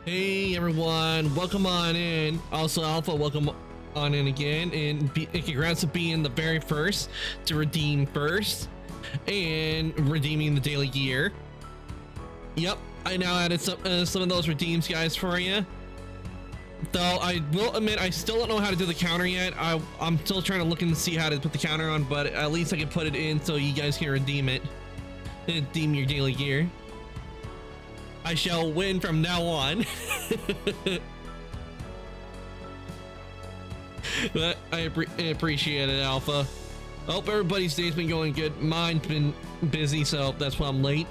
Hey everyone, welcome on in. Also Alpha, welcome on in again, and congrats on being the very first to redeem first and redeeming the daily gear. Yep, I now added some of those redeems, guys, for you. Though I will admit I still don't know how to do the counter yet. I'm still trying to look and see how to put the counter on, but at least I can put it in so you guys can redeem it. Redeem your daily gear. I shall win from now on. But I appreciate it, Alpha. Hope everybody's day's been going good. Mine's been busy, so that's why I'm late.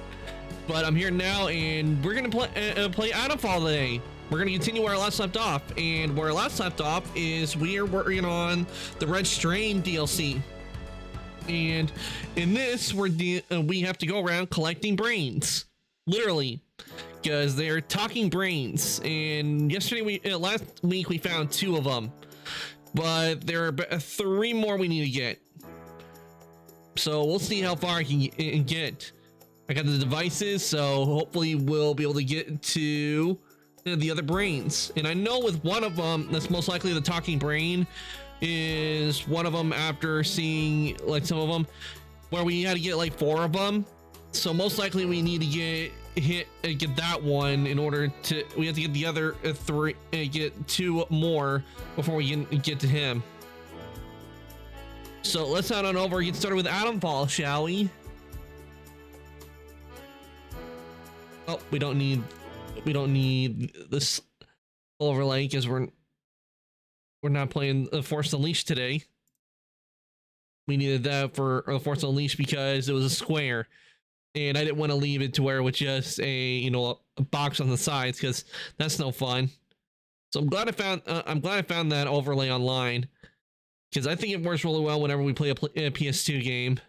But I'm here now, and we're gonna play Itemfall today. We're gonna continue where I last left off, and where I last left off is we are working on the Red Strain DLC. And in this, we have to go around collecting brains, literally, because they're talking brains. And yesterday, last week, we found 2 of them, but there are 3 more we need to get. So we'll see how far I can get. I got the devices, so hopefully we'll be able to get to the other brains. And I know with one of them, that's most likely the talking brain, is one of them after seeing like some of them where we had to get like 4 of them. So most likely we need to get that one in order to, we have to get the other 3, get 2 more before we can get to him. So let's head on over and get started with Itemfall, shall we? Oh, we don't need this overlay because we're not playing Force Unleashed today. We needed that for Force Unleashed because it was a square, and I didn't want to leave it to where it was just a a box on the sides, because that's no fun. So I'm glad I found that overlay online, because I think it works really well whenever we play a PS2 game.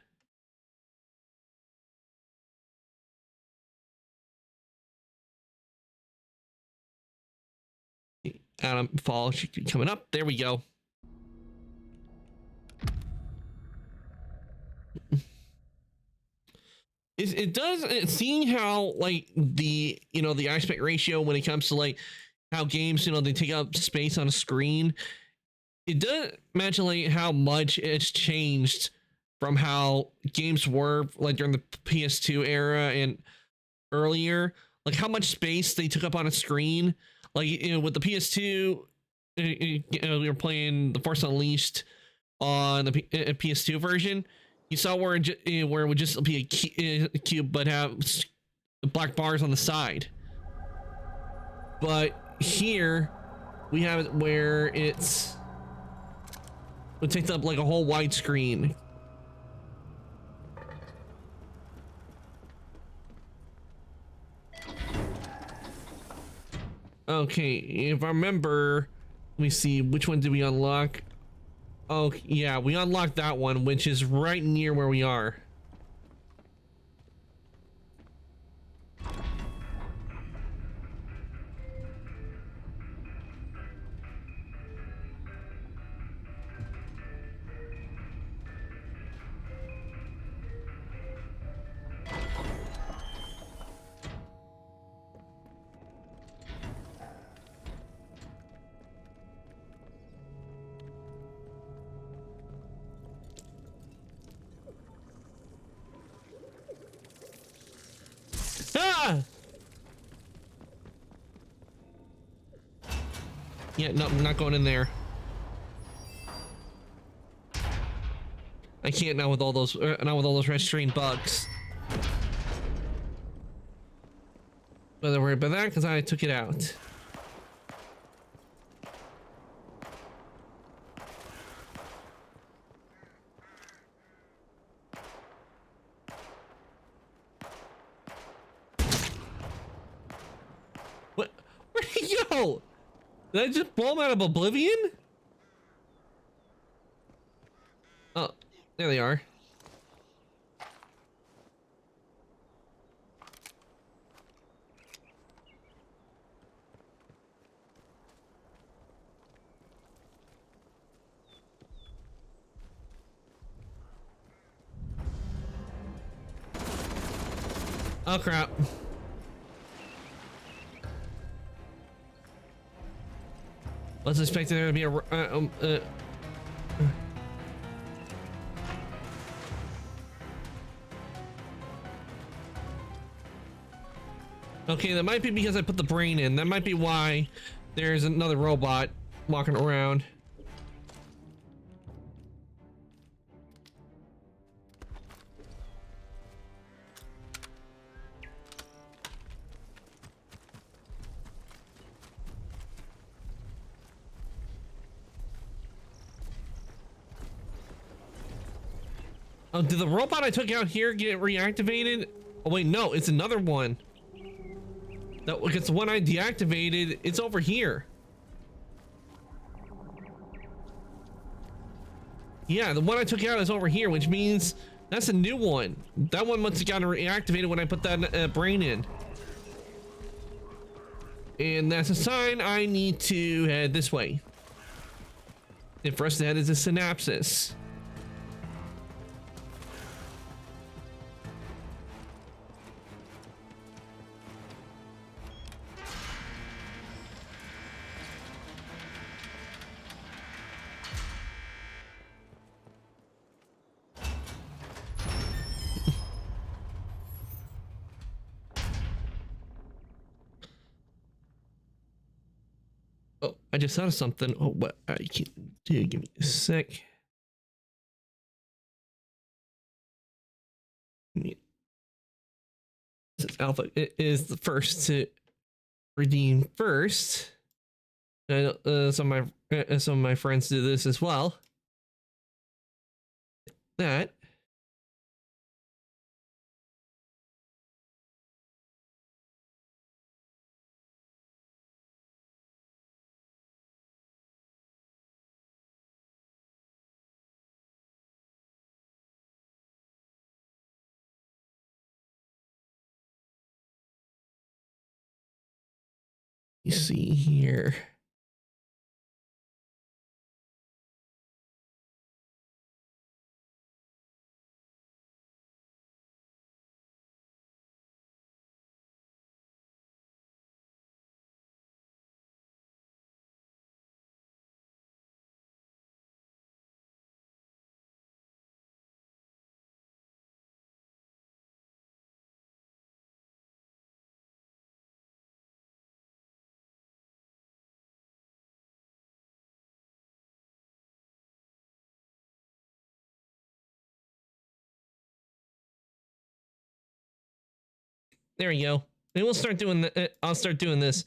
Itemfall should be coming up. There we go. It does, seeing how like the the aspect ratio when it comes to like how games they take up space on a screen, it does mention like how much it's changed from how games were like during the PS2 era and earlier, like how much space they took up on a screen. Like with the PS2, we were playing the Force Unleashed on the PS2 version. You saw where it would just be a cube, but have black bars on the side. But here, we have it where it takes up like a whole wide screen. Okay, if I remember, let me see, which one did we unlock? Oh, yeah, we unlocked that one, which is right near where we are. Ah! Yeah, no, I'm not going in there. I can't now with all those Red Strain bugs. But don't worry about that because I took it out. What? Where'd he go? Did I just blow him out of oblivion? Oh, there they are. Oh crap. was expecting there to be a okay, that might be because I put the brain in. That might be why there's another robot walking around. Oh, did the robot I took out here get reactivated? Oh wait, no, it's another one. That because the one I deactivated, it's over here. Yeah, the one I took out is over here, which means that's a new one. That one must have gotten reactivated when I put that brain in. And that's a sign I need to head this way. And for us to head is a synapsis. Oh, I just thought of something. Oh, what I can do? Give me a sec. Since Alpha is the first to redeem first, I know some of my friends do this as well. That. You see here. There we go. And we'll start doing the, I'll start doing this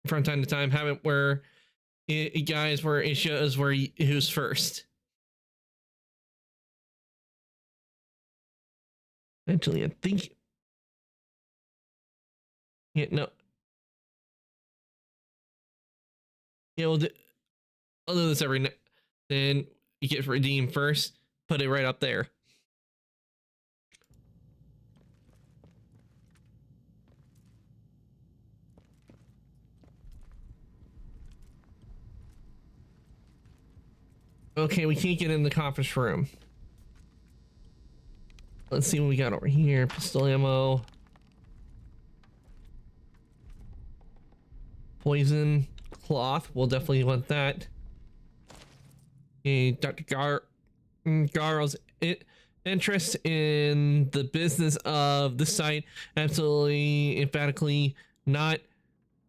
from time to time. Have it where guys where it shows where who's first. Actually, I think. Yeah, no. Yeah, I'll do this every night. Then you get redeemed first. Put it right up there. Okay, we can't get in the conference room. Let's see what we got over here. Pistol ammo. Poison cloth. We'll definitely want that. Okay, Dr. Garro's interest in the business of the site, absolutely emphatically not.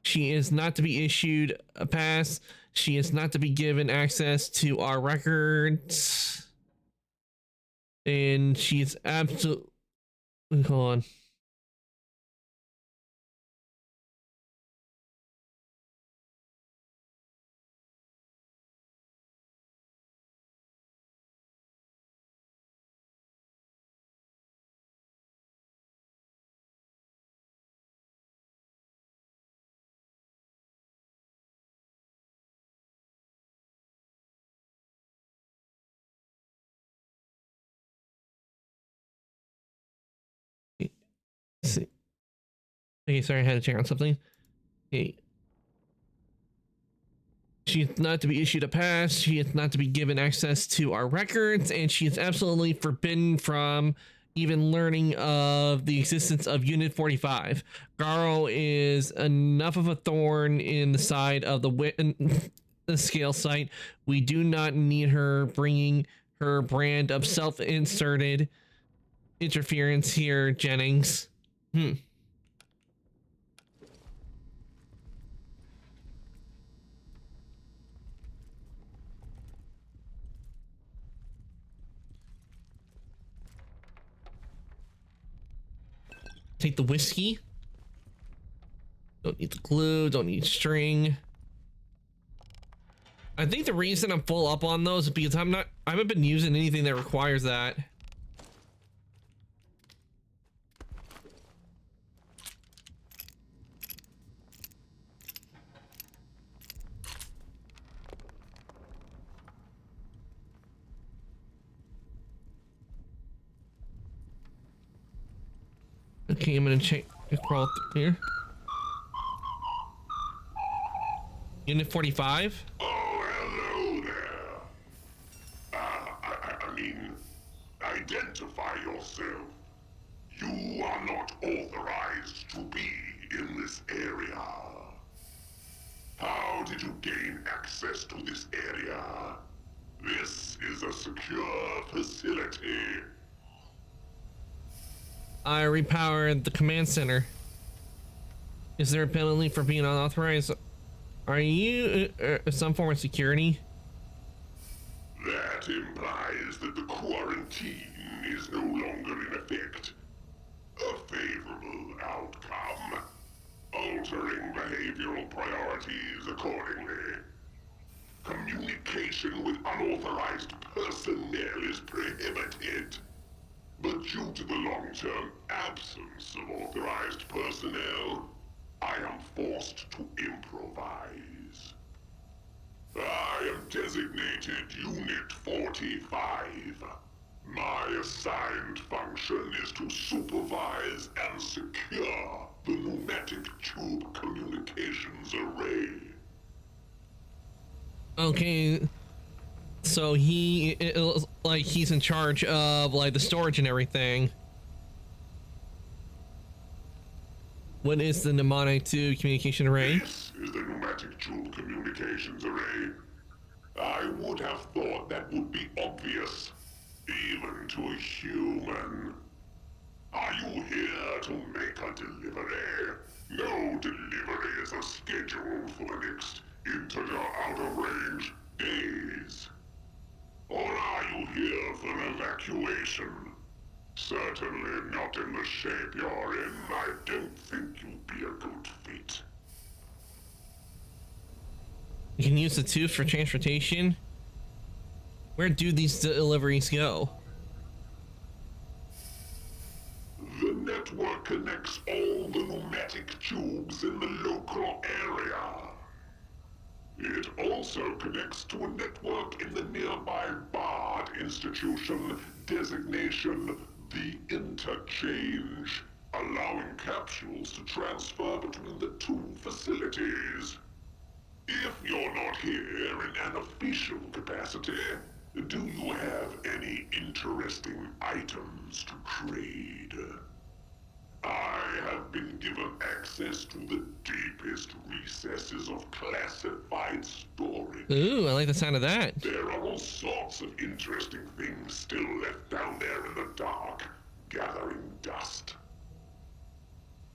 She is not to be issued a pass. She is not to be given access to our records. And she's absolutely... Hold on. See. Okay, sorry, I had to check on something. Okay. She is not to be issued a pass. She is not to be given access to our records, and she is absolutely forbidden from even learning of the existence of Unit 45. Garo is enough of a thorn in the side of the scale site. We do not need her bringing her brand of self-inserted interference here, Jennings. Take the whiskey. Don't need the glue, don't need string. I think the reason I'm full up on those is because I haven't been using anything that requires that. Okay, I'm gonna crawl through here. Unit 45? Oh, hello there. I mean, identify yourself. You are not authorized to be in this area. How did you gain access to this area? This is a secure facility. I repowered the command center. Is there a penalty for being unauthorized? Are you some form of security? That implies that the quarantine is no longer in effect. A favorable outcome. Altering behavioral priorities accordingly. Communication with unauthorized personnel is prohibited. But due to the long-term absence of authorized personnel, I am forced to improvise. I am designated Unit 45. My assigned function is to supervise and secure the pneumatic tube communications array. Okay, so he's in charge of like the storage and everything. What is the mnemonic tube communication array? This is the pneumatic tube communications array. I would have thought that would be obvious, even to a human. Are you here to make a delivery? No delivery is scheduled for the next into your out-of-range days. Or are you here for evacuation? Certainly not in the shape you're in. I don't think you'd be a good fit. You can use the tube for transportation. Where do these deliveries go? The network connects all the pneumatic tubes in the local area. It also connects to a network in the nearby Bard institution, designation the Interchange, allowing capsules to transfer between the two facilities. If you're not here in an official capacity, do you have any interesting items to trade? I have been given access to the deepest recesses of classified storage. Ooh, I like the sound of that. There are all sorts of interesting things still left down there in the dark, gathering dust.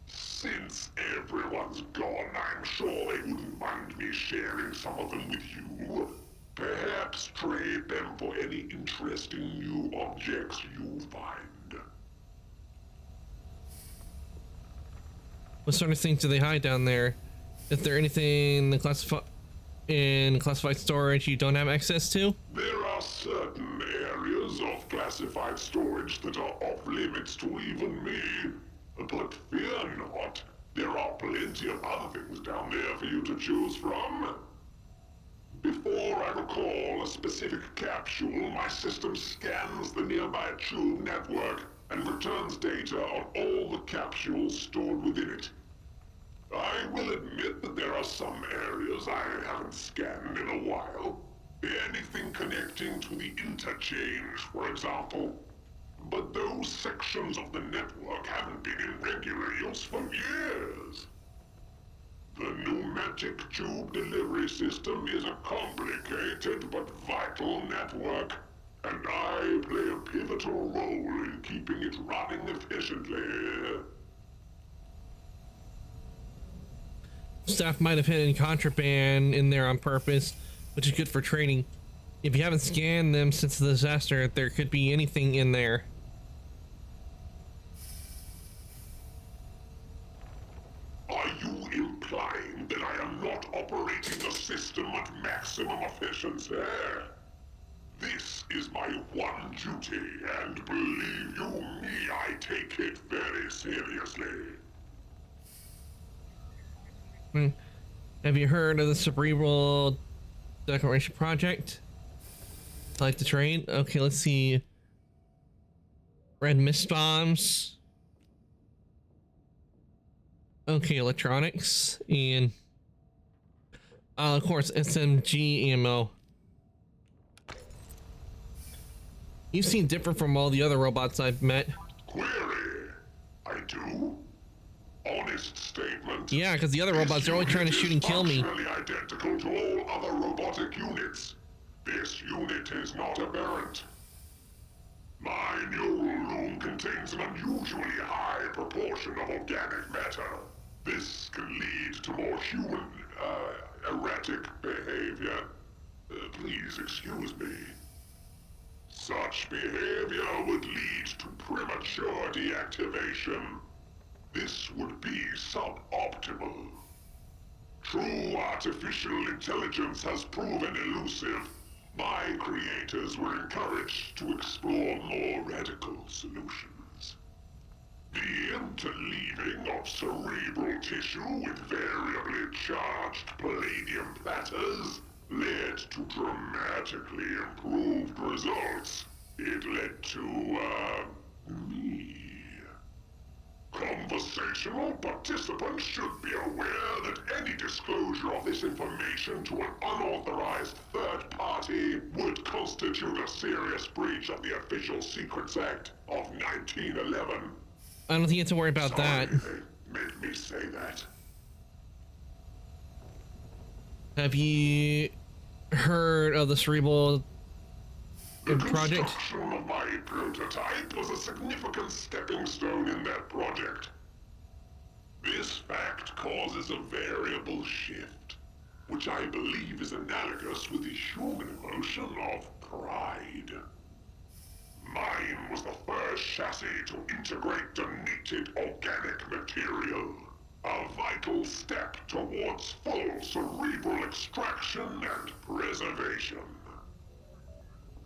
Since everyone's gone, I'm sure they wouldn't mind me sharing some of them with you. Perhaps trade them for any interesting new objects you find. What sort of things do they hide down there? Is there anything in classified storage you don't have access to? There are certain areas of classified storage that are off limits to even me. But fear not, there are plenty of other things down there for you to choose from. Before I recall a specific capsule, my system scans the nearby tube network and returns data on all the capsules stored within it. I will admit that there are some areas I haven't scanned in a while. Anything connecting to the interchange, for example. But those sections of the network haven't been in regular use for years. The pneumatic tube delivery system is a complicated but vital network, and I play a pivotal role in keeping it running efficiently. Staff might have hidden contraband in there on purpose, which is good for training. If you haven't scanned them since the disaster, there could be anything in there. Are you implying that I am not operating the system at maximum efficiency? This is my one duty, and believe you me, I take it very seriously. Have you heard of the Cerebral Declaration Project? Like the train? Okay, let's see. Red mist bombs. Okay, electronics and of course SMG ammo. You seem different from all the other robots I've met. Query? I do? Honest statement. Yeah, because the other robots are only trying to shoot and kill me. Functionally identical to all other robotic units. This unit is not aberrant. My neural loom contains an unusually high proportion of organic matter. This can lead to more human, erratic behavior. Please excuse me. Such behavior would lead to premature deactivation. This would be suboptimal. True artificial intelligence has proven elusive. My creators were encouraged to explore more radical solutions. The interleaving of cerebral tissue with variably charged palladium platters led to dramatically improved results. It led to, me. Conversational participants should be aware that any disclosure of this information to an unauthorized third party would constitute a serious breach of the Official Secrets Act of 1911. I don't think you have to worry about that. They made me say that. Have you heard of the Cerebral Project? Construction of my prototype was a significant stepping stone in that project. This fact causes a variable shift, which I believe is analogous with the human emotion of pride. Mine was the first chassis to integrate donated organic material, a vital step towards full cerebral extraction and preservation.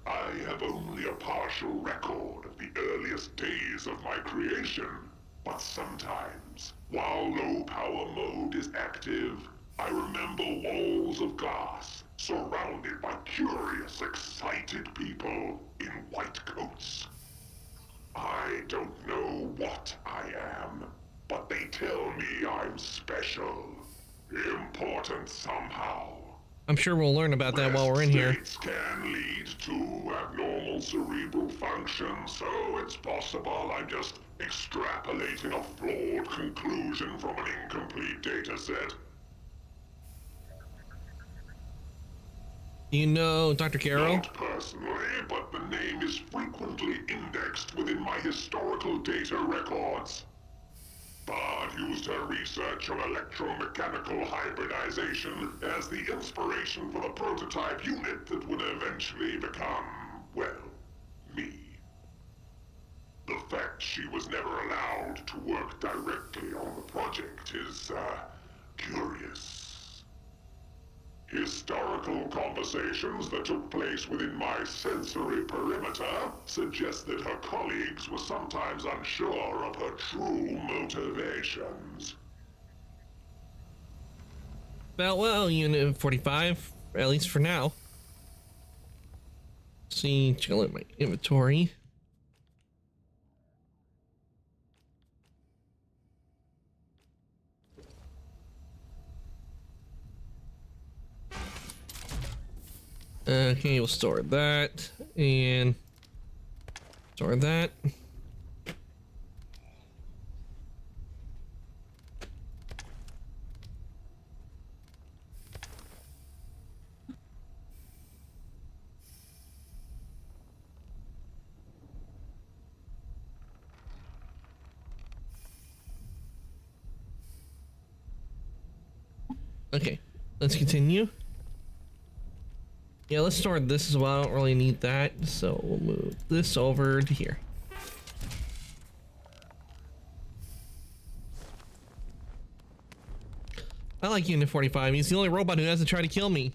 I have only a partial record of the earliest days of my creation, but sometimes, while low power mode is active, I remember walls of glass surrounded by curious, excited people in white coats. I don't know what I am, but they tell me I'm special, important somehow. I'm sure we'll learn about that while we're in here. States can lead to abnormal cerebral function, so it's possible I'm just extrapolating a flawed conclusion from an incomplete data set. You know Dr. Carroll? Not personally, but the name is frequently indexed within my historical data records. Bard used her research on electromechanical hybridization as the inspiration for the prototype unit that would eventually become, well, me. The fact she was never allowed to work directly on the project is, curious. Historical conversations that took place within my sensory perimeter suggest that her colleagues were sometimes unsure of her true motivations. Well, Unit 45, at least for now. See, check out my inventory. Okay, we'll store that, and Store that. Okay, let's continue. Yeah, let's store this as well. I don't really need that, so we'll move this over to here. I like Unit 45. He's the only robot who hasn't tried to kill me.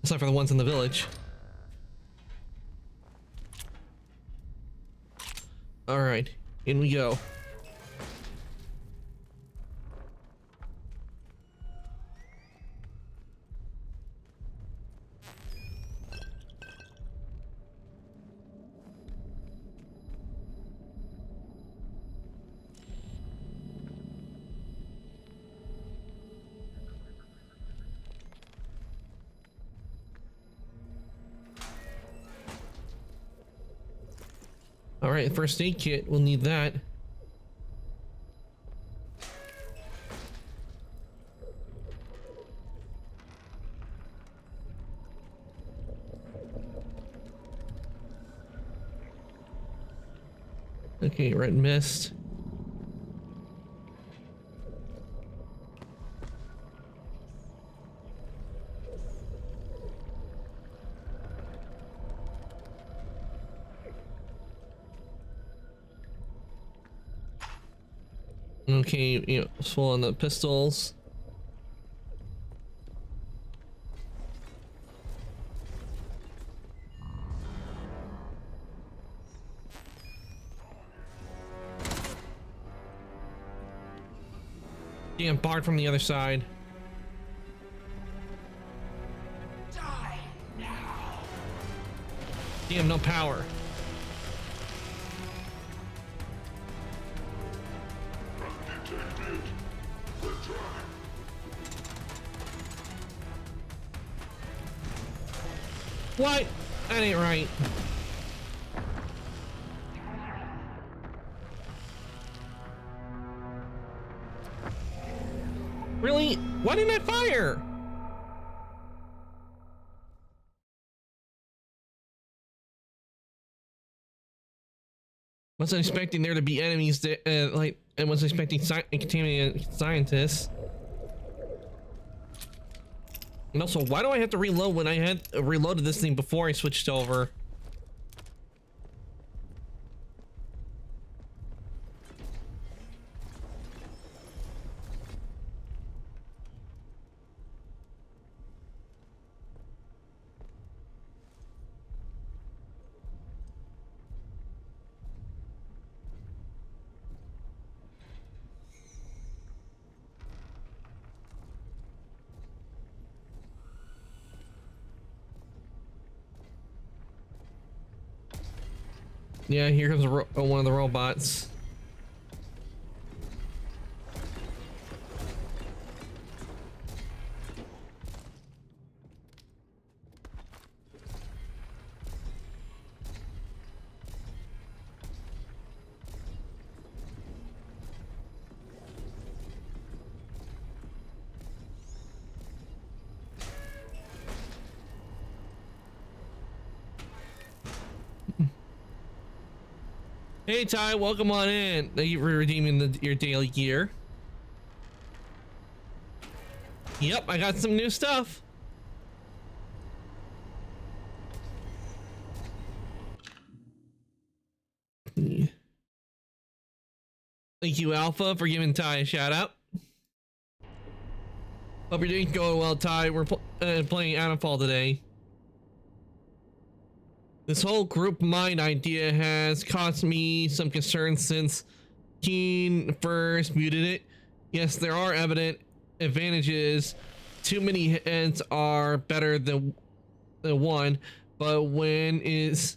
Except for the ones in the village. Alright, in we go. Alright, first aid kit, we'll need that. Okay, red mist. Okay, you know, full on the pistols. Damn, barred from the other side. Die now. Damn, no power. Undetected. Return. What? That ain't right. Really? Why didn't I fire? Wasn't expecting there to be enemies that, like, I wasn't expecting contaminated scientists. And also, why do I have to reload when I had reloaded this thing before I switched over? Yeah, here comes one of the robots. Hey Ty, welcome on in. Thank you for redeeming your daily gear. Yep, I got some new stuff. Thank you, Alpha, for giving Ty a shout out. Hope your day's going well, Ty. We're playing Adamfall today. This whole group mind idea has caused me some concern since Keen first muted it. Yes, there are evident advantages. Too many heads are better than one, but when it's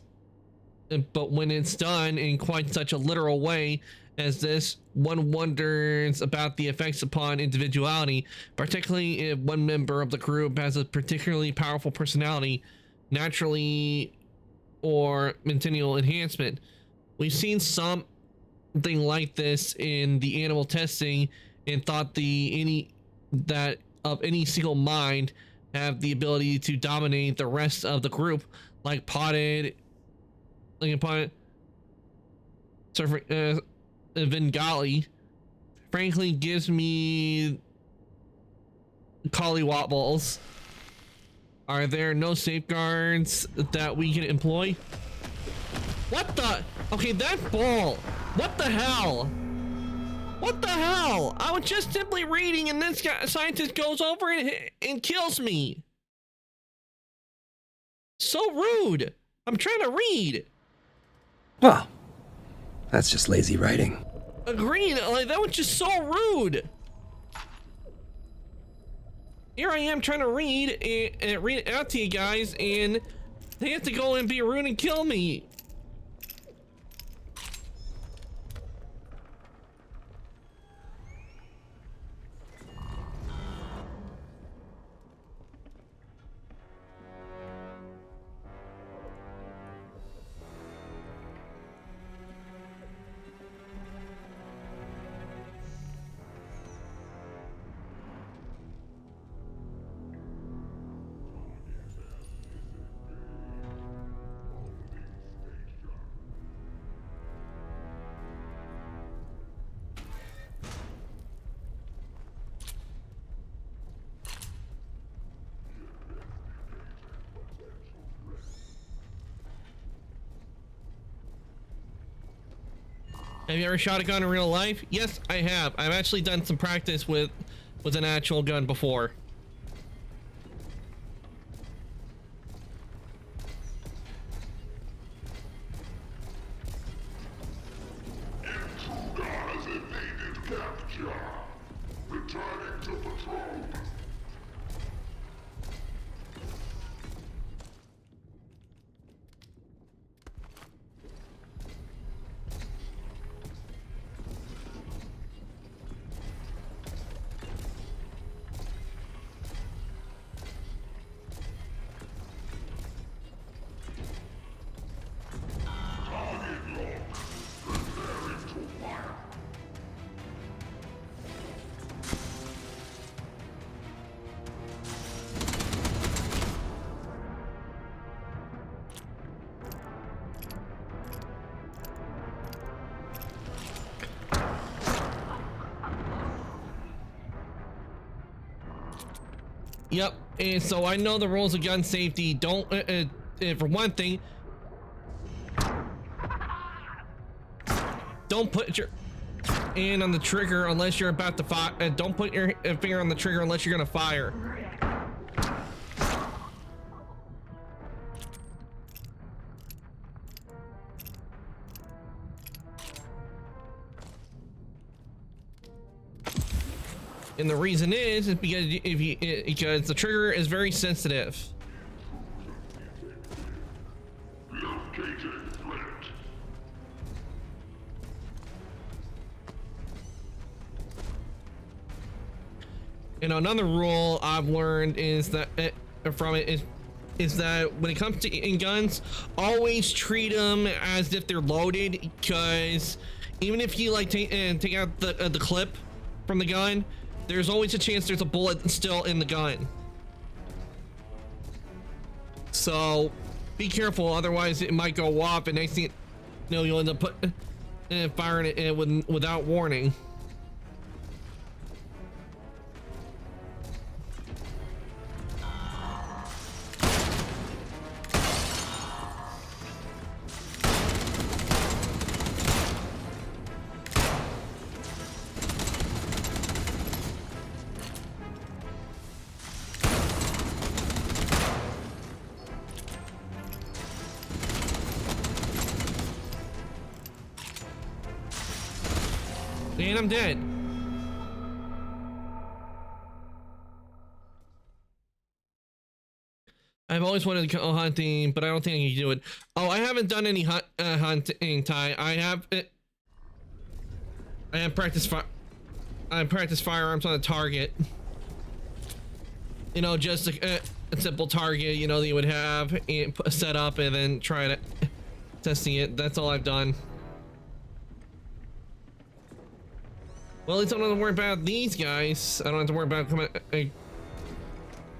done in quite such a literal way as this, one wonders about the effects upon individuality, particularly if one member of the group has a particularly powerful personality. Naturally, or Centennial enhancement. We've seen something like this in the animal testing and thought any single mind have the ability to dominate the rest of the group, like Vengali. Frankly, gives me collywobbles. Are there no safeguards that we can employ? What the? Okay, that ball. What the hell? What the hell? I was just simply reading and this guy, scientist goes over and kills me. So rude. I'm trying to read. Well, that's just lazy writing. Agreed. Like, that was just so rude. Here I am trying to read it out to you guys, and they have to go and be rude and kill me. Have you ever shot a gun in real life? Yes, I have. I've actually done some practice with an actual gun before. Intruder has evaded capture. Returning to patrol. Yep, and so I know the rules of gun safety. Don't, for one thing, don't put your hand on the trigger unless you're about to fire. Don't put your finger on the trigger unless you're gonna fire. And the reason is because the trigger is very sensitive. Locating threat. And another rule I've learned is that is that when it comes to in guns, always treat them as if they're loaded, because even if you like take out the clip from the gun, there's always a chance there's a bullet still in the gun. So be careful, otherwise it might go off, and next thing you know, you'll end up firing it without warning. And I'm dead. I've always wanted to go hunting, but I don't think I can do it. Oh, I haven't done any hunting, Ty. I have practiced firearms on a target. You know, just to a simple target, you know, that you would have and set up and then try to testing it. That's all I've done. Well, at least I don't have to worry about these guys. I don't have to worry about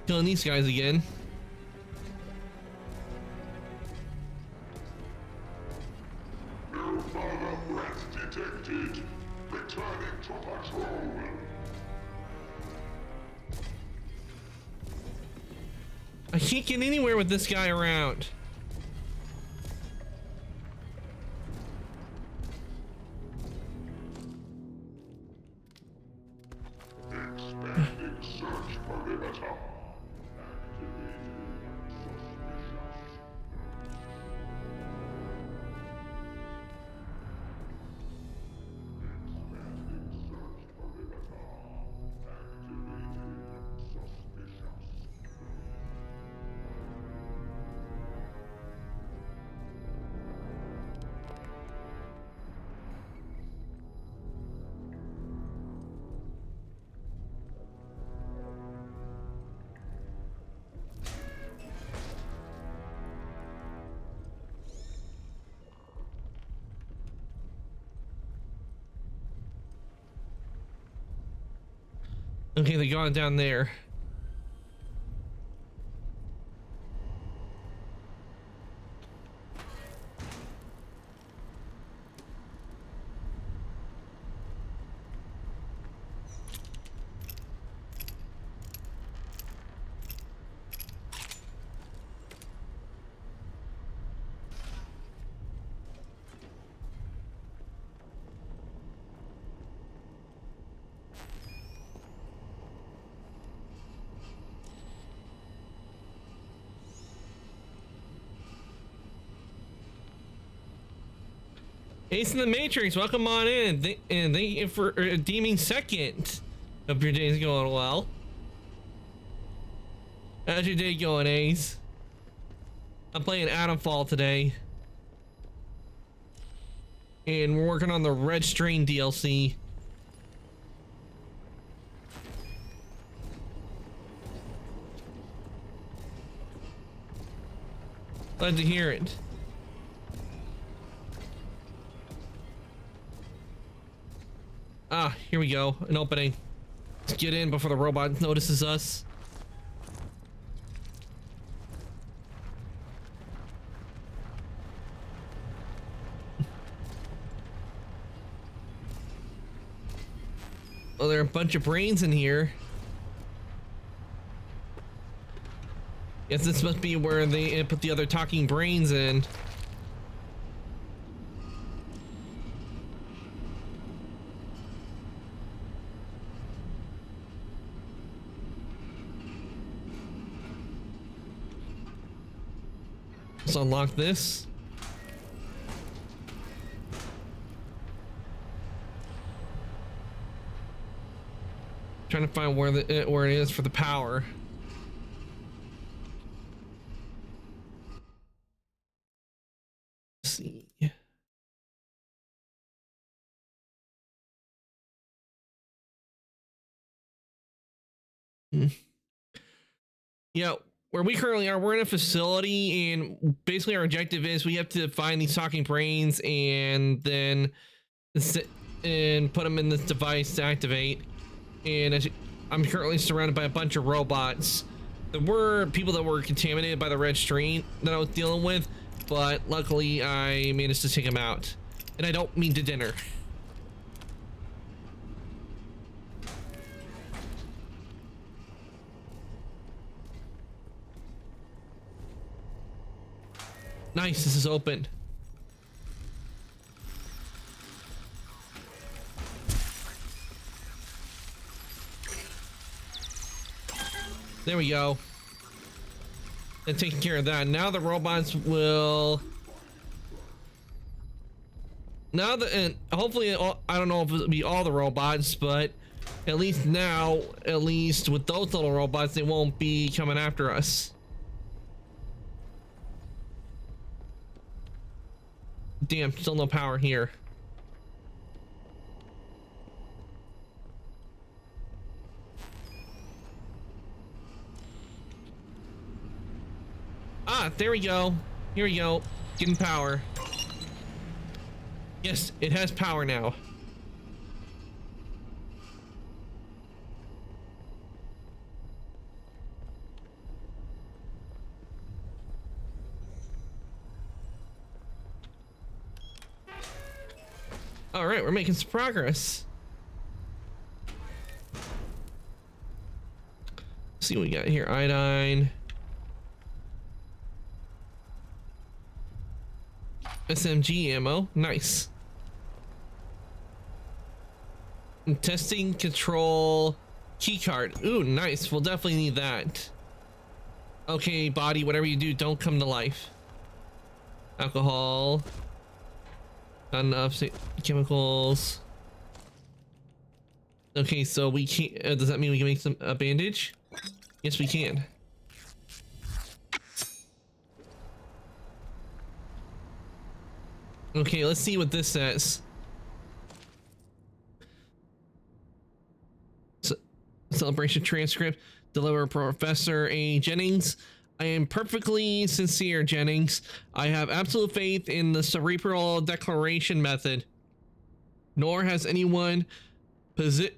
killing these guys again. No further threats detected. Returning to patrol. I can't get anywhere with this guy around. Expanding search perimeter. Okay, they got it down there. Ace in the Matrix, welcome on in. And thank you for redeeming second. Hope your day's going well. How's your day going, Ace? I'm playing Atomfall today. And we're working on the Red Strain DLC. Glad to hear it. Ah, here we go. An opening. Let's get in before the robot notices us. Oh, there are a bunch of brains in here. Guess this must be where they put the other talking brains in. Let's unlock this. Trying to find where it is for the power. Let's see. Yeah, where we currently are, we're in a facility, and basically our objective is we have to find these talking brains and then and put them in this device to activate. And as I'm currently surrounded by a bunch of robots. There were people that were contaminated by the red strain that I was dealing with, but luckily I managed to take them out. And I don't mean to dinner. Nice, this is open. There we go. And taking care of that. Now the robots will... Now that, and hopefully, I don't know if it'll be all the robots, but at least now, at least with those little robots, they won't be coming after us. Damn, still no power here. there we go. Here we go. Getting power. Yes, it has power now. All right, we're making some progress. Let's see what we got here. Iodine. SMG ammo. Nice. Testing control keycard. Ooh, nice. We'll definitely need that. Okay, body, whatever you do, don't come to life. Alcohol. Not enough chemicals. Okay, so we can't. Does that mean we can make a bandage? Yes, we can. Okay, let's see what this says. Celebration transcript. Deliver Professor A. Jennings. I am perfectly sincere, Jennings. I have absolute faith in the cerebral declaration method. Nor has anyone posted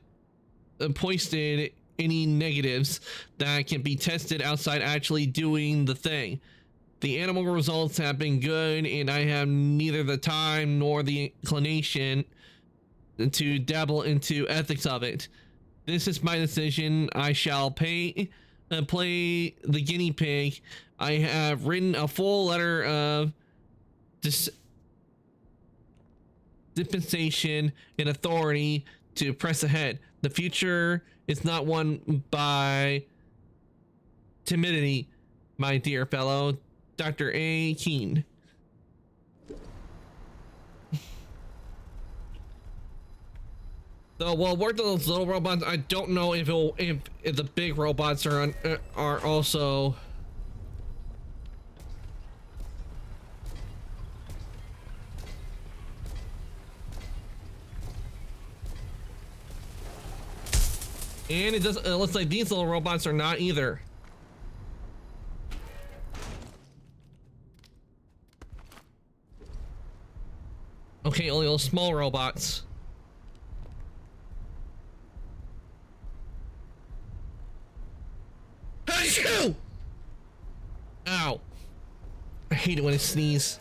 any negatives that can be tested outside actually doing the thing. The animal results have been good, and I have neither the time nor the inclination to dabble into ethics of it. This is my decision. I shall play the guinea pig. I have written a full letter of dispensation and authority to press ahead. The future is not won by timidity, my dear fellow. Dr. A. Keene. So we'll work on those little robots. I don't know if the big robots are also. And it doesn't. It looks like these little robots are not either. Okay, only those small robots. Achoo! Ow. I hate it when I sneeze.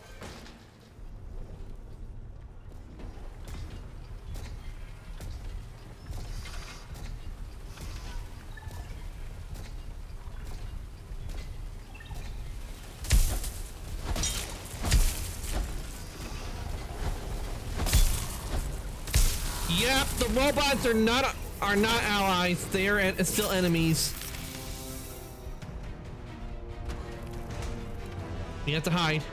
Yep, the robots are not allies. They are still enemies. We have to hide.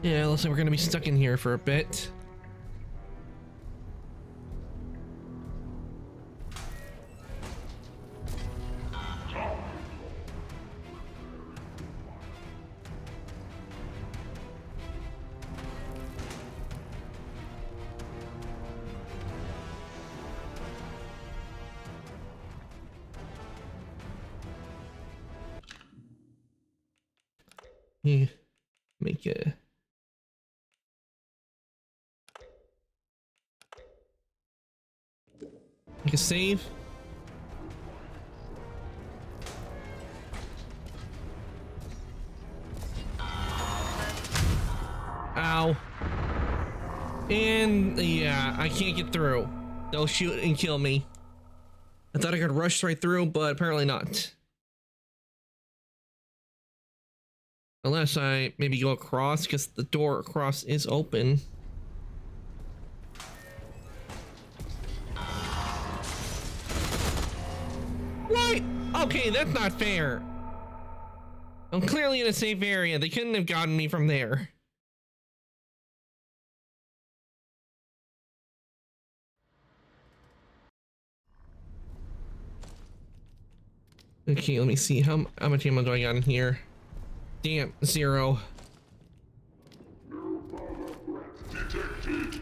Yeah, looks like we're gonna be stuck in here for a bit. Yeah, make a. Make a save. Ow. And yeah, I can't get through. They'll shoot and kill me. I thought I could rush right through, but apparently not. Unless I maybe go across, because the door across is open. What? Okay, that's not fair. I'm clearly in a safe area. They couldn't have gotten me from there. Okay, let me see. How much ammo do I got in here? Damn, 0. Detected.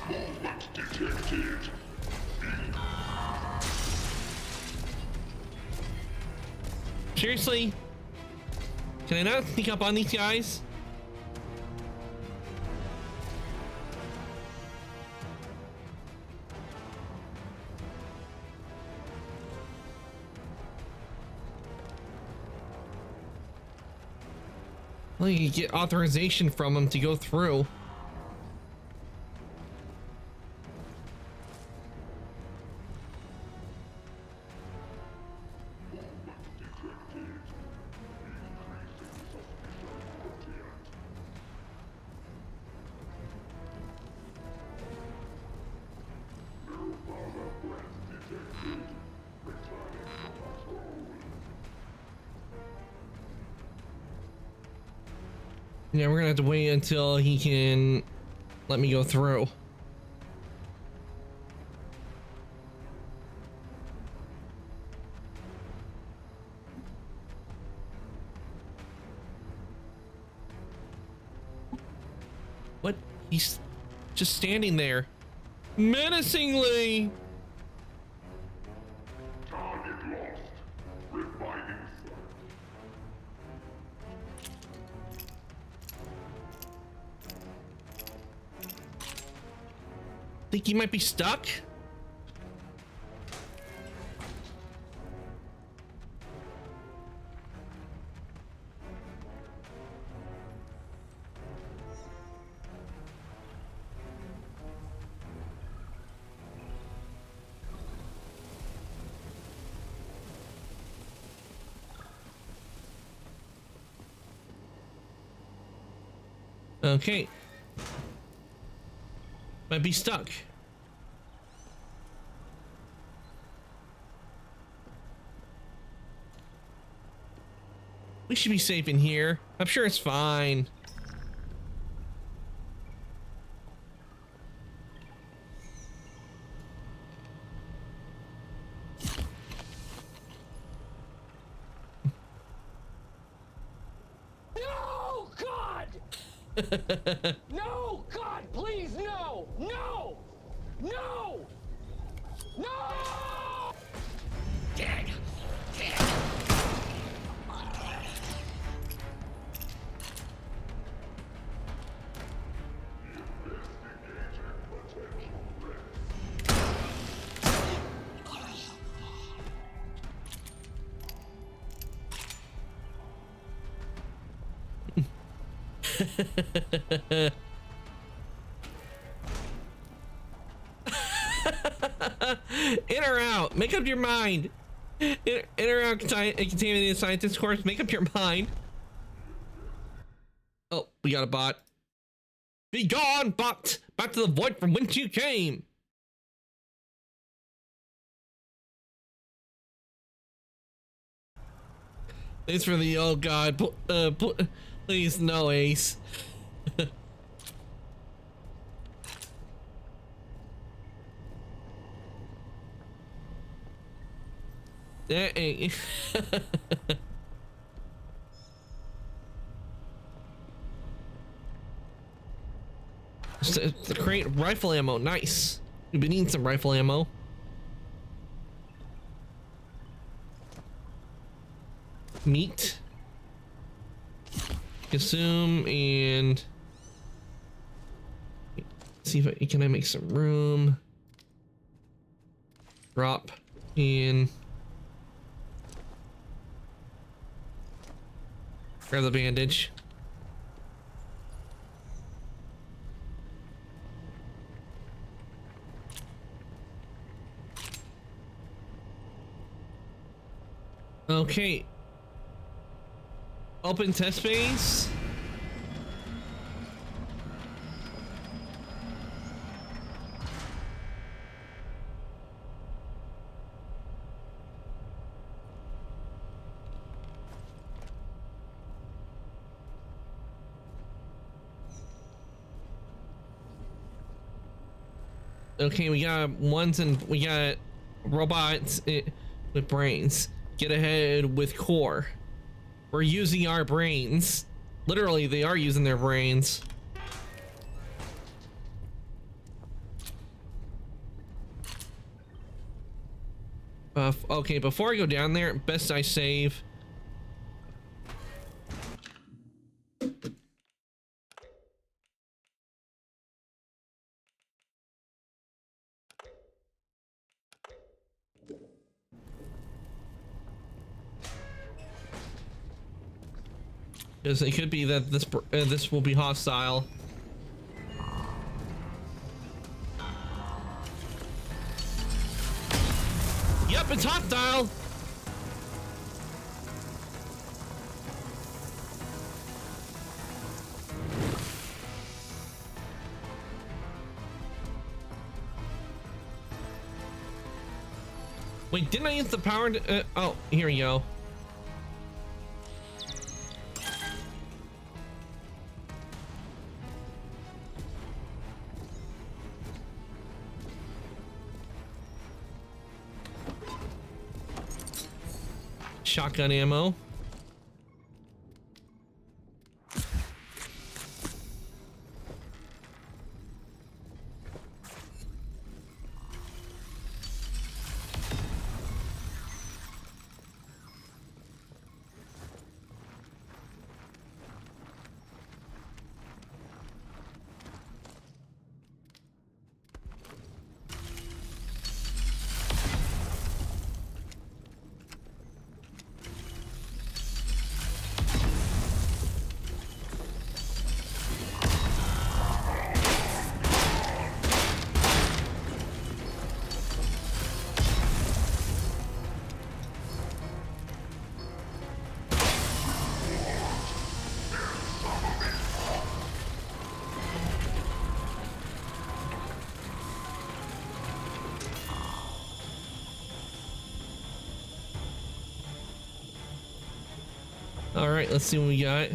Movement detected. Seriously? Can I not sneak up on these guys? Well, you get authorization from them to go through. Yeah, we're gonna have to wait until he can let me go through. What? He's just standing there menacingly. Target lost. Reviving site. Think he might be stuck? Okay. Might be stuck. We should be safe in here. I'm sure it's fine. No, God! No, God, please, no! No! No! No! Dead! Dead! In or out? Make up your mind. In or out contaminated scientist course? Make up your mind. Oh, we got a bot. Be gone, bot! Back to the void from whence you came! Thanks for the, oh god, please, no, Ace. Dang. To create rifle ammo, nice. We've been needing some rifle ammo. Meat. Consume and see if can I make some room. Drop in. Grab the bandage. Okay. Open test phase. Okay, we got ones and we got robots with brains. Get ahead with core. We're using our brains. Literally, they are using their brains. Okay, before I go down there, best I save. Because it could be that this will be hostile. Yep, it's hostile. Wait, didn't I use the power to, oh, here we go. Shotgun ammo. All right, let's see what we got.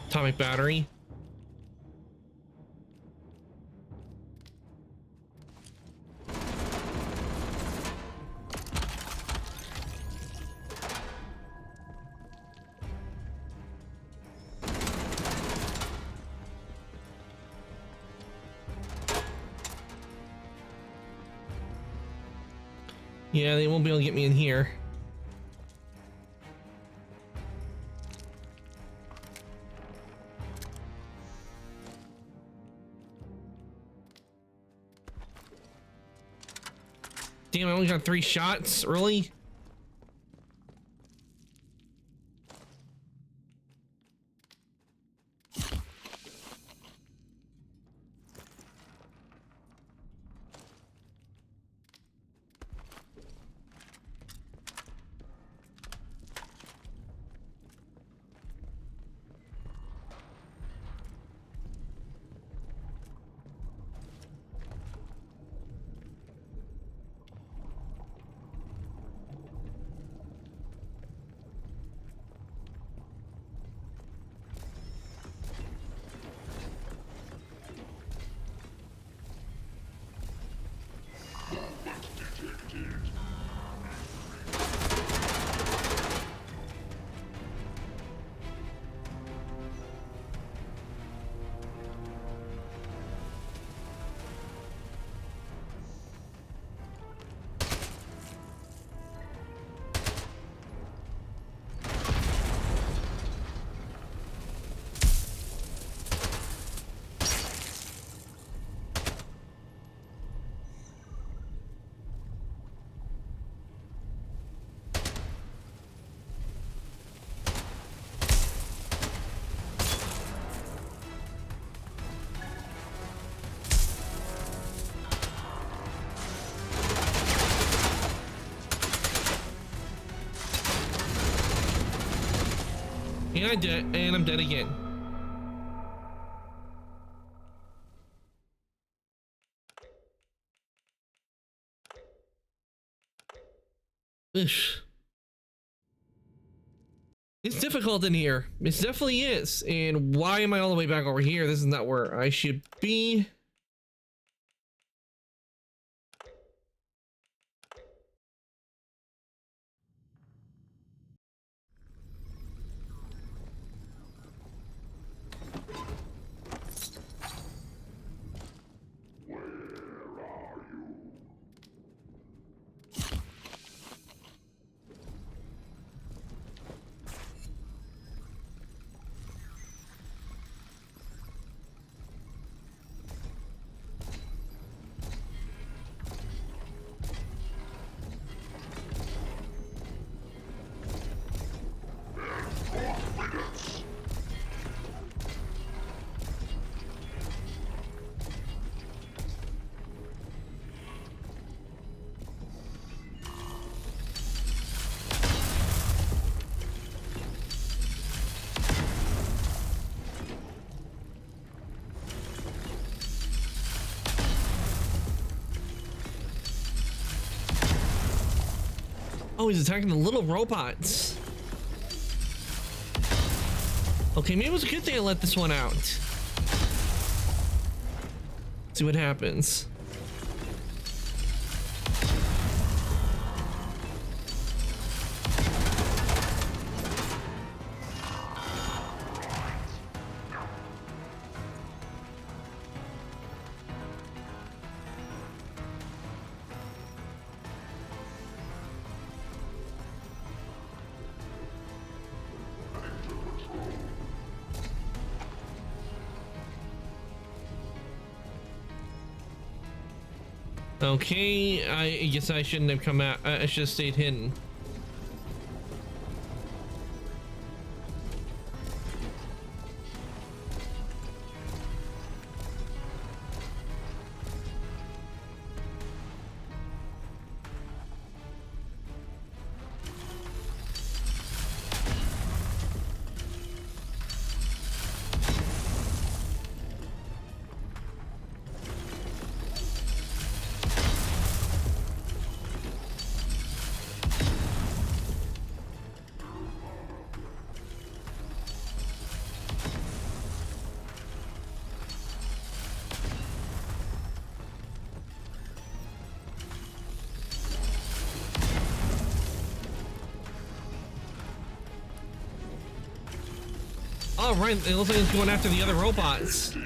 Atomic battery. Yeah, they won't be able to get me in here. Damn, I only got 3 shots, really? And I'm dead again. Ish. It's difficult in here. It definitely is. And why am I all the way back over here? This is not where I should be. Oh, he's attacking the little robots. Okay, maybe it was a good thing I let this one out. See what happens. Okay, I guess I shouldn't have come out. I should have stayed hidden. Oh, right. It looks like it's going after the other robots.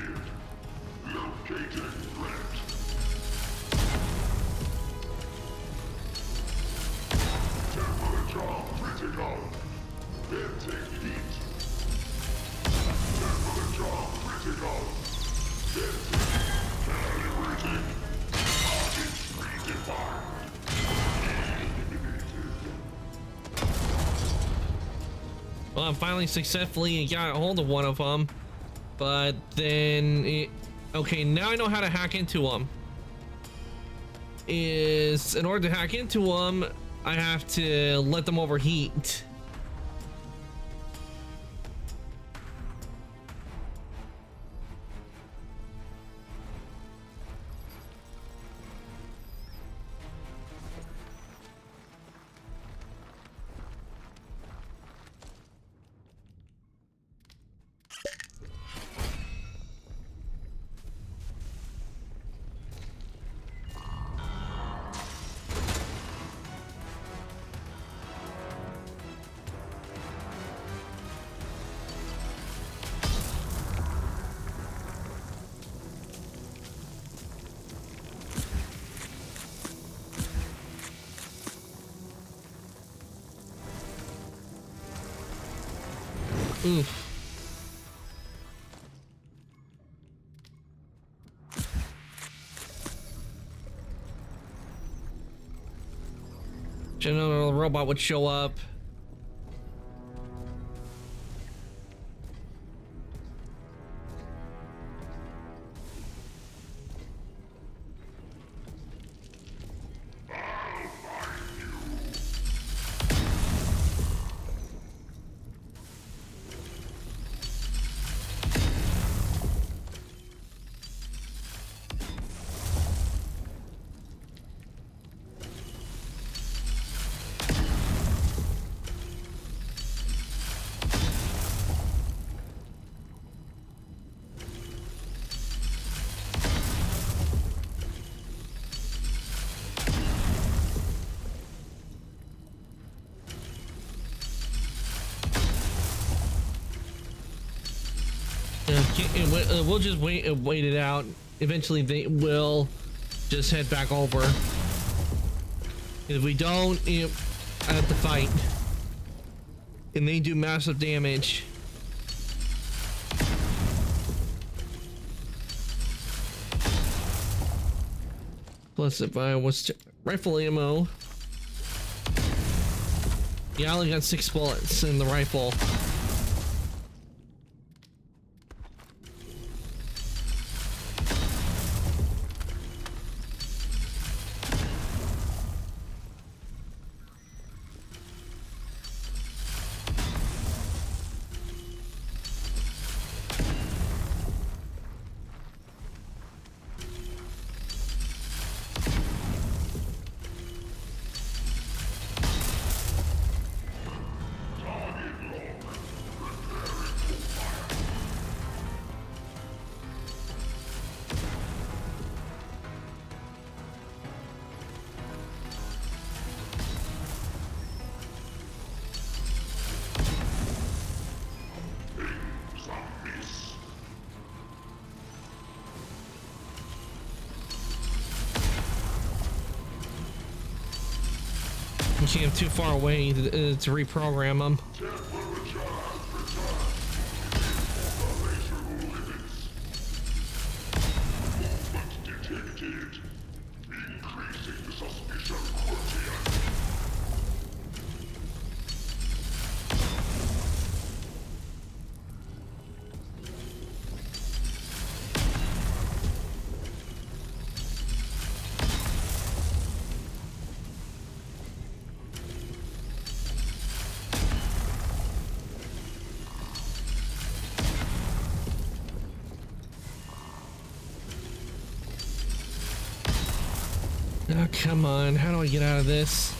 Well, I finally successfully got a hold of one of them, but then okay, now I know how to hack into them. In order to hack into them, I have to let them overheat. Oof. Another robot would show up. We'll just wait it out. Eventually, they will just head back over. If we don't, I have to fight, and they do massive damage. Plus, if I was rifle ammo, yeah, I only got 6 bullets in the rifle. You can't too far away to reprogram them. Oh, come on. How do I get out of this?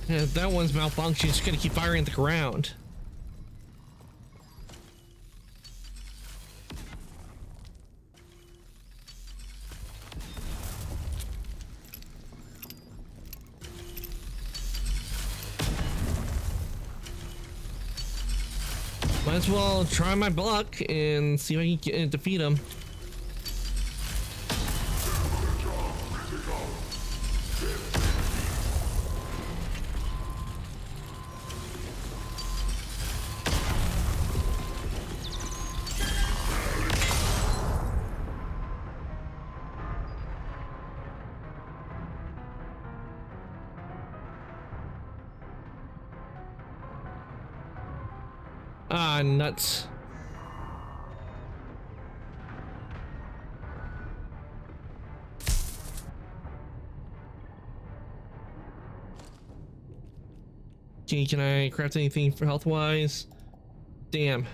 Yeah, that one's malfunctioning. It's gonna keep firing at the ground. Might as well try my luck and see if I can defeat him. Ah, nuts. Okay, can I craft anything for health-wise? Damn.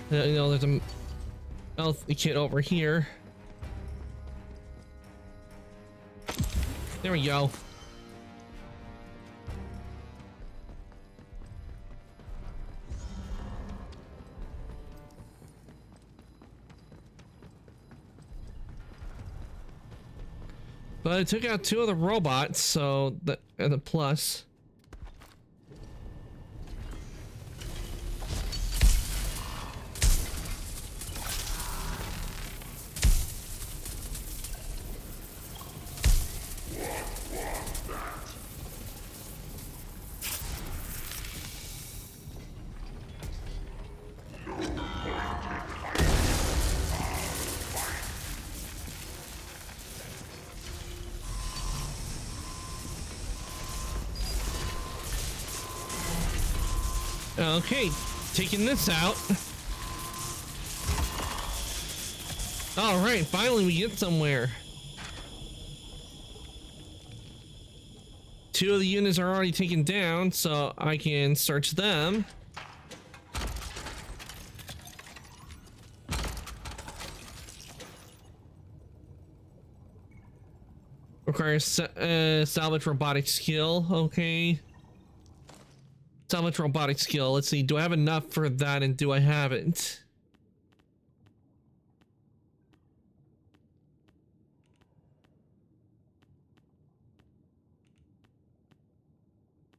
You know, there's a health kit over here. There we go. But it took out 2 of the robots, so the plus. Okay, taking this out. All right, finally we get somewhere. 2 of the units are already taken down, so I can search them. Requires salvage robotic skill. Okay. Salvage robotic skill. Let's see. Do I have enough for that, and do I have it?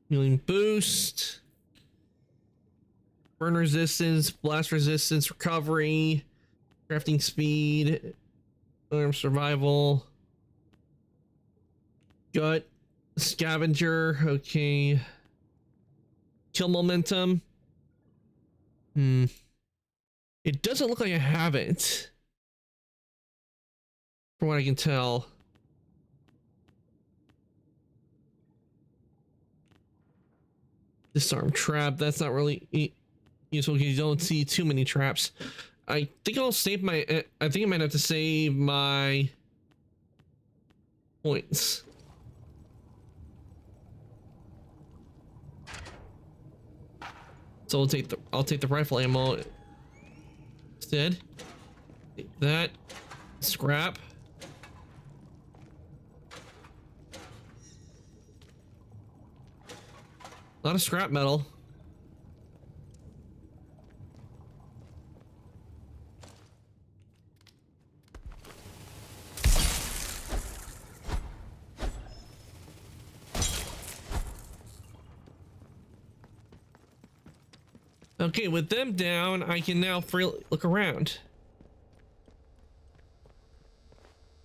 Healing boost. Burn resistance. Blast resistance. Recovery. Crafting speed. Survival. Gut. Scavenger. Okay. Kill momentum. It doesn't look like I have it, from what I can tell. Disarm trap. That's not really useful because you don't see too many traps. I think I'll save my. I think I might have to save my points. So I'll take the rifle ammo instead. Take that. Scrap. A lot of scrap metal. Okay, with them down, I can now freely look around.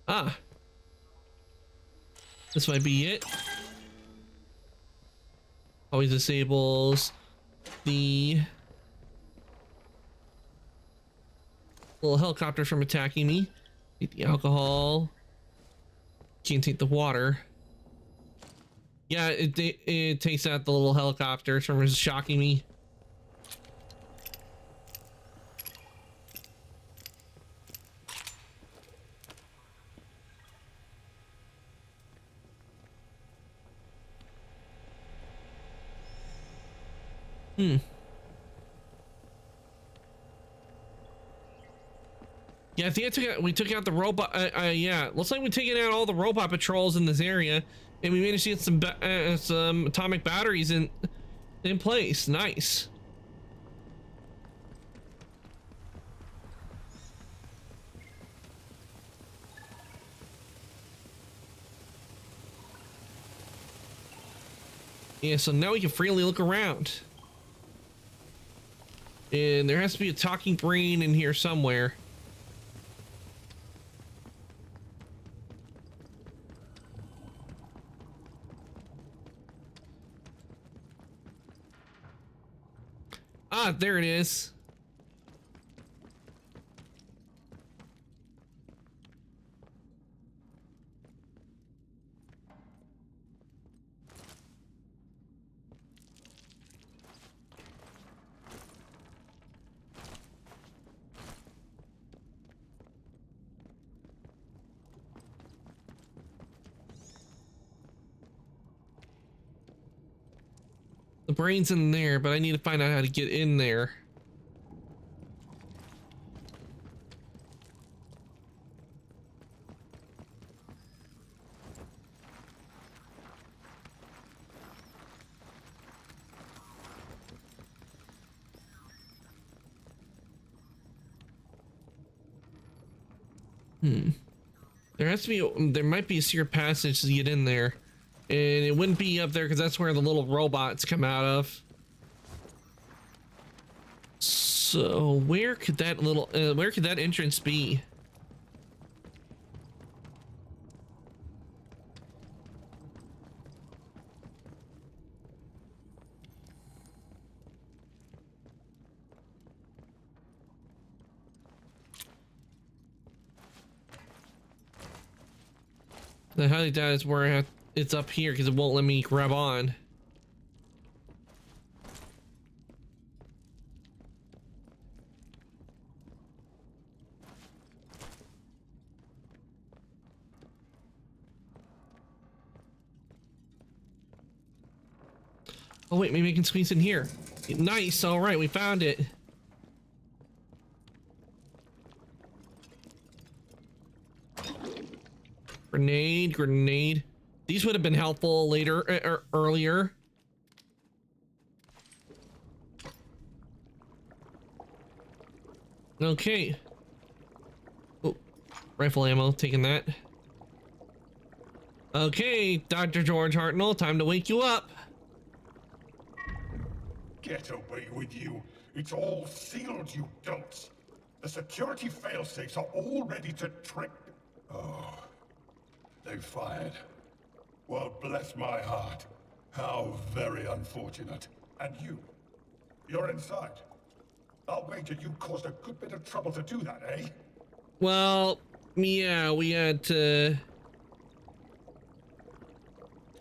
Ah. This might be it. Always disables the little helicopters from attacking me. Take the alcohol. Can't take the water. Yeah, it takes out the little helicopters from shocking me. Yeah, I think we took out the robot. Yeah, looks like we're taking out all the robot patrols in this area, and we managed to get some atomic batteries in place. Nice. Yeah, so now we can freely look around. And there has to be a talking brain in here somewhere. Ah, there it is. The brain's in there, but I need to find out how to get in there. There might be a secret passage to get in there. And it wouldn't be up there because that's where the little robots come out of. So where could that entrance be? I highly doubt it's where it's up here because it won't let me grab on. Oh wait, maybe I can squeeze in here. Nice, all right, we found it. Grenade, grenade. These would have been helpful later, or earlier. Okay. Oh, rifle ammo, taking that. Okay, Dr. George Hartnell, time to wake you up. Get away with you. It's all sealed, you dolts. The security failsafes are all ready to trick. Oh, they fired. Well, bless my heart. How very unfortunate. And you're inside. I'll wager you caused a good bit of trouble to do that, eh? Well, yeah, we had to...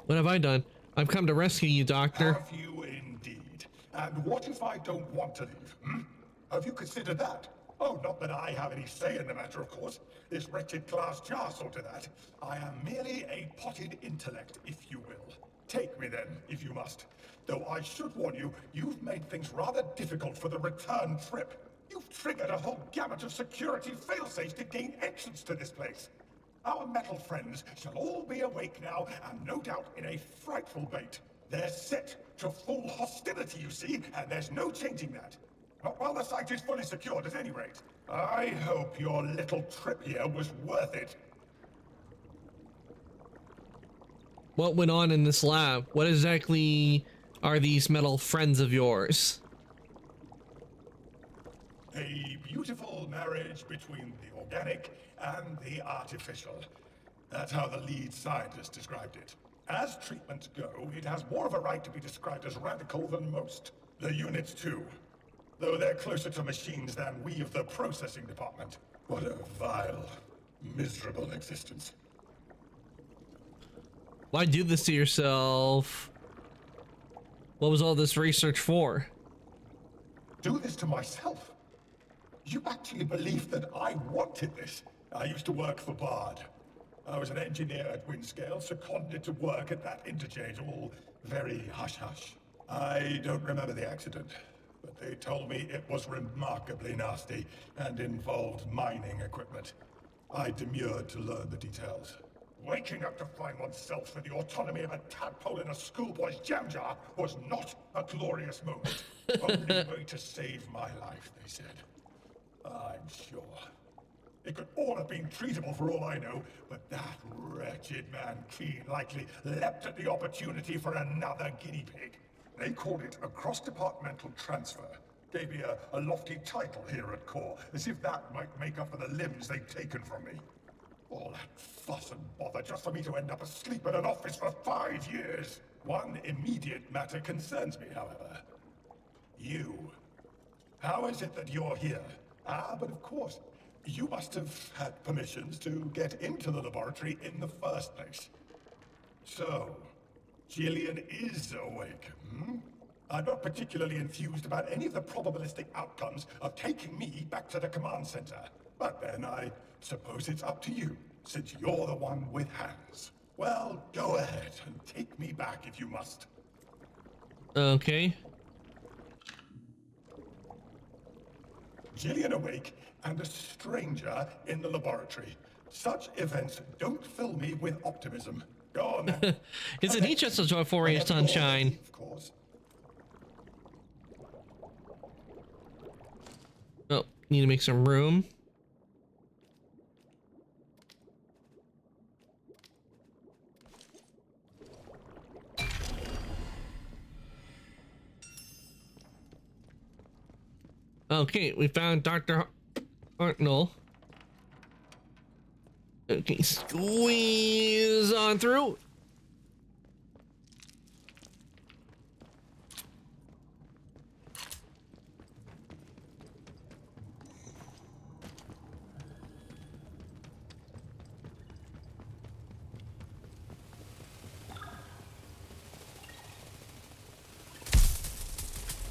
What have I done? I've come to rescue you, Doctor. Have you indeed? And what if I don't want to leave? Have you considered that? Oh, not that I have any say in the matter, of course. This wretched glass jar saw to that. I am merely a potted intellect, if you will. Take me then, if you must. Though I should warn you, you've made things rather difficult for the return trip. You've triggered a whole gamut of security failsafes to gain entrance to this place. Our metal friends shall all be awake now, and no doubt in a frightful bait. They're set to full hostility, you see, and there's no changing that. Not while the site is fully secured, at any rate. I hope your little trip here was worth it. What went on in this lab? What exactly are these metal friends of yours? A beautiful marriage between the organic and the artificial. That's how the lead scientist described it. As treatments go, it has more of a right to be described as radical than most. The units too. Though they're closer to machines than we of the processing department. What a vile, miserable existence. Why do this to yourself? What was all this research for? Do this to myself? You actually believe that I wanted this? I used to work for Bard. I was an engineer at Windscale, seconded to work at that interchange, all very hush-hush. I don't remember the accident, but they told me it was remarkably nasty and involved mining equipment. I demurred to learn the details. Waking up to find oneself with the autonomy of a tadpole in a schoolboy's jam jar was not a glorious moment. Only way to save my life, they said. I'm sure. It could all have been treatable for all I know, but that wretched man Keen likely leapt at the opportunity for another guinea pig. They called it a cross-departmental transfer. Gave me a lofty title here at Core, as if that might make up for the limbs they'd taken from me. All that fuss and bother just for me to end up asleep in an office for 5 years. One immediate matter concerns me, however. You. How is it that you're here? Ah, but of course, you must have had permissions to get into the laboratory in the first place. So, Jillian is awake, hmm? I'm not particularly enthused about any of the probabilistic outcomes of taking me back to the command center. But then I suppose it's up to you, since you're the one with hands. Well, go ahead and take me back if you must. Okay. Jillian awake and a stranger in the laboratory. Such events don't fill me with optimism. Go on then. Isn't he just a joyful ray of sunshine? Of course. Oh, need to make some room. Okay, we found Dr. Hartnell. Okay, squeeze on through.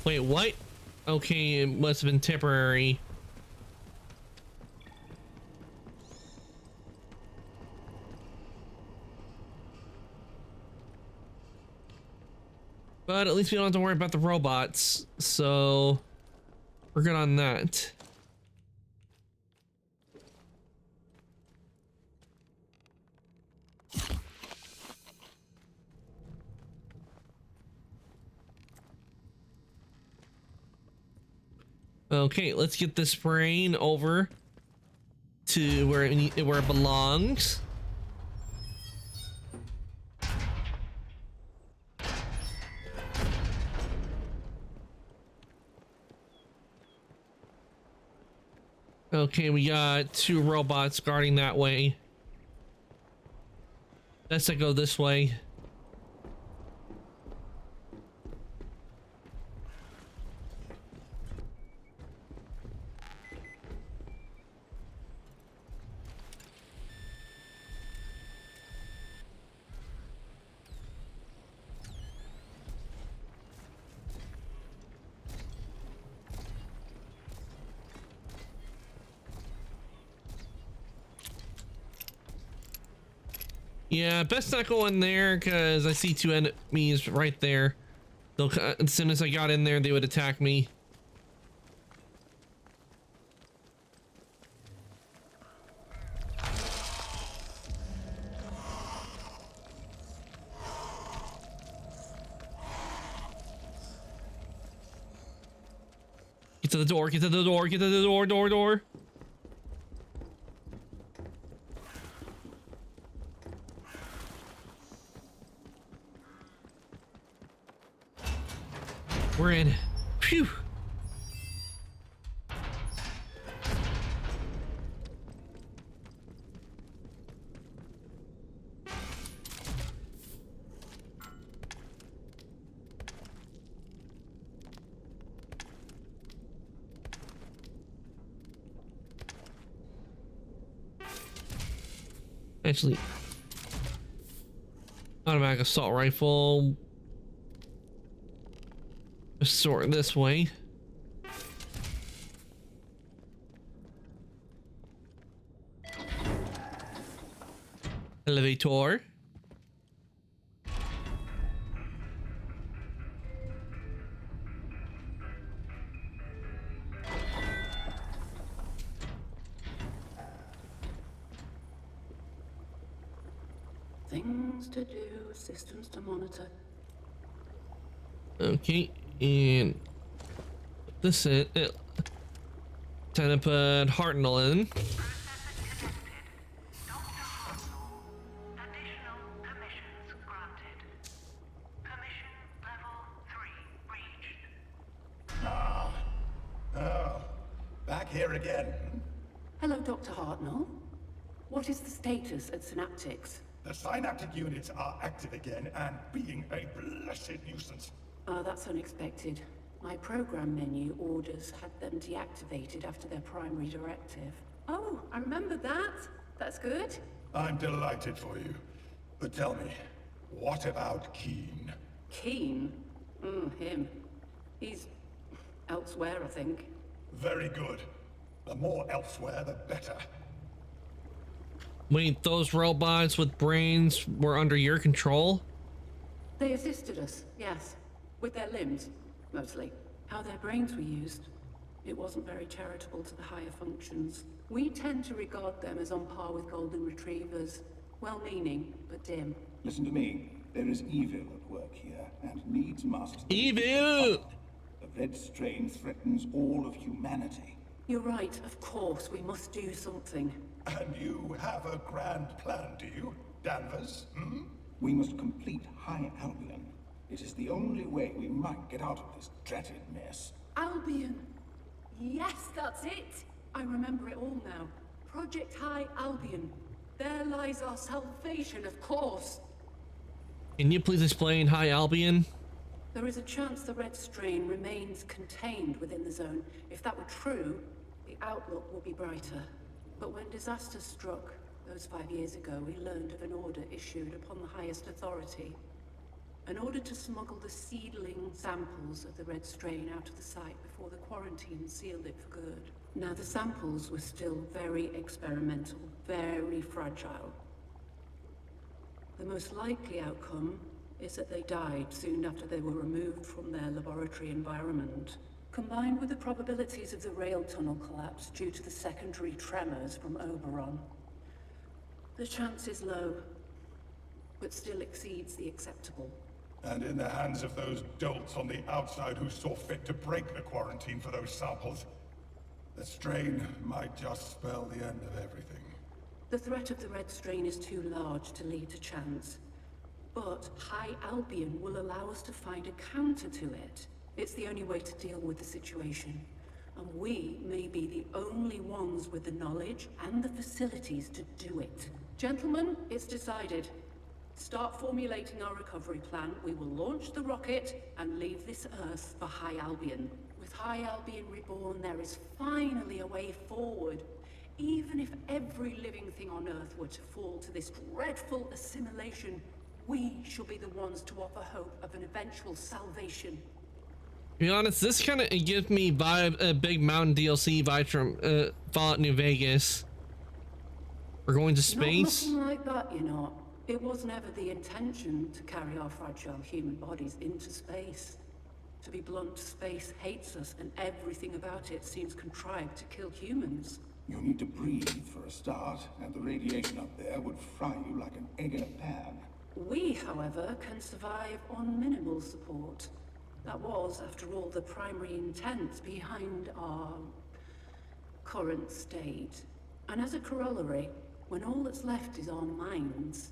Wait, what? Okay, it must have been temporary. But at least we don't have to worry about the robots, so we're good on that. Okay, let's get this brain over to where it belongs. Okay, we got 2 robots guarding that way. Let's go this way. Yeah, best not go in there because I see 2 enemies right there. As soon as I got in there, they would attack me. Get to the door, get to the door, get to the door, door. We're in. Phew. Actually, automatic assault rifle. Sort this way. Elevator. Things to do, systems to monitor. Okay, and this is it. Time to put Hartnell in. Back here again. Hello, Dr. Hartnell. What is the status at Synaptics? The synaptic units are active again and being a blessed nuisance. That's unexpected. My program menu orders had them deactivated after their primary directive. Oh, I remember that. That's good. I'm delighted for you. But tell me, what about Keen? Keen? Him. He's elsewhere, I think. Very good. The more elsewhere, the better. Wait, those robots with brains were under your control? They assisted us, yes. With their limbs, mostly. How their brains were used. It wasn't very charitable to the higher functions. We tend to regard them as on par with golden retrievers. Well-meaning, but dim. Listen to me. There is evil at work here, and needs must. Evil! The red strain threatens all of humanity. You're right, of course, we must do something. And you have a grand plan, do you, Danvers? We must complete High Albion. It is the only way we might get out of this dreaded mess. Albion! Yes, that's it! I remember it all now. Project High Albion. There lies our salvation, of course. Can you please explain High Albion? There is a chance the red strain remains contained within the zone. If that were true, the outlook will be brighter. But when disaster struck, those 5 years ago, we learned of an order issued upon the highest authority. An order to smuggle the seedling samples of the red strain out of the site before the quarantine sealed it for good. Now, the samples were still very experimental, very fragile. The most likely outcome is that they died soon after they were removed from their laboratory environment. Combined with the probabilities of the rail tunnel collapse due to the secondary tremors from Oberon, the chance is low, but still exceeds the acceptable. And in the hands of those dolts on the outside who saw fit to break the quarantine for those samples, The strain might just spell the end of everything. The threat of the Red Strain is too large to leave to chance. But High Albion will allow us to find a counter to it. It's the only way to deal with the situation. And we may be the only ones with the knowledge and the facilities to do it. Gentlemen, it's decided. Start formulating our recovery plan. We will launch the rocket and leave this Earth for High Albion. With High Albion reborn, there is finally a way forward. Even if every living thing on Earth were to fall to this dreadful assimilation, we shall be the ones to offer hope of an eventual salvation. To be honest, this kind of gives me Big Mountain DLC vibes from Fallout New Vegas. We're going to space. Nothing like that, you know. It was never the intention to carry our fragile human bodies into space. To be blunt, space hates us, and everything about it seems contrived to kill humans. You need to breathe for a start, and the radiation up there would fry you like an egg in a pan. We, however, can survive on minimal support. That was, after all, the primary intent behind our current state. And as a corollary, when all that's left is our minds,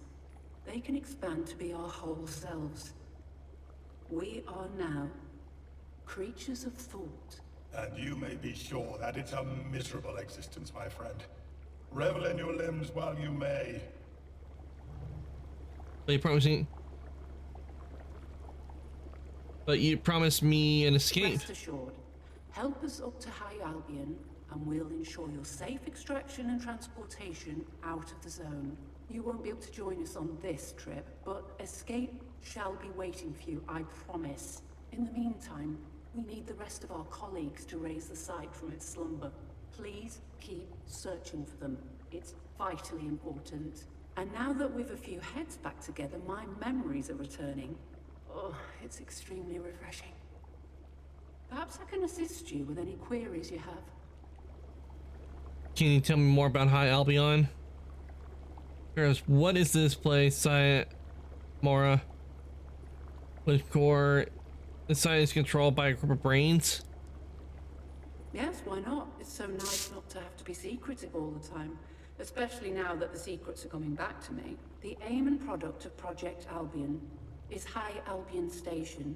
they can expand to be our whole selves. We are now creatures of thought. And you may be sure that it's a miserable existence, my friend. Revel in your limbs while you may. But you promised me an escape. Rest assured, help us up to High Albion, and we'll ensure your safe extraction and transportation out of the zone. You won't be able to join us on this trip, but escape shall be waiting for you, I promise. In the meantime, we need the rest of our colleagues to raise the site from its slumber. Please keep searching for them. It's vitally important. And now that we've a few heads back together, my memories are returning. Oh, it's extremely refreshing. Perhaps I can assist you with any queries you have. Can you tell me more about High Albion? Here's, what is this place, Mora? With core, the site is controlled by a group of brains? Yes, why not? It's so nice not to have to be secretive all the time. Especially now that the secrets are coming back to me. The aim and product of Project Albion is High Albion Station.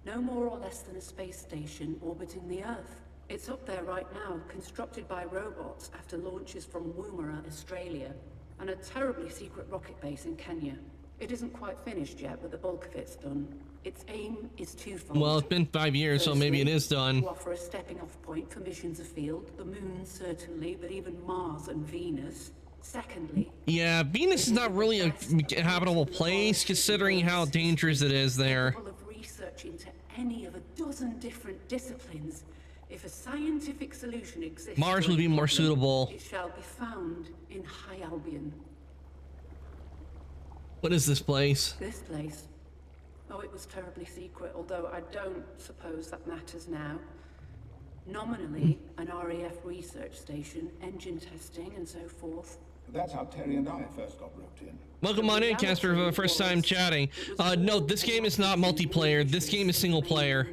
No more or less than a space station orbiting the Earth. It's up there right now, constructed by robots after launches from Woomera, Australia, and a terribly secret rocket base in Kenya. It isn't quite finished yet, but the bulk of it's done. Its aim is twofold. Well, it's been 5 years, so maybe it is done. To offer a stepping-off point for missions afield, the Moon certainly, but even Mars and Venus. Secondly, yeah, Venus is not really a habitable place, considering how dangerous it is there. full of research into any of a dozen different disciplines. If a scientific solution exists, Mars to would any be more problem, suitable. It shall be found in High Albion. What is this place? This place. Oh, it was terribly secret, although I don't suppose that matters now. Nominally, an RAF research station, engine testing and so forth. That's how Terry and I first got roped in. Welcome on in, Casper, for the first time chatting. No, this game is not multiplayer. This game is single player.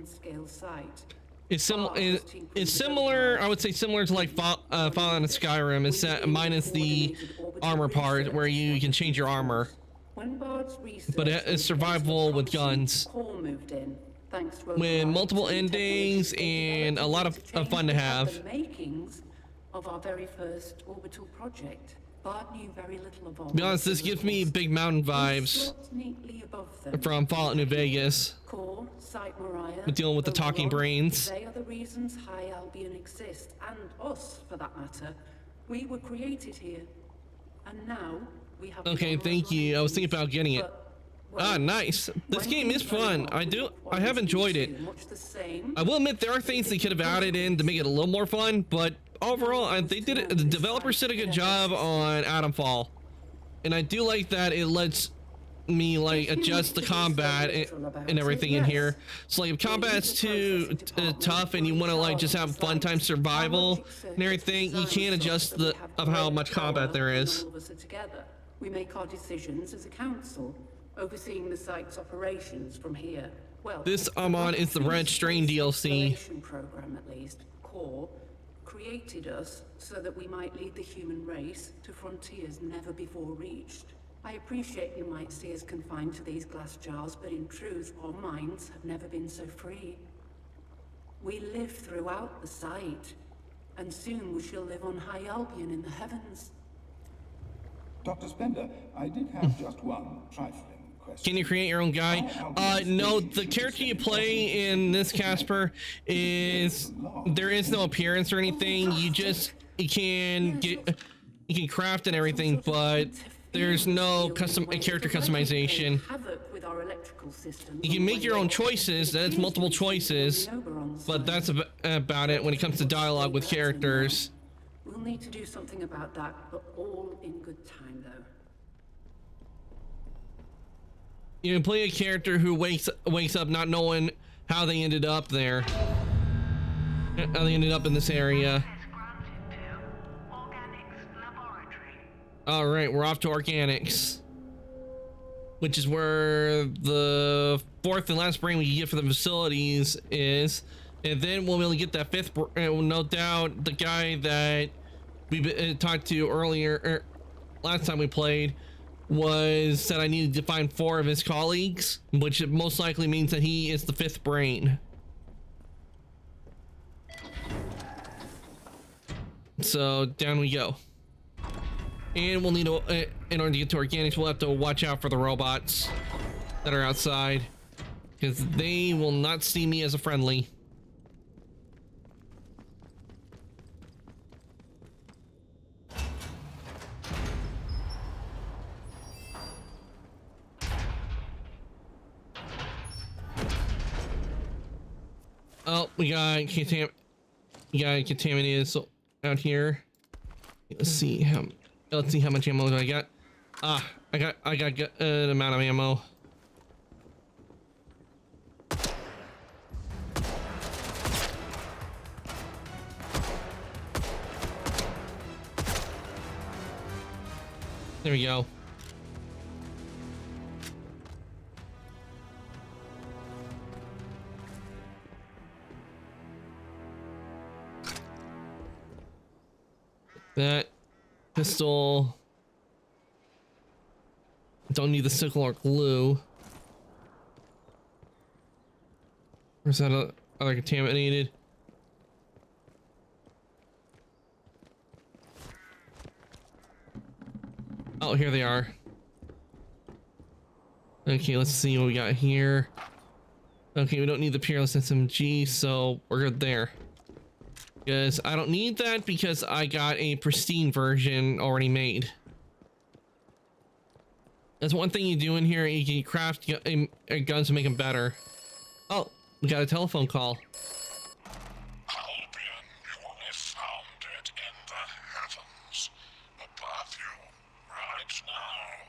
It's similar, I would say similar to like Fallout and Skyrim, it's minus the armor part where you can change your armor. But it's survival with guns. With multiple endings and a lot of fun to have. The makings of our very first orbital project. Bard knew very little of all. To be honest, this gives me Big Mountain vibes from Fallout New Vegas. Core, Site Moriah, With dealing with the talking brains. They are the reasons High Albion exists, and us, for that matter. We were created here, and now we have. Okay, thank you. I was thinking about getting it. Ah, nice. This game is fun. I have enjoyed it. I will admit there are things they could have added in to make it a little more fun, but overall, the developers did a good job on Atomfall. And I do like that it lets me like adjust the combat and everything in here. So like if combat's too tough and you want to like just have fun time survival and everything, you can adjust of how much combat there is. We make our decisions as a council, overseeing the site's operations from here. Well, this I'm on is the Red Strain DLC. Program at least, Core, created us so that we might lead the human race to frontiers never before reached. I appreciate you might see us confined to these glass jars, but in truth, our minds have never been so free. We live throughout the site, and soon we shall live on High Albion in the heavens. Dr. Spender, I did have just one trifling question. Can you create your own guy? No, the character you play in this, Casper, is there is no appearance or anything. You can craft and everything, but there's no character customization. You can make your own choices. That's multiple choices, but that's about it when it comes to dialogue with characters. We'll need to do something about that, but all in good time, though. You can play a character who wakes up not knowing how they ended up there. How they ended up in this area. All right, we're off to Organics, which is where the fourth and last brain we can get for the facilities is, and then we'll be able to get that fifth. No doubt, the guy that we talked to earlier, last time we played, said I needed to find 4 of his colleagues, which most likely means that he is the fifth brain. So down we go. And we'll need to, in order to get to Organics, we'll have to watch out for the robots that are outside, because they will not see me as a friendly. Oh, we got contaminated out here. Let's see how much ammo do I got. I got an amount of ammo. There we go. That pistol. Don't need the sickle or glue. Where's that other contaminated? Oh, here they are. Okay, let's see what we got here. Okay, we don't need the Peerless SMG, so we're good there. Because I don't need that because I got a pristine version already made. That's one thing you do in here. You can craft guns to make them better. Oh, we got a telephone call. Albion, you have found it in the heavens, above you, right now.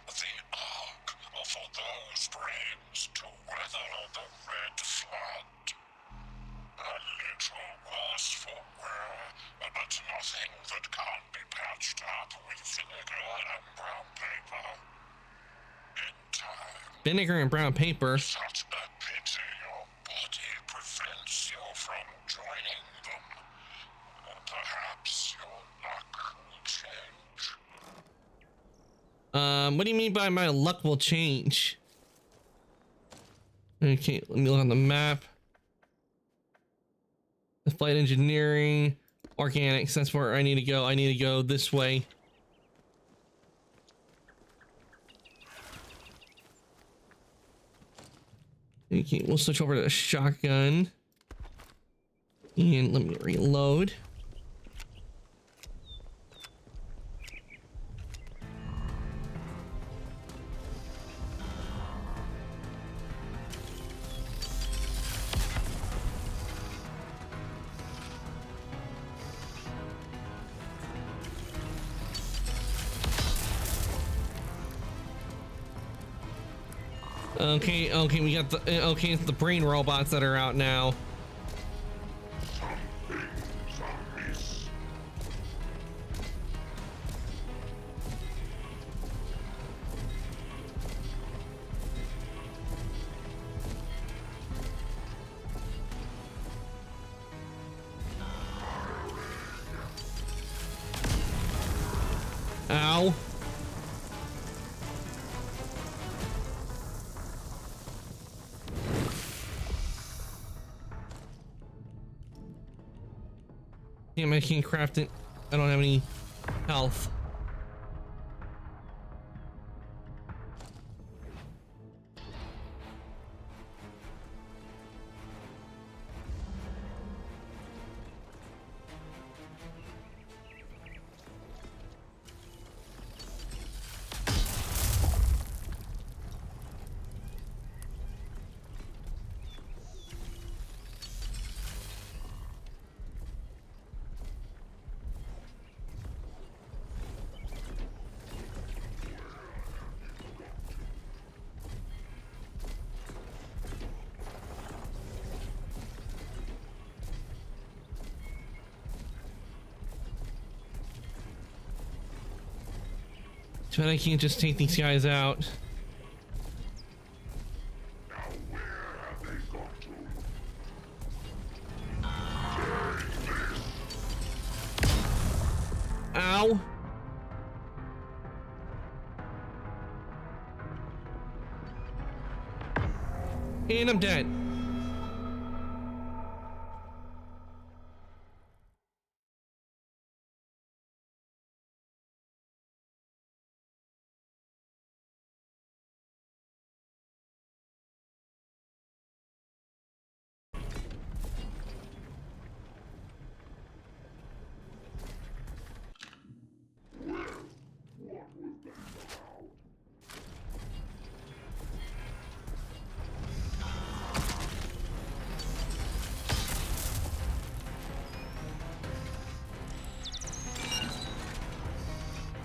The ark for those brains to weather the red flood. A little worse for wear, but nothing that can't be patched up with vinegar and brown paper. In time. Vinegar and brown paper. Such a pity your body prevents you from joining them. Perhaps your luck will change. What do you mean by my luck will change? Okay, let me look on the map. The flight engineering, organics, that's where I need to go. I need to go this way. Okay, we'll switch over to the shotgun. And let me reload. Okay, we got the it's the brain robots that are out now. Ow. Damn, I can't craft it. I don't have any health. But I can't just take these guys out. Now where have they gone to? Ow. And I'm dead.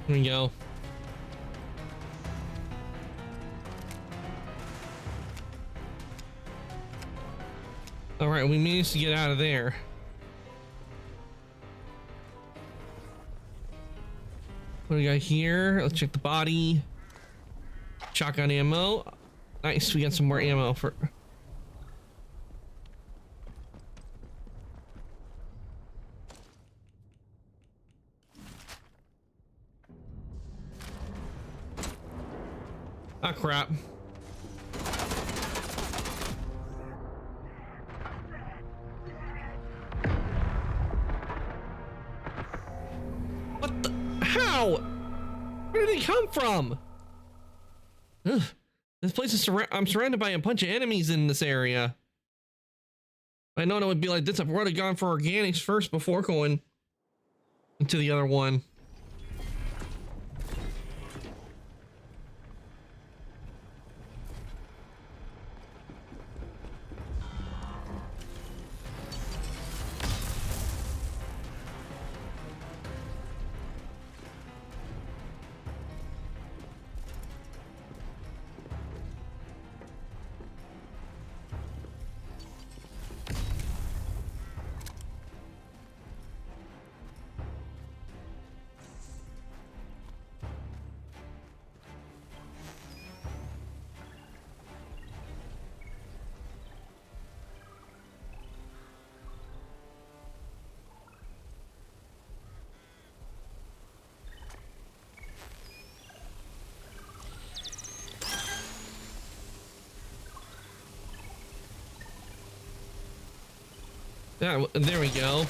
Here we go. All right, we managed to get out of there. What do we got here? Let's check the body. Shotgun ammo. Nice, we got some more ammo for... Ah, crap. What the? How? Where did they come from? Ugh. This place is I'm surrounded by a bunch of enemies in this area. I know it would be like this. I would have gone for organics first before going into the other one. Yeah, there we go.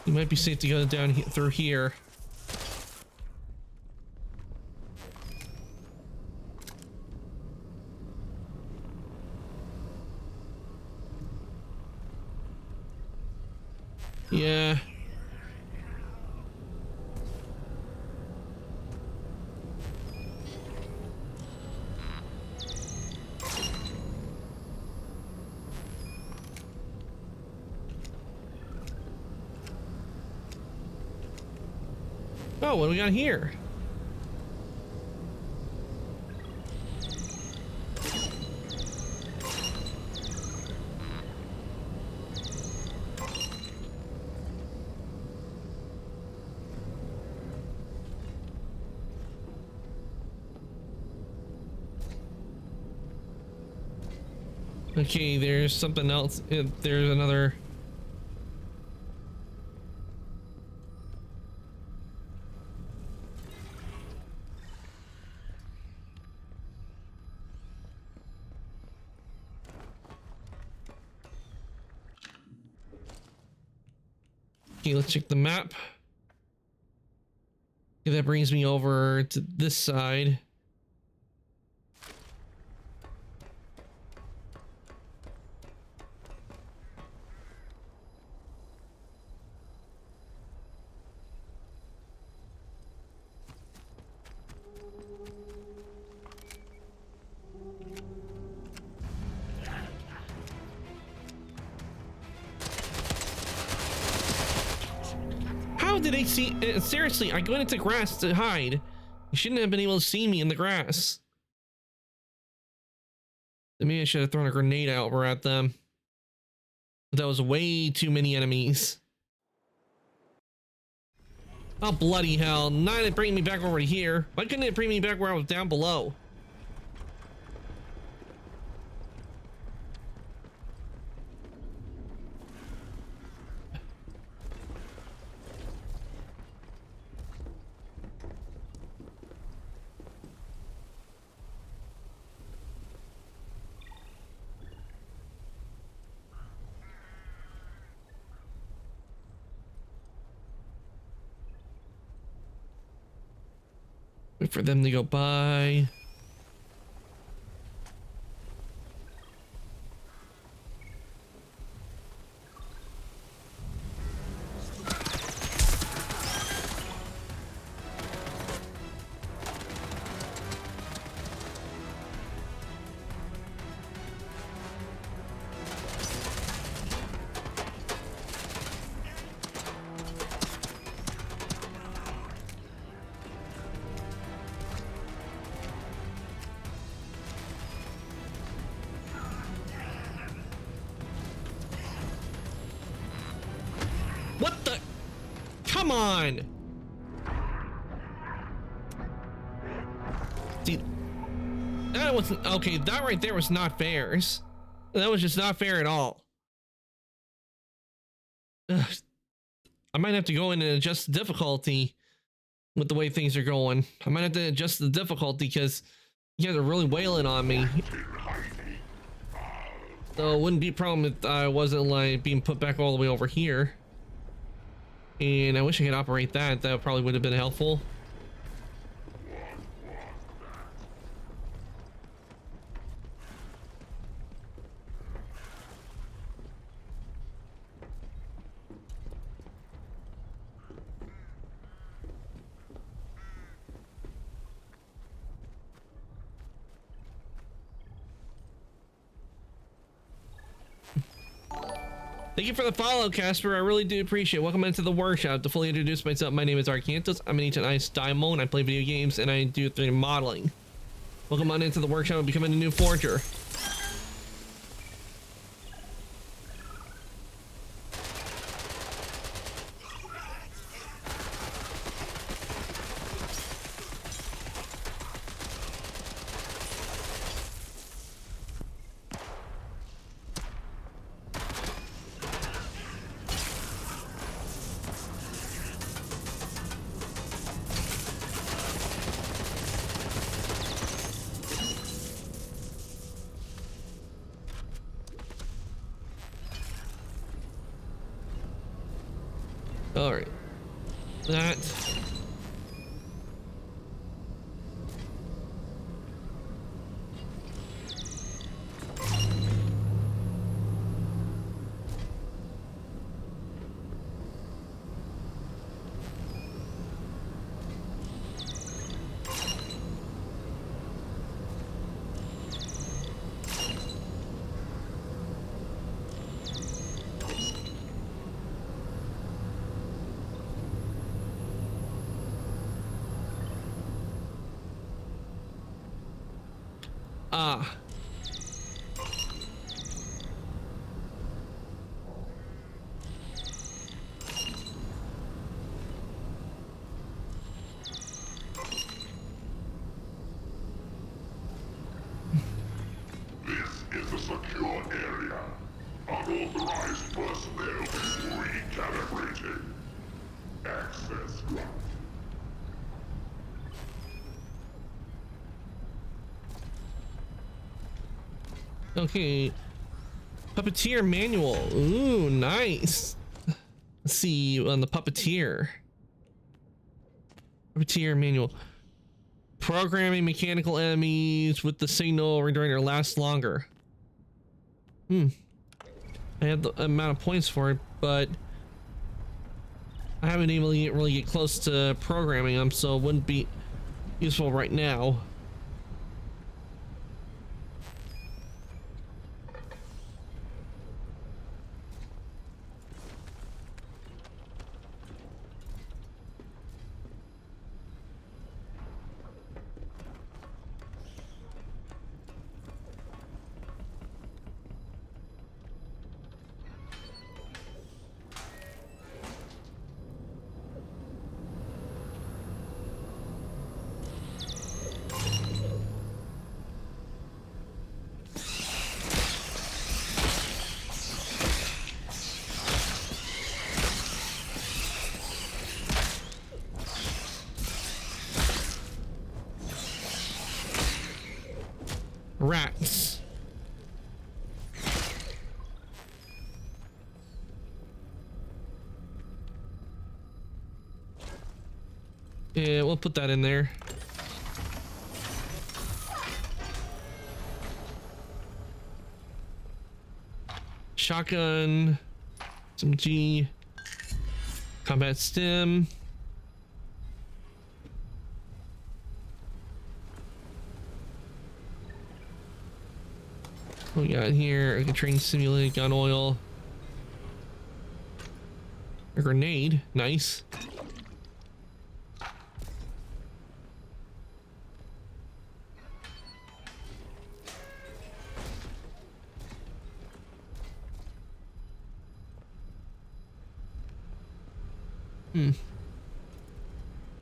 It might be safe to go down through here. Yeah. Oh, what do we got here? Okay, there's something else. There's another. Okay, let's check the map. Okay, that brings me over to this side. How did they see? Seriously, I went into grass to hide. You shouldn't have been able to see me in the grass. Maybe I should have thrown a grenade over at them. That was way too many enemies. Oh, bloody hell. Not it bring me back over here. Why couldn't it bring me back where I was down below? Wait for them to go by. What the? Come on! See, that wasn't okay. That right there was not fair. That was just not fair at all. Ugh. I might have to go in and adjust the difficulty with the way things are going. I might have to adjust the difficulty because you guys are really wailing on me. So it wouldn't be a problem if I wasn't like being put back all the way over here. And I wish I could operate that. That probably would have been helpful. Thank you for the follow, Casper. I really do appreciate it. Welcome into the workshop. To fully introduce myself, my name is Arcantos. I'm an ancient ice diamond. I play video games and I do 3D modeling. Welcome on into the workshop and becoming a new forger. All right, that. Ah. This is a secure Okay. Puppeteer manual. Ooh, nice. Let's see on the puppeteer. Puppeteer manual. Programming mechanical enemies with the signal rendering their last longer. I have the amount of points for it, but I haven't been able to really get close to programming them, so it wouldn't be useful right now. Rats. Yeah, we'll put that in there. Shotgun, some G, combat stim. What we got here? A train simulated gun oil. A grenade. Nice.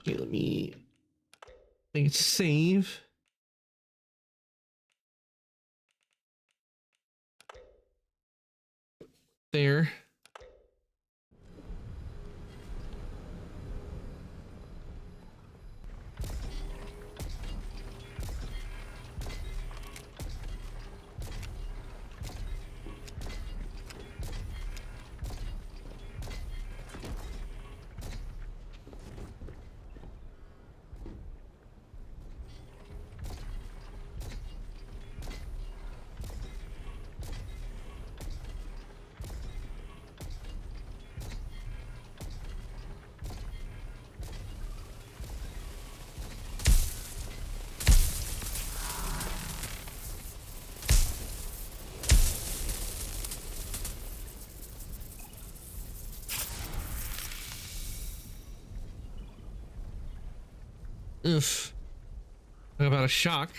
Okay, let me make it save. There. Oof. How about a shock?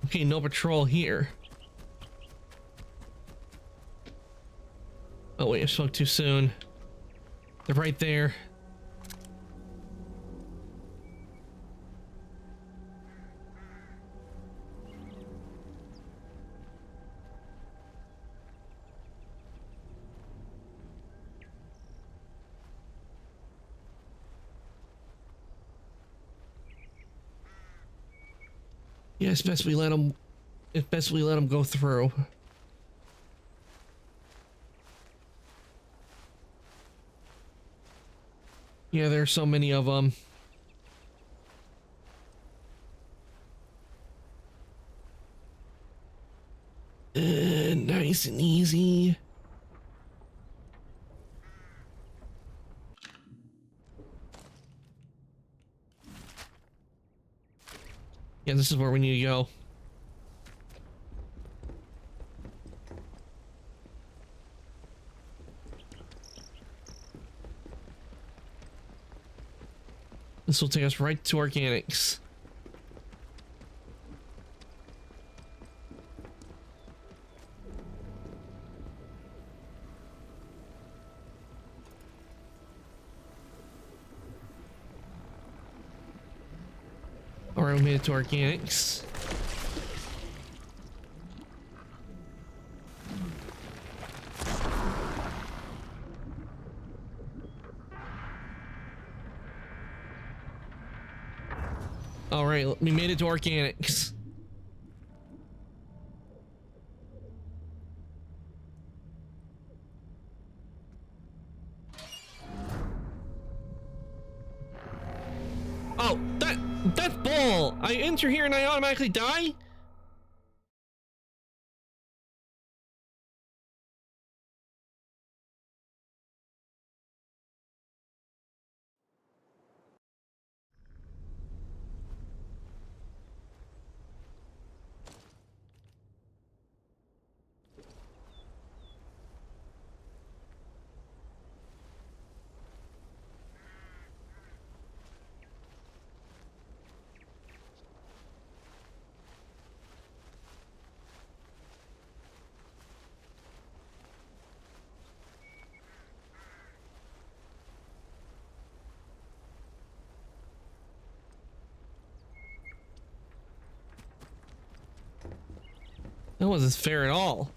Okay, no patrol here. Oh wait, I spoke too soon. They're right there. Yeah, it's best we let them. It's best we let them go through. Yeah, there's so many of them. Nice and easy. Yeah, this is where we need to go. This will take us right to organics. All right, we made it to organics. All right, we made it to organics. Oh, that's bull. I enter here and I automatically die? That wasn't fair at all.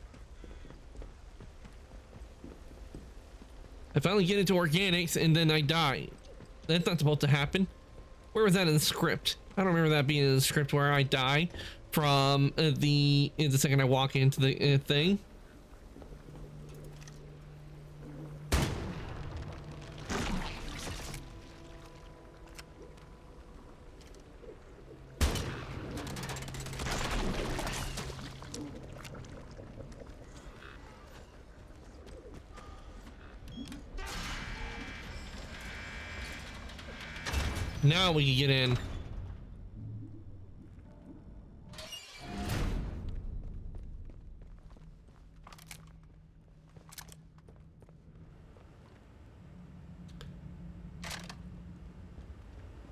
I finally get into organics and then I die. That's not supposed to happen. Where was that in the script? I don't remember that being in the script where I die from the second I walk into the thing. Now we can get in.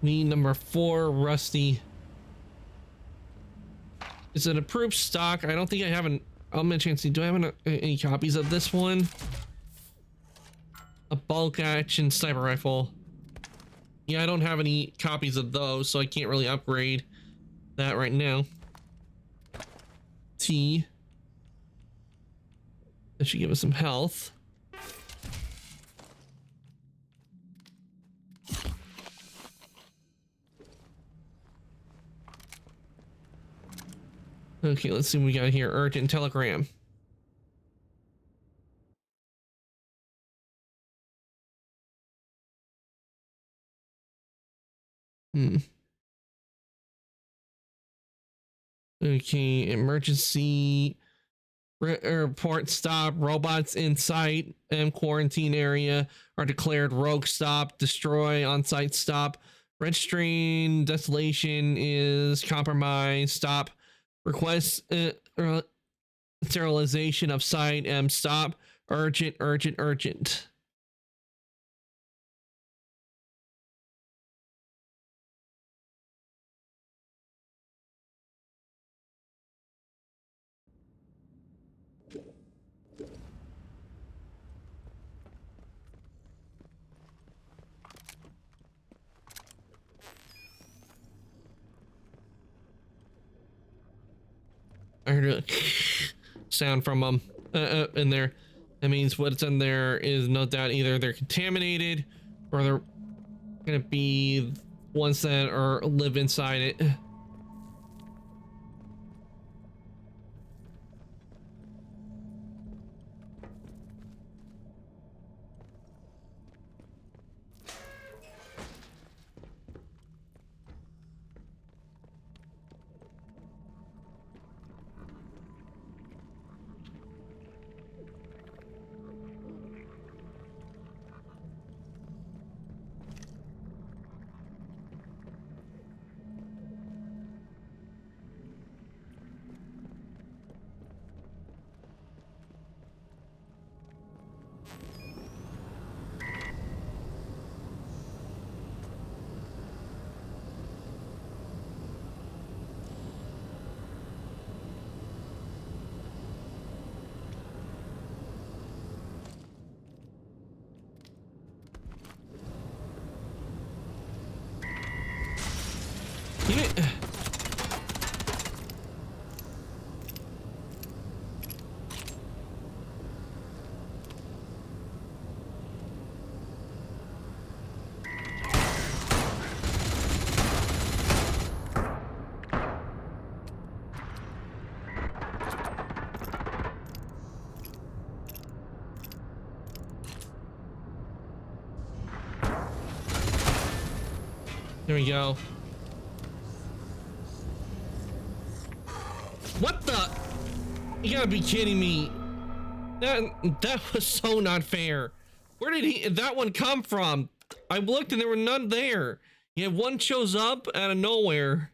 Need number 4, Rusty. Is it approved stock? I don't think I have an. I'll mention. Do I have any copies of this one? A bolt action sniper rifle. Yeah, I don't have any copies of those, so I can't really upgrade that right now. T. That should give us some health. Okay, let's see what we got here. Urgent telegram. Okay, emergency report stop. Robots in sight. Quarantine area are declared rogue stop. Destroy on-site stop. Registering desolation is compromised. Stop. Request sterilization of site. Stop. Urgent, urgent, urgent. I heard a sound from them in there. That means what's in there is no doubt either they're contaminated or they're gonna be ones that are live inside it. There we go. What the? You gotta be kidding me. That was so not fair. Where did that one come from? I looked and there were none there. Yet one shows up out of nowhere.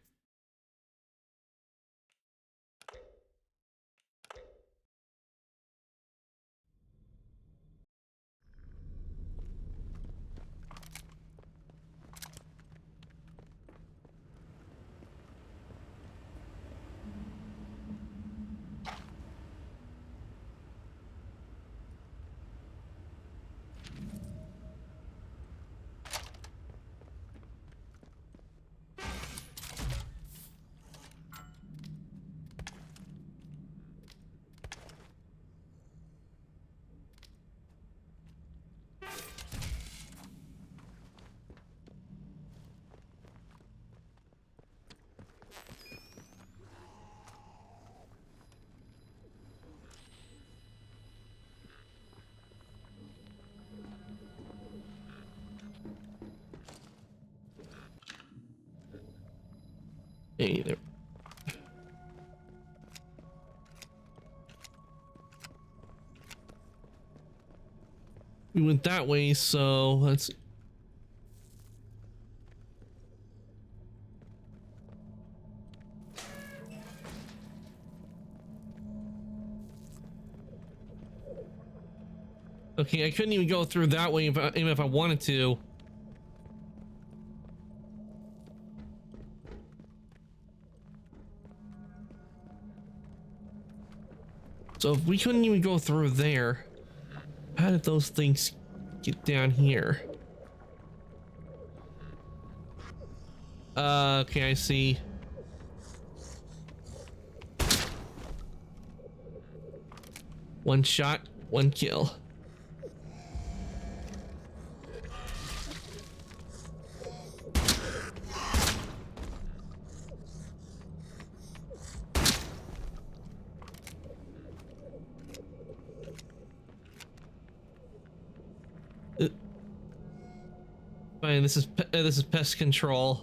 Hey there. We went that way, so let's. Okay, I couldn't even go through that way even if I wanted to. So if we couldn't even go through there, how did those things get down here? Okay, I see. One shot, one kill. Fine, this is pest control.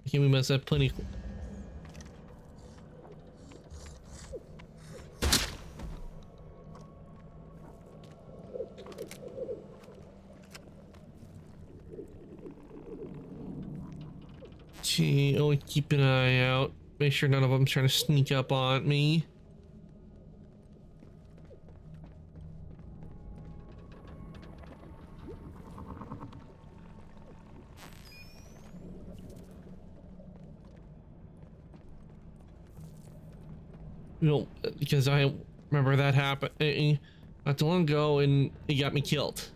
Okay, we must have plenty. Gee, only keep an eye out. Make sure none of them trying to sneak up on me. No, because I remember that happened not too long ago and it got me killed.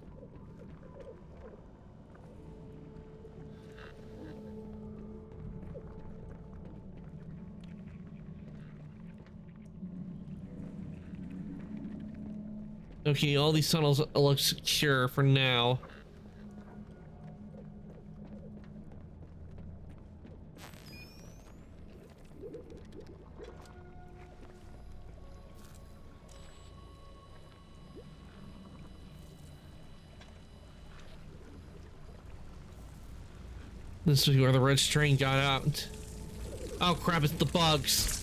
Okay, all these tunnels look secure for now. This is where the red strain got out. Oh crap, it's the bugs.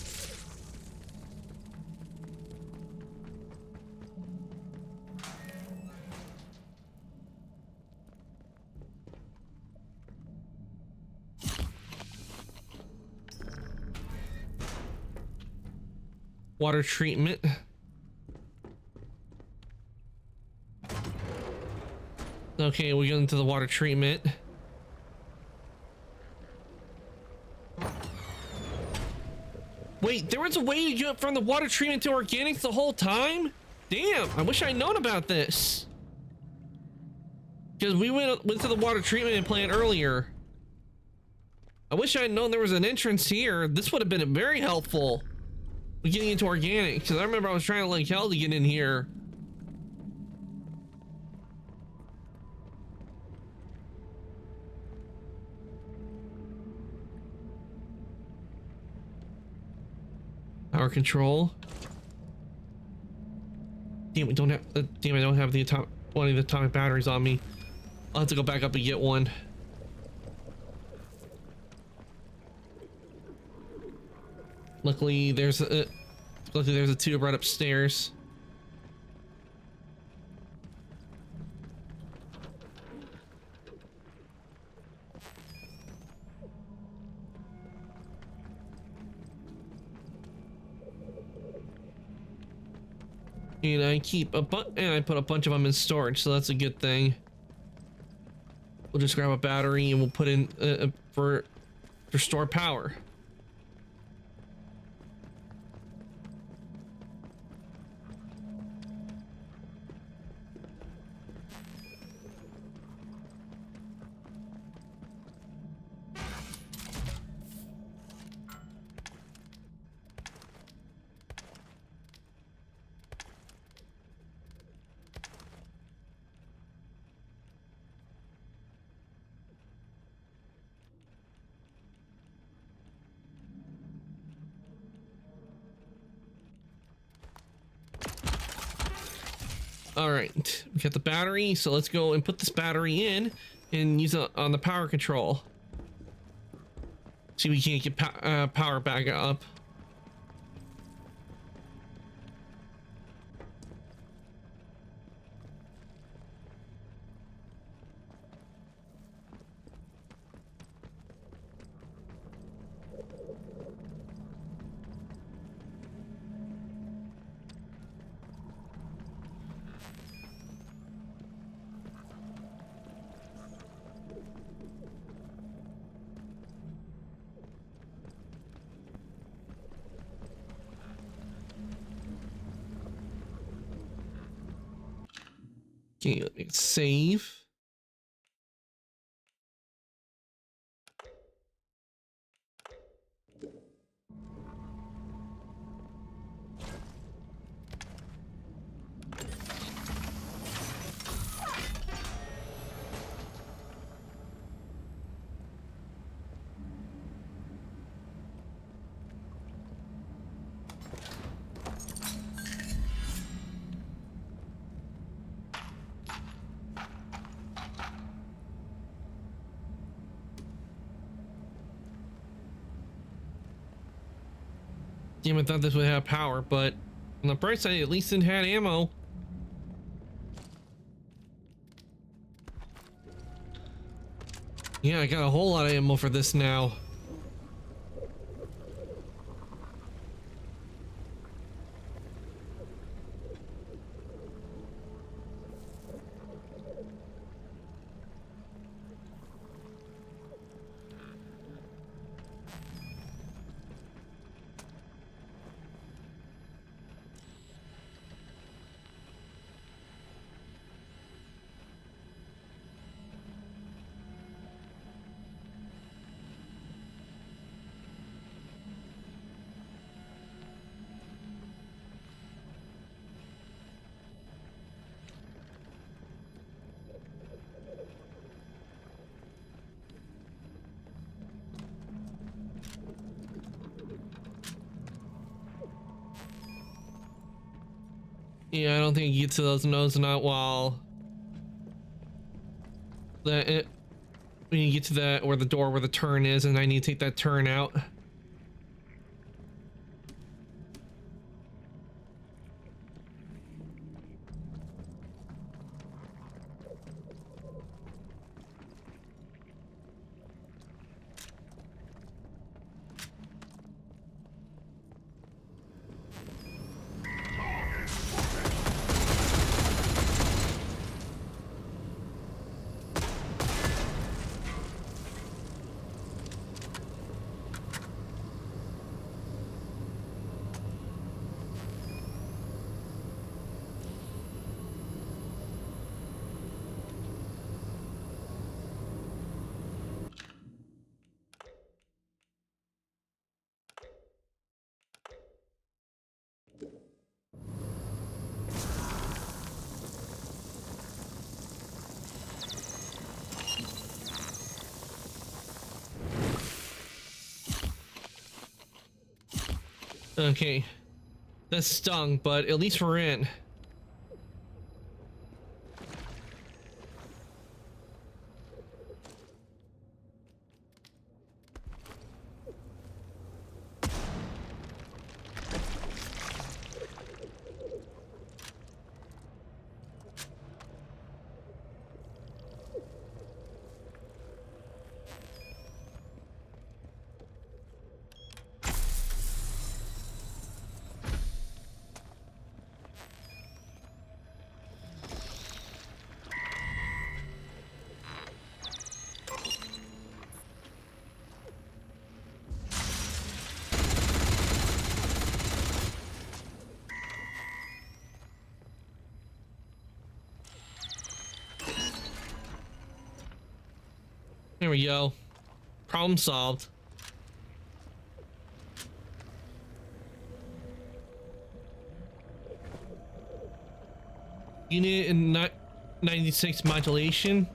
Water treatment. Okay, we go into the water treatment. Wait, there was a way to get from the water treatment to organics the whole time? Damn, I wish I'd known about this. Because we went to the water treatment plant earlier. I wish I'd known there was an entrance here. This would have been very helpful with getting into organic. Because I remember I was trying like hell to get in here. Power control. Damn, we don't have. Damn, I don't have the one of the atomic batteries on me. I'll have to go back up and get one. Luckily, there's a tube right upstairs. And I put a bunch of them in storage, so that's a good thing. We'll just grab a battery and we'll put in for store power. All right, we got the battery, so let's go and put this battery in and use it on the power control. See, we can't get power back up. Okay, let me save. Damn, I thought this would have power, but on the bright side, at least it had ammo. Yeah, I got a whole lot of ammo for this now. Yeah, I don't think you get to those nodes not while when you get to that or the door where the turn is, and I need to take that turn out. Okay. That stung, but at least we're in. There we go. Problem solved. Unit in 96 modulation.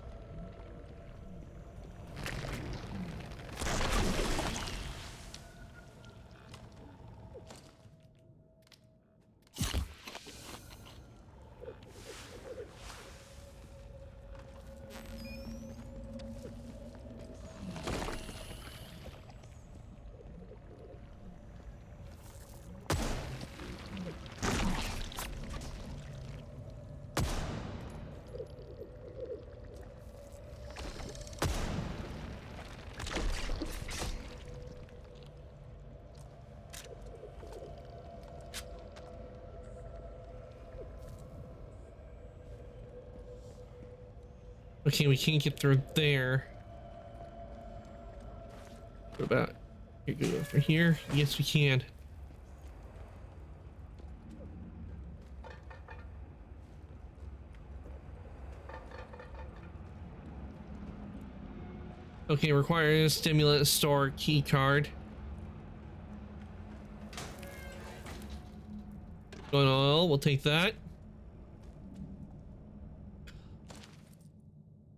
Okay, we can't get through there. What about here? Go through here? Yes, we can. Okay, requires stimulant store key card. Going on, we'll take that.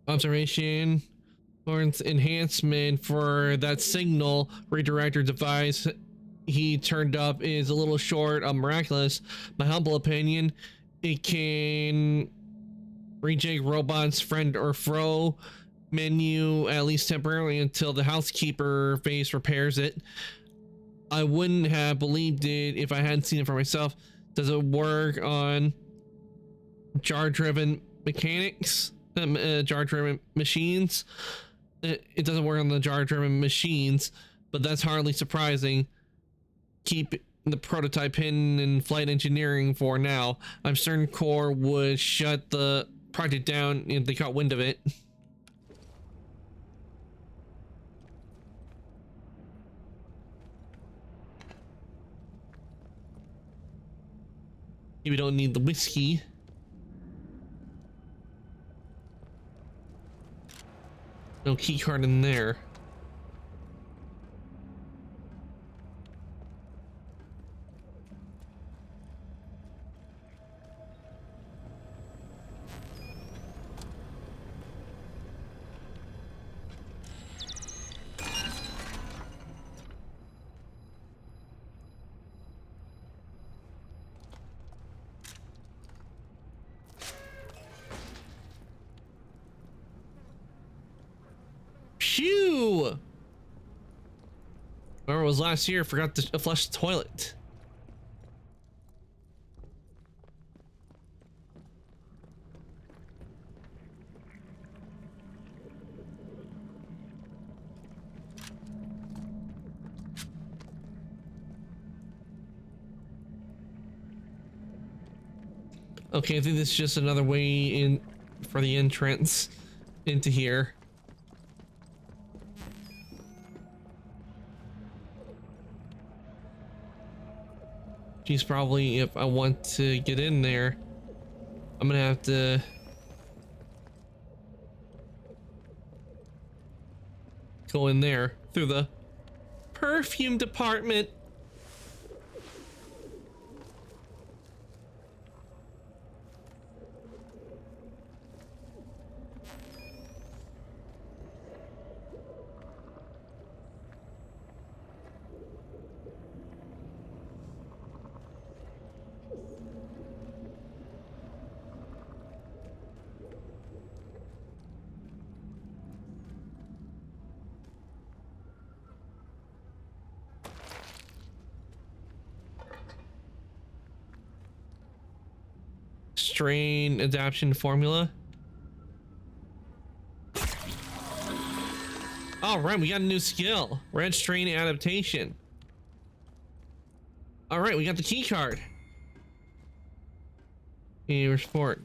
Observation or enhancement for that signal redirector device he turned up is a little short of miraculous. My humble opinion, it can reject robot's friend or foe menu at least temporarily until the housekeeper face repairs it. I wouldn't have believed it if I hadn't seen it for myself. Does it work on jar-driven mechanics? Jar-driven machines? It doesn't work on the jar-driven machines, but that's hardly surprising. Keep the prototype hidden in flight engineering for now. I'm certain Core would shut the project down if they caught wind of it. We don't need the whiskey. No key card in there. Phew! Whoever was last year forgot to flush the toilet. Okay, I think this is just another way in for the entrance into here. She's probably, if I want to get in there, I'm gonna have to go in there through the perfume department. strain adaptation formula. All right, we got a new skill. Red strain adaptation. All right, we got the key card. And report.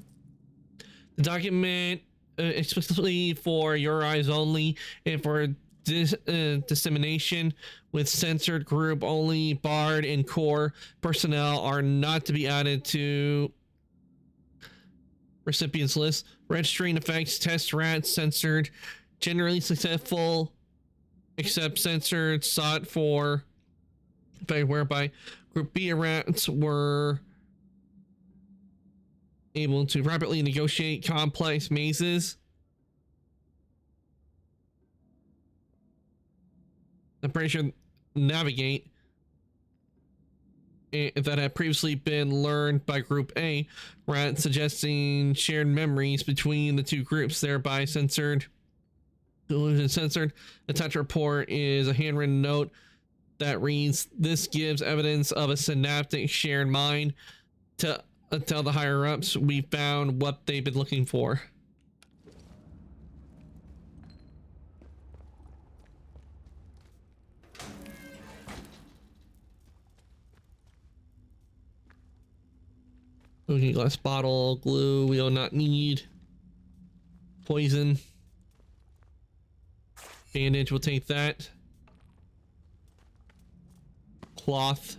The document explicitly for your eyes only and for dissemination with censored group only. Bard and core personnel are not to be added to recipients list. Red strain effects test rats censored, generally successful except censored sought for effect whereby group B rats were able to rapidly negotiate complex mazes. I'm pretty sure navigate that had previously been learned by Group A, rat suggesting shared memories between the two groups, thereby censored. Delusion censored. Attached report is a handwritten note that reads, "This gives evidence of a synaptic shared mind. To tell the higher ups we found what they've been looking for." Okay, glass bottle, glue, we will not need. Poison. Bandage, we'll take that. Cloth.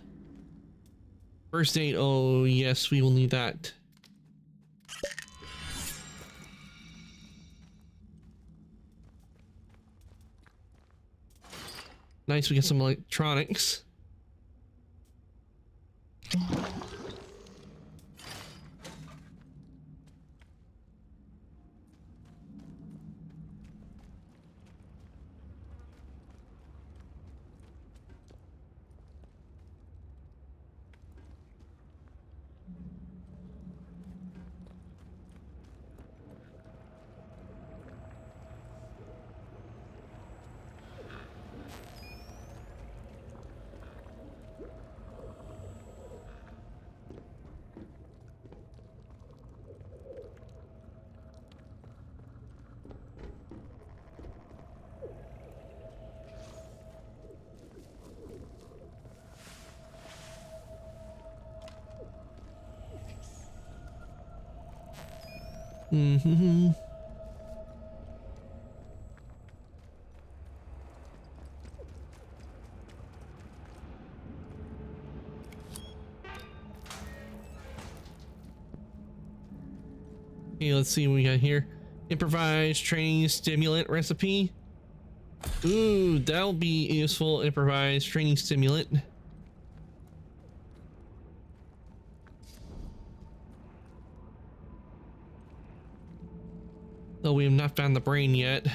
First aid, oh yes, we will need that. Nice, we get some electronics. Mm-hmm. Okay, let's see what we got here. Improvised training stimulant recipe. Ooh, that'll be useful. Improvised training stimulant. Though we have not found the brain yet.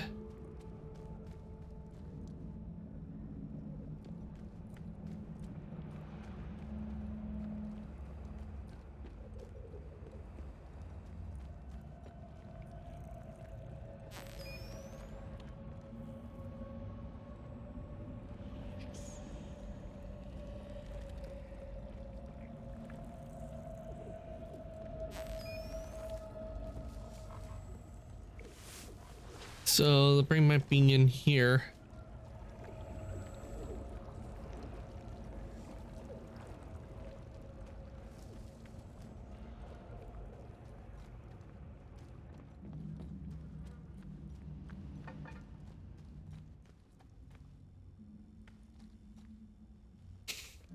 So the brain might be in here.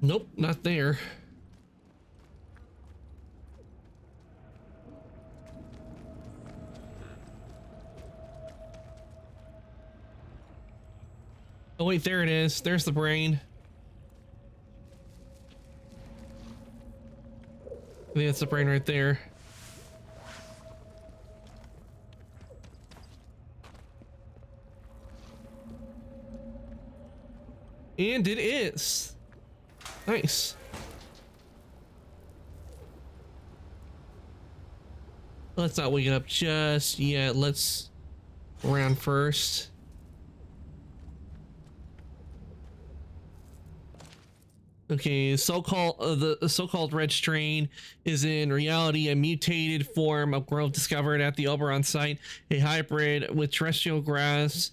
Nope, not there. Oh wait, there it is. There's the brain. I think that's the brain right there. And it is. Nice. Let's not wake it up just yet. Let's round first. Okay, the so-called red strain is in reality a mutated form of growth discovered at the Oberon site, a hybrid with terrestrial grass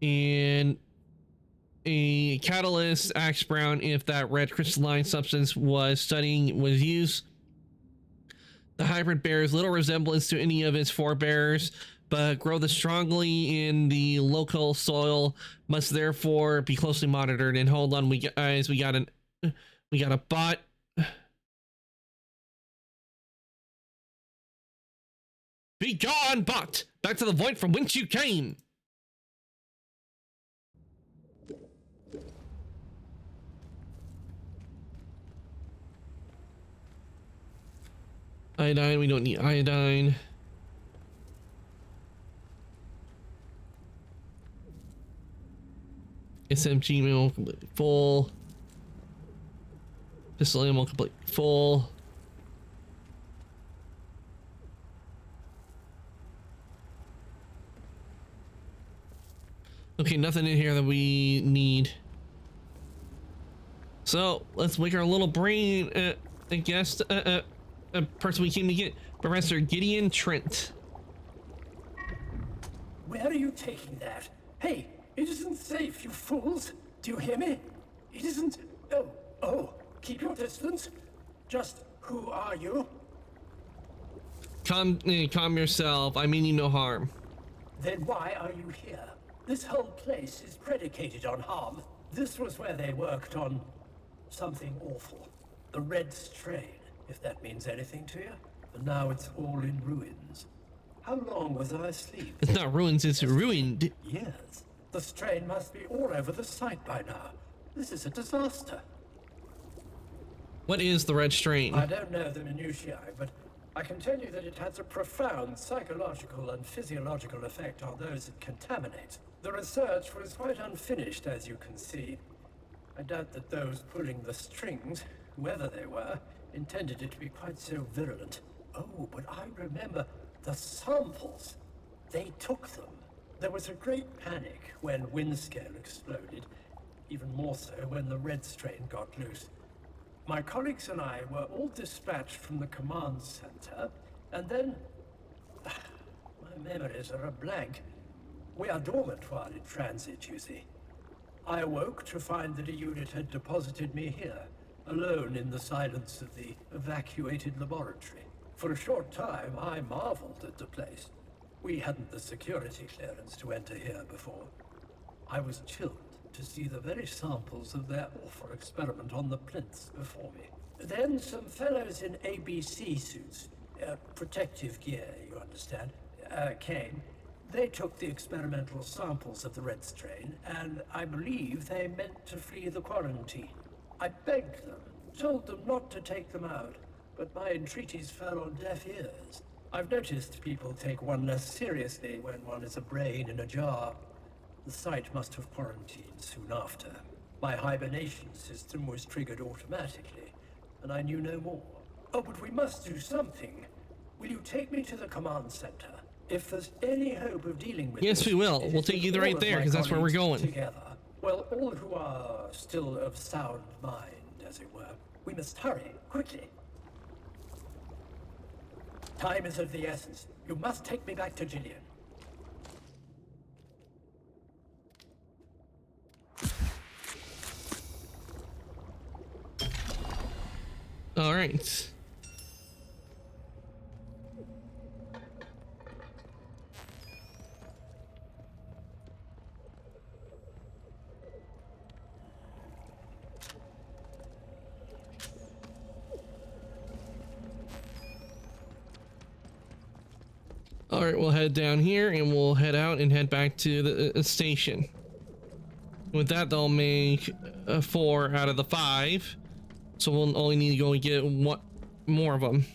and a catalyst acts brown if that red crystalline substance was used. The hybrid bears little resemblance to any of its forebears, but growth strongly in the local soil, must therefore be closely monitored. And hold on, we got a bot. Be gone, bot! Back to the void from whence you came! Iodine, we don't need iodine. SMG ammo completely full. Pistol ammo completely full. Okay, nothing in here that we need. So let's wake our little brain. I guess a person we came to get, Professor Gideon Trent. Where are you taking that? Hey, it isn't safe, you fools. Do you hear me? It isn't. Oh, keep your distance. Just who are you? Calm yourself. I mean you no harm. Then why are you here? This whole place is predicated on harm. This was where they worked on something awful. The Red Strain, if that means anything to you. And now it's all in ruins. How long was I asleep? It's not ruins, it's ruined. Years. The strain must be all over the site by now. This is a disaster. What is the red strain? I don't know the minutiae, but I can tell you that it has a profound psychological and physiological effect on those it contaminates. The research was quite unfinished, as you can see. I doubt that those pulling the strings, whoever they were, intended it to be quite so virulent. Oh, but I remember the samples. They took them. There was a great panic when Windscale exploded, even more so when the Red Strain got loose. My colleagues and I were all dispatched from the command center, and then... my memories are a blank. We are dormant while in transit, you see. I awoke to find that a unit had deposited me here, alone in the silence of the evacuated laboratory. For a short time, I marveled at the place. We hadn't the security clearance to enter here before. I was chilled to see the very samples of their awful experiment on the plinths before me. Then some fellows in ABC suits, protective gear, you understand, came. They took the experimental samples of the Red Strain, and I believe they meant to flee the quarantine. I begged them, told them not to take them out, but my entreaties fell on deaf ears. I've noticed people take one less seriously when one is a brain in a jar. The site must have quarantined soon after. My hibernation system was triggered automatically, and I knew no more. Oh, but we must do something. Will you take me to the command center? If there's any hope of dealing with yes, this, we will. We'll take you right there, because that's where we're going. Together. Well, all who are still of sound mind, as it were. We must hurry, quickly. Time is of the essence. You must take me back to Gideon. All right. All right, we'll head down here and we'll head out and head back to the station. With that, they'll make 4 out of the 5. So we'll only need to go and get one more of them.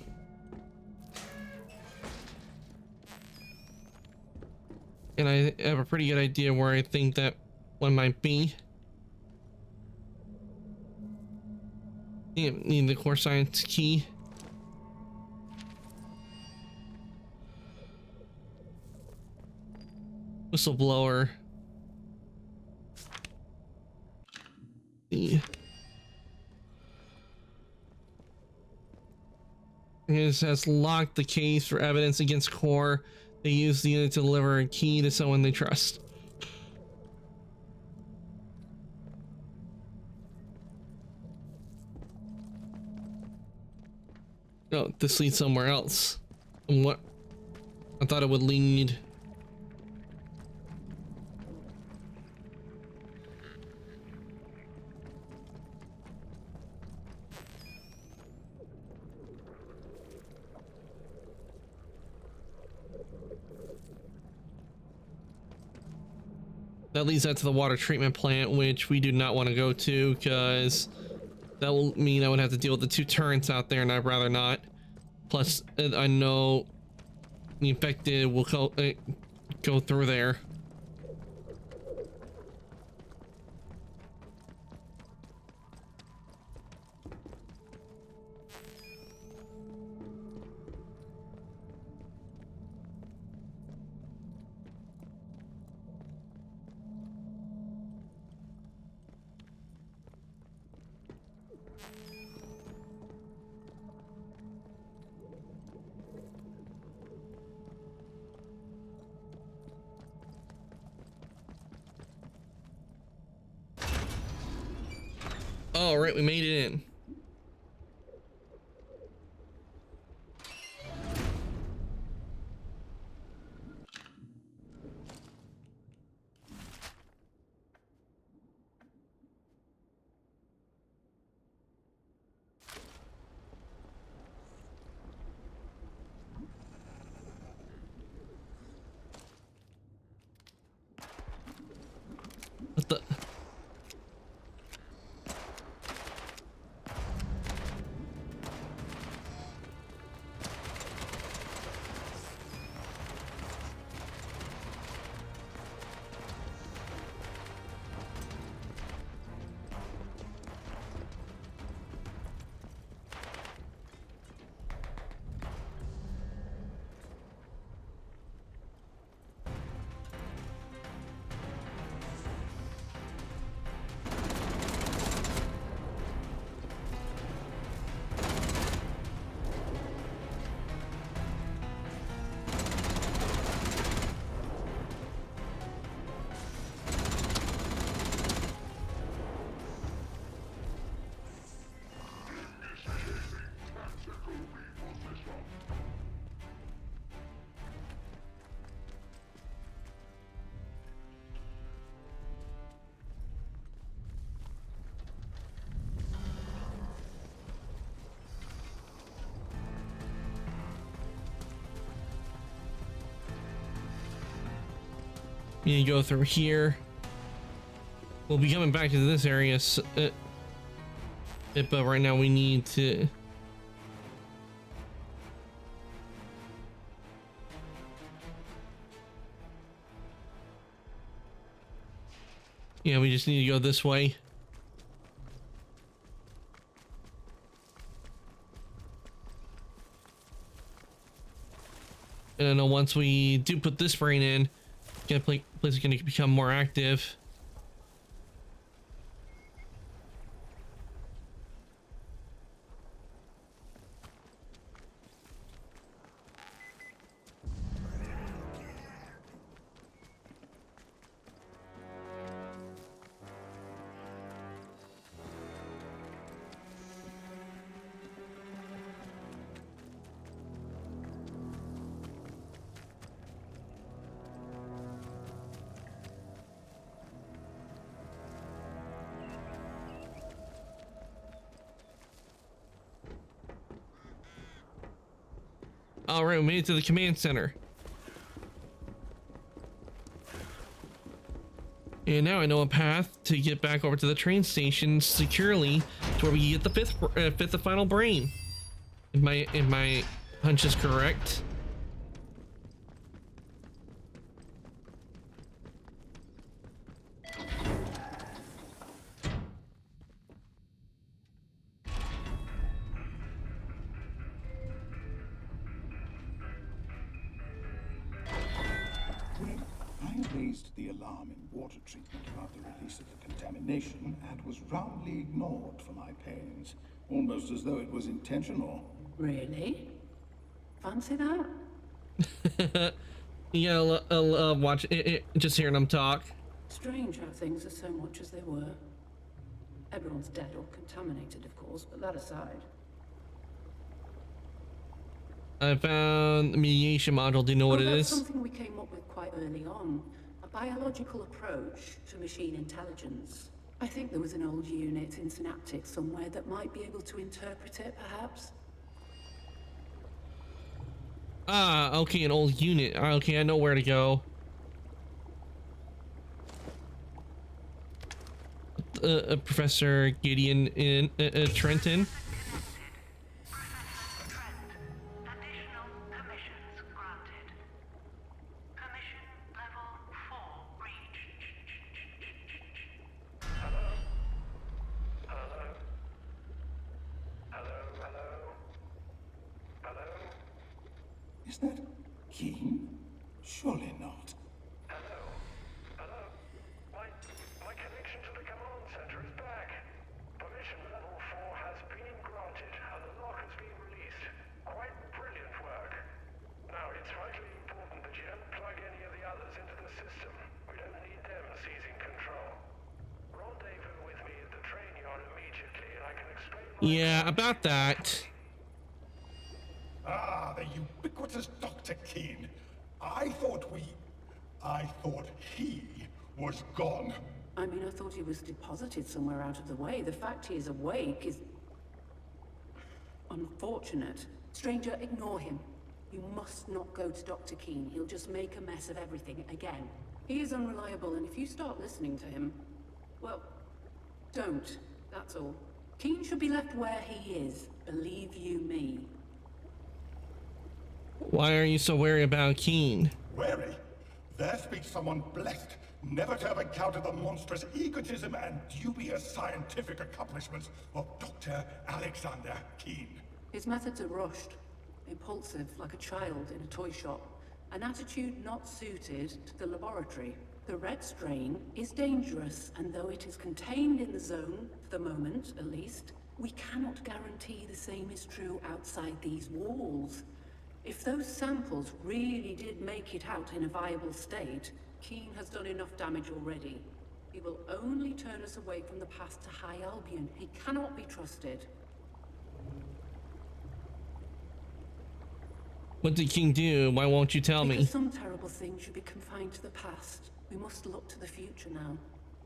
And I have a pretty good idea where I think that one might be. Yeah, need the core science key. Whistleblower. The has locked the case for evidence against Core. They use the unit to deliver a key to someone they trust. Oh, this leads somewhere else. What? I thought it would lead. That leads out to the water treatment plant, which we do not want to go to because that will mean I would have to deal with the 2 turrets out there, and I'd rather not. Plus, I know the infected will go through there. All right, we made it in. What the? You go through here. We'll be coming back to this area, but right now we need to. Yeah, we just need to go this way. And I know once we do put this brain in, the place is going to become more active. All right, we made it to the command center. And now I know a path to get back over to the train station securely to where we can get the fifth and final brain. If my hunch is correct. Raised the alarm in water treatment about the release of the contamination and was roundly ignored for my pains, almost as though it was intentional. Really? Fancy that? Yeah, watch it, just hearing them talk. Strange how things are so much as they were. Everyone's dead or contaminated, of course, but that aside. I found the mediation module. Do you know what it That's is? something we came up with quite early on. A biological approach to machine intelligence. I think there was an old unit in Synaptics somewhere that might be able to interpret it, perhaps. Ah, okay, an old unit. Okay, I know where to go. Professor Gideon in Trenton. Is that Keen? Surely not. My connection to the command center is back. Permission level 4 has been granted and the lock has been released. Quite brilliant work. Now, it's vitally important that you don't plug any of the others into the system. We don't need them seizing control. Rendezvous with me at the train yard immediately and I can explain Yeah, about that. Ah, the ubiquitous Dr. Keen. I thought he was gone. I mean, I thought he was deposited somewhere out of the way. The fact he is awake is unfortunate. Stranger, ignore him. You must not go to Dr. Keen. He'll just make a mess of everything again. He is unreliable, and if you start listening to him, well, don't. That's all. Keen should be left where he is. Believe you me. Why are you so wary about Keen? Wary? There speaks someone blessed, never to have encountered the monstrous egotism and dubious scientific accomplishments of Dr. Alexander Keen. His methods are rushed, impulsive, like a child in a toy shop. An attitude not suited to the laboratory. The red strain is dangerous, and though it is contained in the zone, for the moment at least, we cannot guarantee the same is true outside these walls. If those samples really did make it out in a viable state, Keen has done enough damage already. He will only turn us away from the path to High Albion. He cannot be trusted. What did Keen do? Why won't you tell me? Because some terrible thing should be confined to the past. We must look to the future now.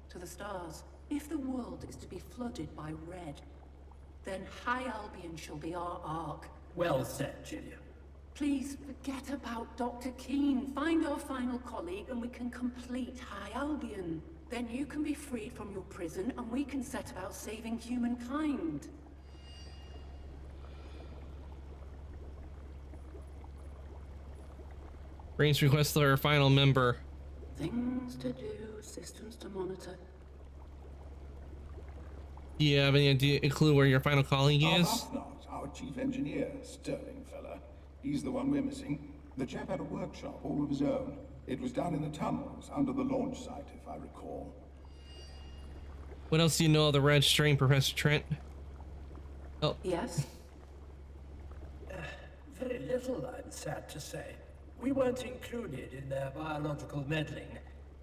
To the stars. If the world is to be flooded by red, then High Albion shall be our ark. Well said, Gillian. Please forget about Dr. Keen. Find our final colleague and we can complete High Albion. Then you can be freed from your prison and we can set about saving humankind. Brains requests our final member. Things to do, systems to monitor. Do you have any idea, a clue where your final colleague is? Arbuthnot, our chief engineer, sterling fella. He's the one we're missing. The chap had a workshop all of his own. It was down in the tunnels under the launch site, if I recall. What else do you know of the red strain, Professor Trent? Oh. Yes? Very little, I'm sad to say. We weren't included in their biological meddling.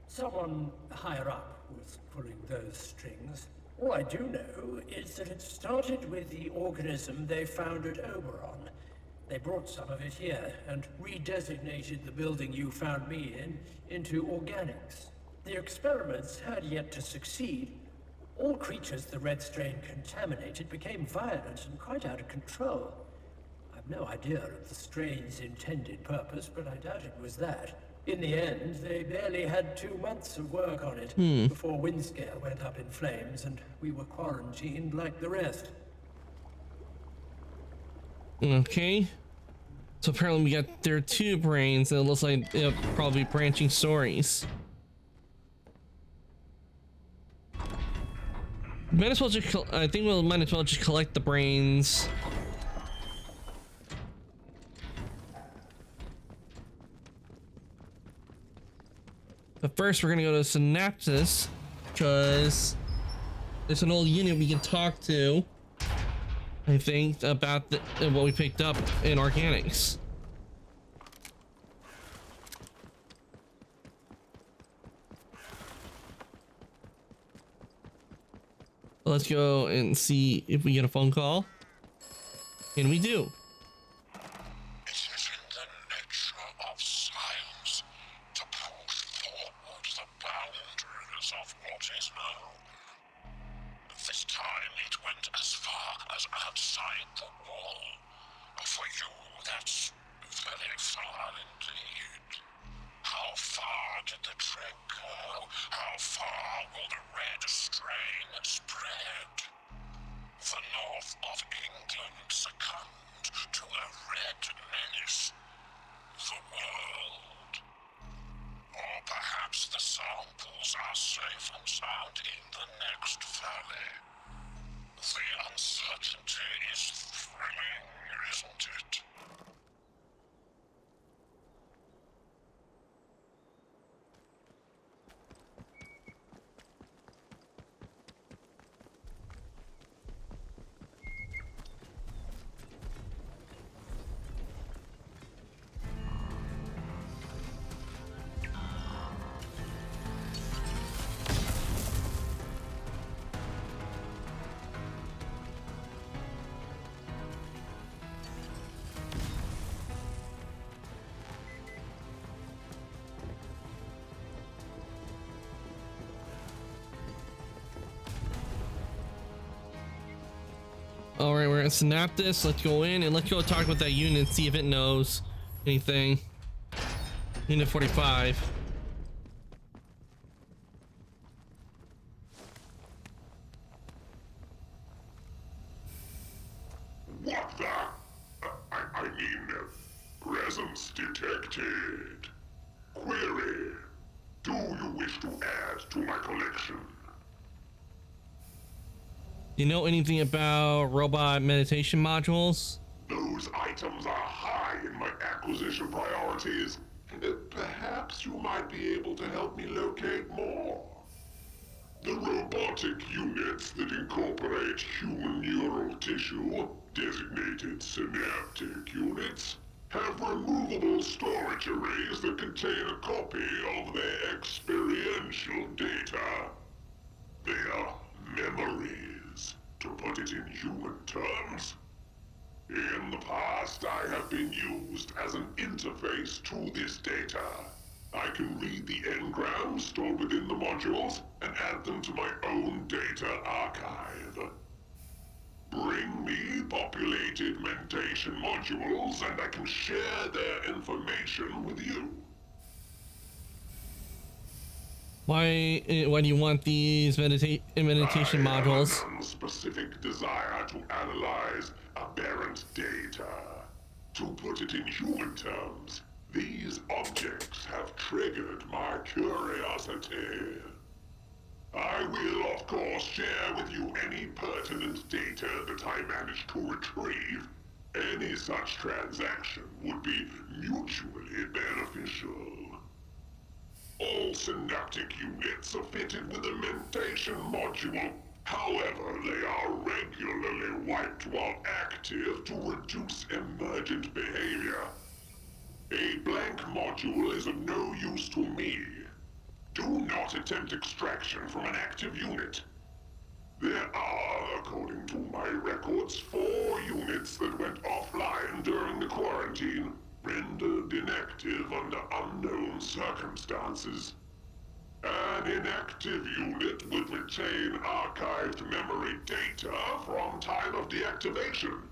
Someone higher up was pulling those strings. All I do know is that it started with the organism they found at Oberon. They brought some of it here and redesignated the building you found me in into organics. The experiments had yet to succeed. All creatures the red strain contaminated became violent and quite out of control. I've no idea of the strain's intended purpose, but I doubt it was that. In the end, they barely had 2 months of work on it before Windscale went up in flames and we were quarantined like the rest. Okay. So apparently we got their 2 brains, and it looks like they'll probably be branching stories. Might as well just, I think we might as well just collect the brains. But first we're gonna go to Synapsis, because there's an old unit we can talk to, I think, about what we picked up in organics. Let's go and see if we get a phone call. And we do. It is in the nature of science to push forward the boundaries of what is known. This time it went as far as outside the wall. For you, that's very far indeed. How far did the trek go? How far will the red strain spread? The north of England succumbed to a red menace. The world. Or perhaps the samples are safe and sound in the next valley. The uncertainty is thrilling, isn't it? All right, we're gonna snap this. Let's go in and let's go talk with that unit and see if it knows anything. Unit 45. What the? I mean, presence detected. Query. Do you wish to add to my collection? Do you know anything about robot meditation modules? Those items are high in my acquisition priorities. Perhaps you might be able to help me locate more. The robotic units that incorporate human neural tissue, designated synaptic units, have removable storage arrays that contain a copy of their experiential data. Their memories, to put it in human terms. In the past, I have been used as an interface to this data. I can read the engrams stored within the modules and add them to my own data archive. Bring me populated mentation modules and I can share their information with you. Why do you want these meditation modules? I have a specific desire to analyze aberrant data. To put it in human terms, these objects have triggered my curiosity. I will, of course, share with you any pertinent data that I manage to retrieve. Any such transaction would be mutually beneficial. All synaptic units are fitted with a mentation module. However, they are regularly wiped while active to reduce emergent behavior. A blank module is of no use to me. Do not attempt extraction from an active unit. There are, according to my records, 4 units that went offline during the quarantine, rendered inactive under unknown circumstances. An inactive unit would retain archived memory data from time of deactivation.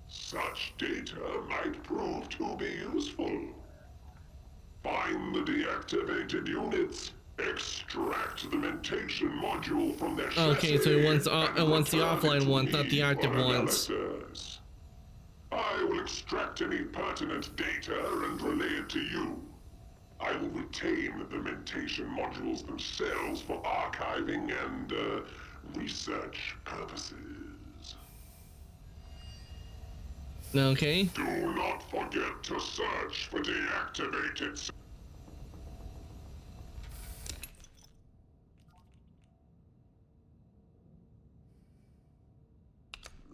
Such data might prove to be useful. Find the deactivated units, extract the mentation module from their chassis. Okay, so it wants the offline ones, not the active ones. I will extract any pertinent data and relay it to you. I will retain the mentation modules themselves for archiving and research purposes. Okay. Do not forget to search for deactivated.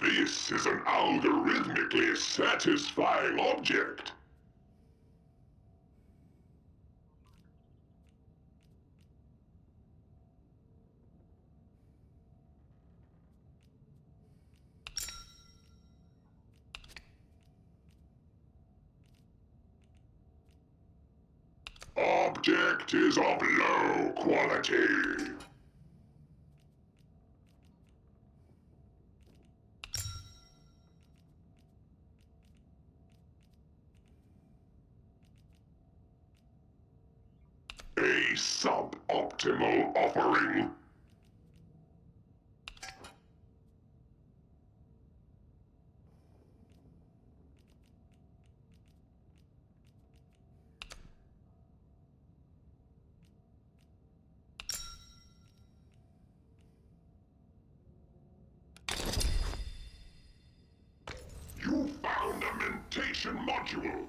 This is an algorithmically satisfying object. object is of low quality. A suboptimal offering. You found a mentation module.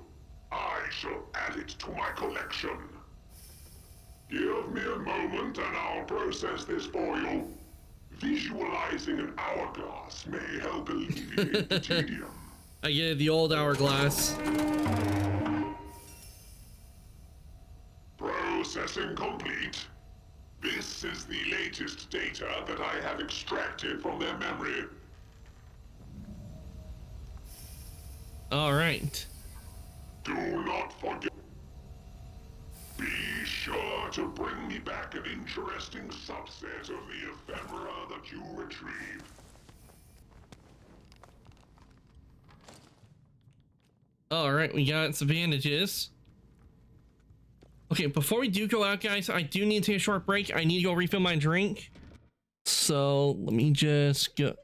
I shall add it to my collection. Give me a moment and I'll process this for you. Visualizing an hourglass may help alleviate the tedium. I get the old hourglass. Processing complete. This is the latest data that I have extracted from their memory. All right. Do not forget. Be sure to bring me back an interesting subset of the ephemera that you retrieve. All right, we got some bandages. Okay, before we do go out, guys, I do need to take a short break. I need to go refill my drink. So let me just go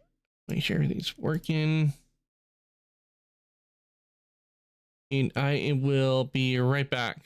make sure everything's working. And I will be right back.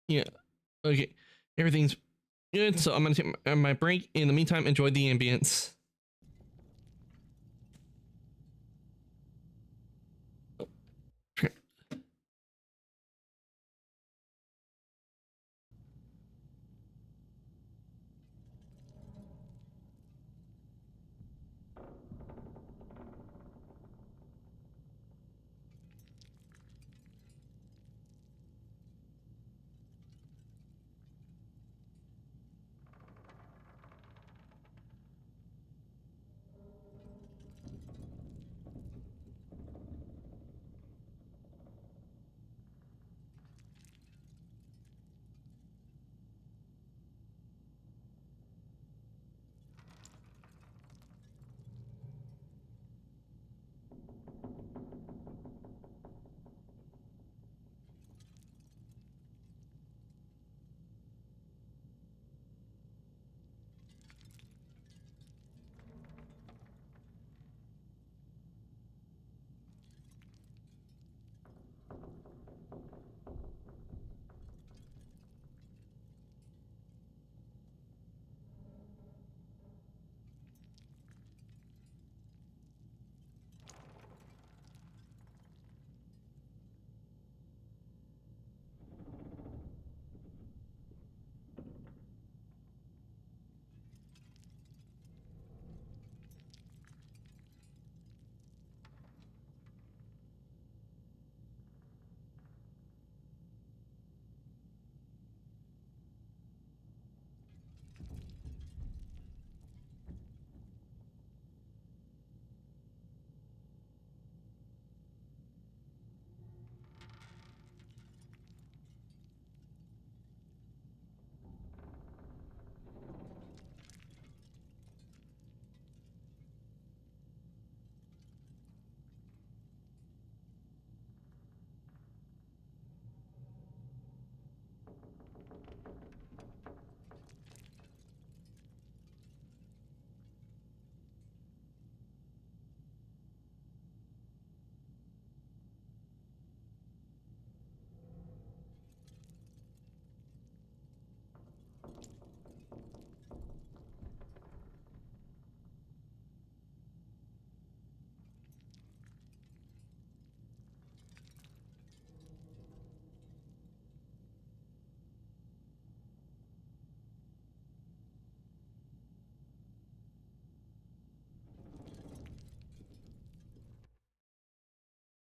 Yeah, okay, everything's good, so I'm gonna take my break. In the meantime, enjoy the ambience.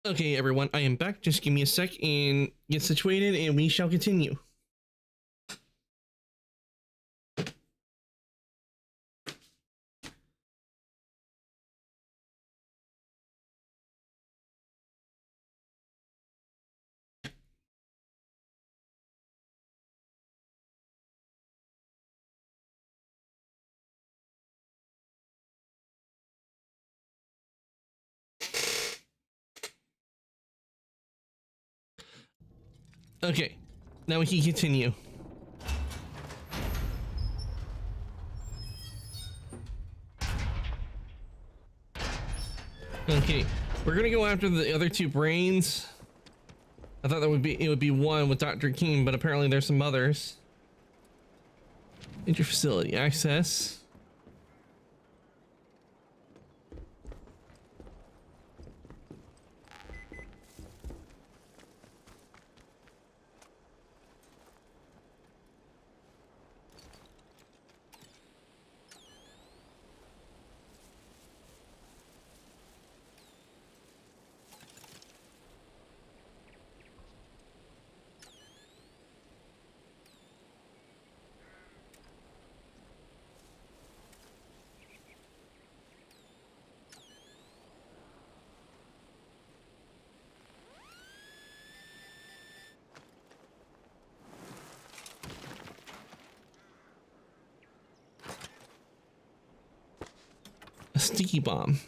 Okay, everyone, I am back. Just give me a sec and get situated, and we shall continue. Okay, now we can continue. Okay, we're gonna go after the other two brains. I thought it would be one with Dr. King, but apparently there's some others. Enter facility access. A sticky bomb.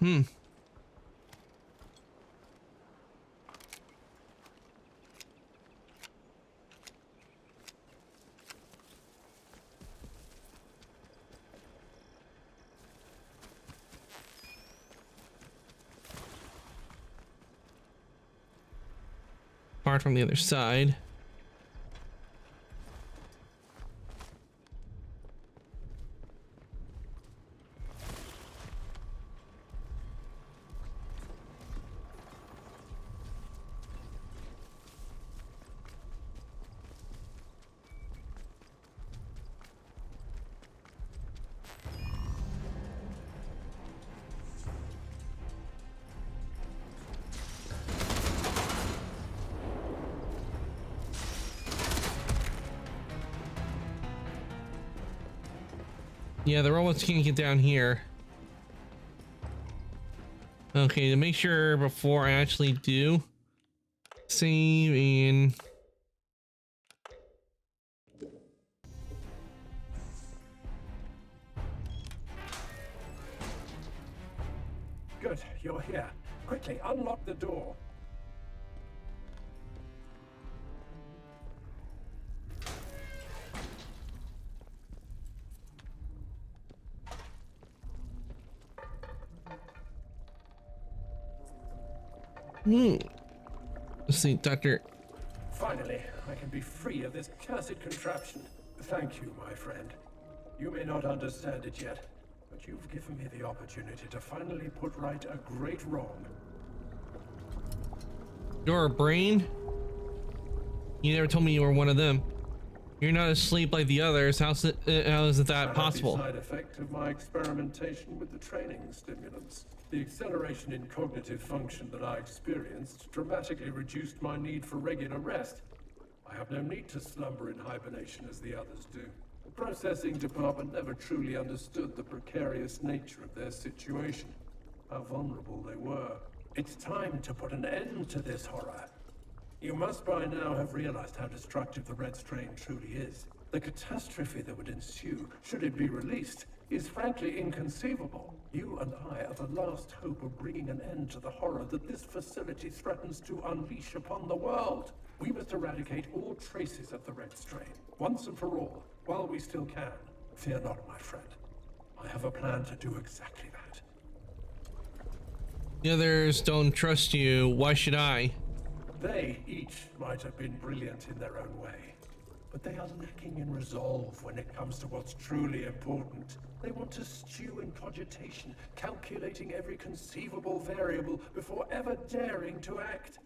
Apart from the other side. Yeah, the robots can't get down here. Okay, to make sure before I actually do save and Good, you're here. Quickly, unlock the door. let's see, Doctor. Finally, I can be free of this cursed contraption. Thank you, my friend. You may not understand it yet, but you've given me the opportunity to finally put right a great wrong. You're a brain? You never told me you were one of them. You're not asleep like the others. How is it that possible? Side effect of my experimentation with the training stimulants. The acceleration in cognitive function that I experienced dramatically reduced my need for regular rest. I have no need to slumber in hibernation as the others do. The processing department never truly understood the precarious nature of their situation, how vulnerable they were. It's time to put an end to this horror. You must by now have realized how destructive the Red Strain truly is. The catastrophe that would ensue, should it be released, is frankly inconceivable. You and I are the last hope of bringing an end to the horror that this facility threatens to unleash upon the world. We must eradicate all traces of the Red Strain, once and for all, while we still can. Fear not, my friend. I have a plan to do exactly that. The others don't trust you. Why should I? They each might have been brilliant in their own way, but they are lacking in resolve when it comes to what's truly important. They want to stew in cogitation, calculating every conceivable variable before ever daring to act.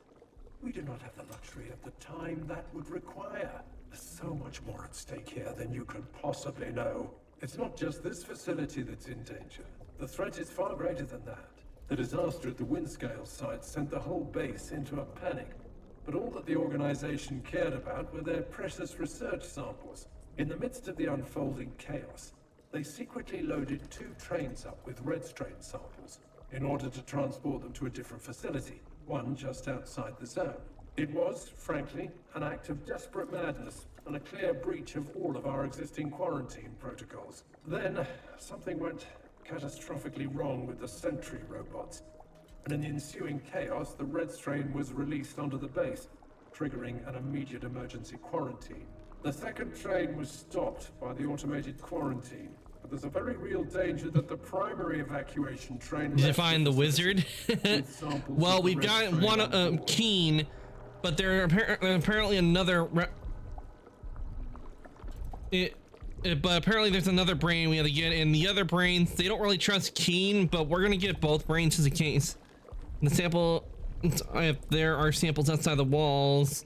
We do not have the luxury of the time that would require. There's so much more at stake here than you could possibly know. It's not just this facility that's in danger. The threat is far greater than that. The disaster at the Windscale site sent the whole base into a panic, but all that the organization cared about were their precious research samples. In the midst of the unfolding chaos, they secretly loaded 2 trains up with red strain samples in order to transport them to a different facility, one just outside the zone. It was, frankly, an act of desperate madness and a clear breach of all of our existing quarantine protocols. Then, something went catastrophically wrong with the Sentry robots, and in the ensuing chaos, the red strain was released onto the base, triggering an immediate emergency quarantine. The second train was stopped by the automated quarantine, but there's a very real danger that the primary evacuation train... Did you find the wizard? Well, we've got one Keen, but there apparently another... But apparently there's another brain we have to get, and the other brains, they don't really trust Keen, but we're gonna get both brains just in case. The sample, if there are samples outside the walls,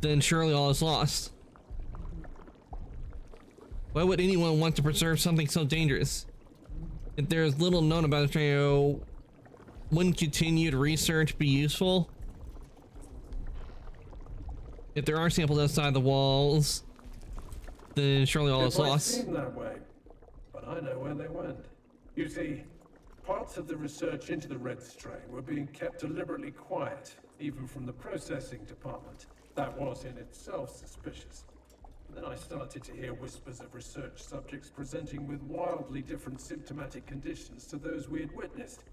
then surely all is lost. Why would anyone want to preserve something so dangerous? If there's little known about it, wouldn't continued research be useful? If there are samples outside the walls, then surely all is lost. It might seem that way, but I know where they went. You see, parts of the research into the red strain were being kept deliberately quiet, even from the processing department. That was in itself suspicious. Then I started to hear whispers of research subjects presenting with wildly different symptomatic conditions to those we had witnessed.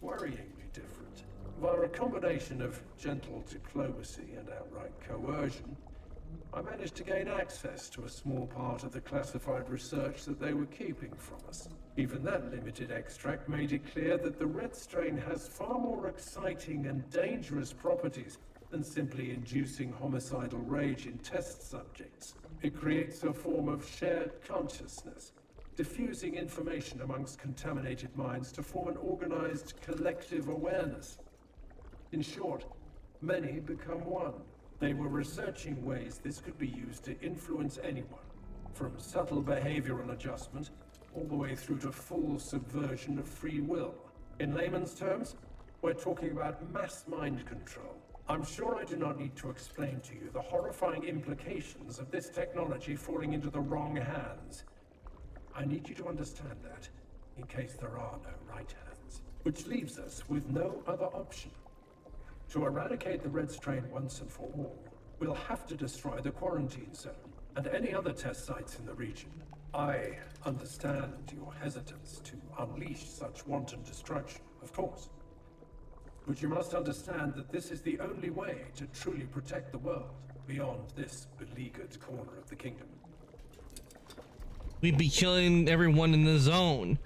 Worryingly different. Via a combination of gentle diplomacy and outright coercion, I managed to gain access to a small part of the classified research that they were keeping from us. Even that limited extract made it clear that the red strain has far more exciting and dangerous properties than simply inducing homicidal rage in test subjects. It creates a form of shared consciousness, diffusing information amongst contaminated minds to form an organized collective awareness. In short, many become one. They were researching ways this could be used to influence anyone, from subtle behavioral adjustment all the way through to full subversion of free will. In layman's terms, we're talking about mass mind control. I'm sure I do not need to explain to you the horrifying implications of this technology falling into the wrong hands. I need you to understand that, in case there are no right hands. Which leaves us with no other option. To eradicate the red strain once and for all, we'll have to destroy the quarantine zone and any other test sites in the region. I understand your hesitance to unleash such wanton destruction, of course. But you must understand that this is the only way to truly protect the world beyond this beleaguered corner of the kingdom. We'd be killing everyone in the zone.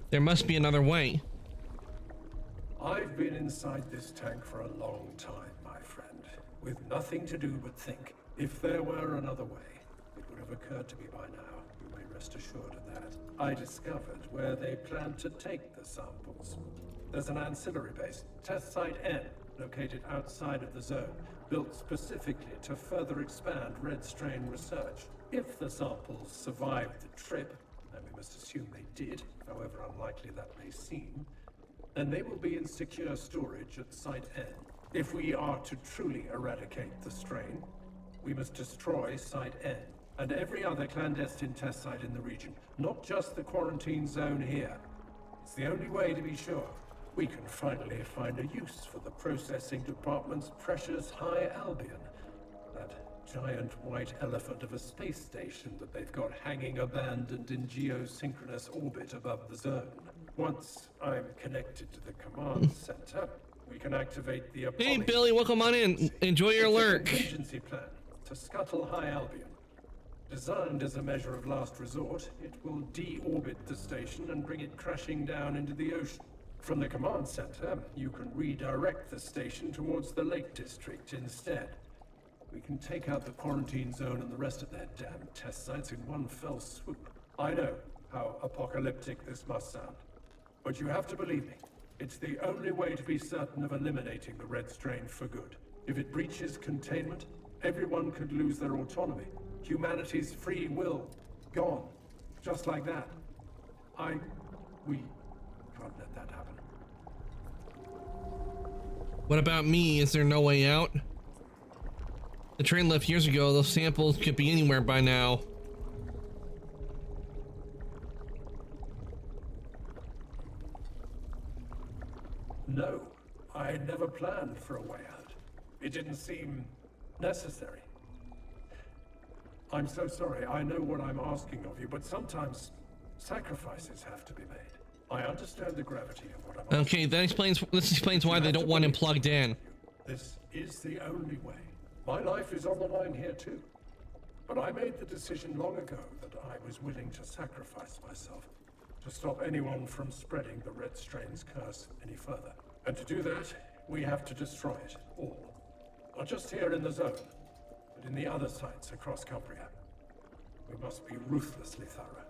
There must be another way. I've been inside this tank for a long time, my friend, with nothing to do but think. If there were another way, it would have occurred to me by now. You may rest assured of that. I discovered where they planned to take the samples. There's an ancillary base, Test Site N, located outside of the zone, built specifically to further expand red strain research. If the samples survived the trip, and we must assume they did, however unlikely that may seem, then they will be in secure storage at Site N. If we are to truly eradicate the strain, we must destroy Site N and every other clandestine test site in the region, not just the quarantine zone here. It's the only way to be sure we can finally find a use for the processing department's precious High Albion, that giant white elephant of a space station that they've got hanging abandoned in geosynchronous orbit above the zone. Once I'm connected to the command center, we can activate the Apollo. Hey Billy, welcome on in. Enjoy your lurk. It's a contingency plan to scuttle High Albion. Designed as a measure of last resort, it will deorbit the station and bring it crashing down into the ocean. From the command center, you can redirect the station towards the Lake District instead. We can take out the quarantine zone and the rest of their damn test sites in one fell swoop. I know how apocalyptic this must sound, but you have to believe me. It's the only way to be certain of eliminating the red strain for good. If it breaches containment, everyone could lose their autonomy. Humanity's free will, gone. Just like that. We can't let that happen. What about me? Is there no way out? The train left years ago. Those samples could be anywhere by now. No, I never planned for a way out. It didn't seem necessary. I'm so sorry. I know what I'm asking of you, but sometimes sacrifices have to be made. I understand the gravity of what I'm asking. Okay, this explains why they don't want him plugged in. This is the only way. My life is on the line here too. But I made the decision long ago that I was willing to sacrifice myself to stop anyone from spreading the Red Strain's curse any further. And to do that, we have to destroy it all. Not just here in the zone, but in the other sites across Cumbria. We must be ruthlessly thorough.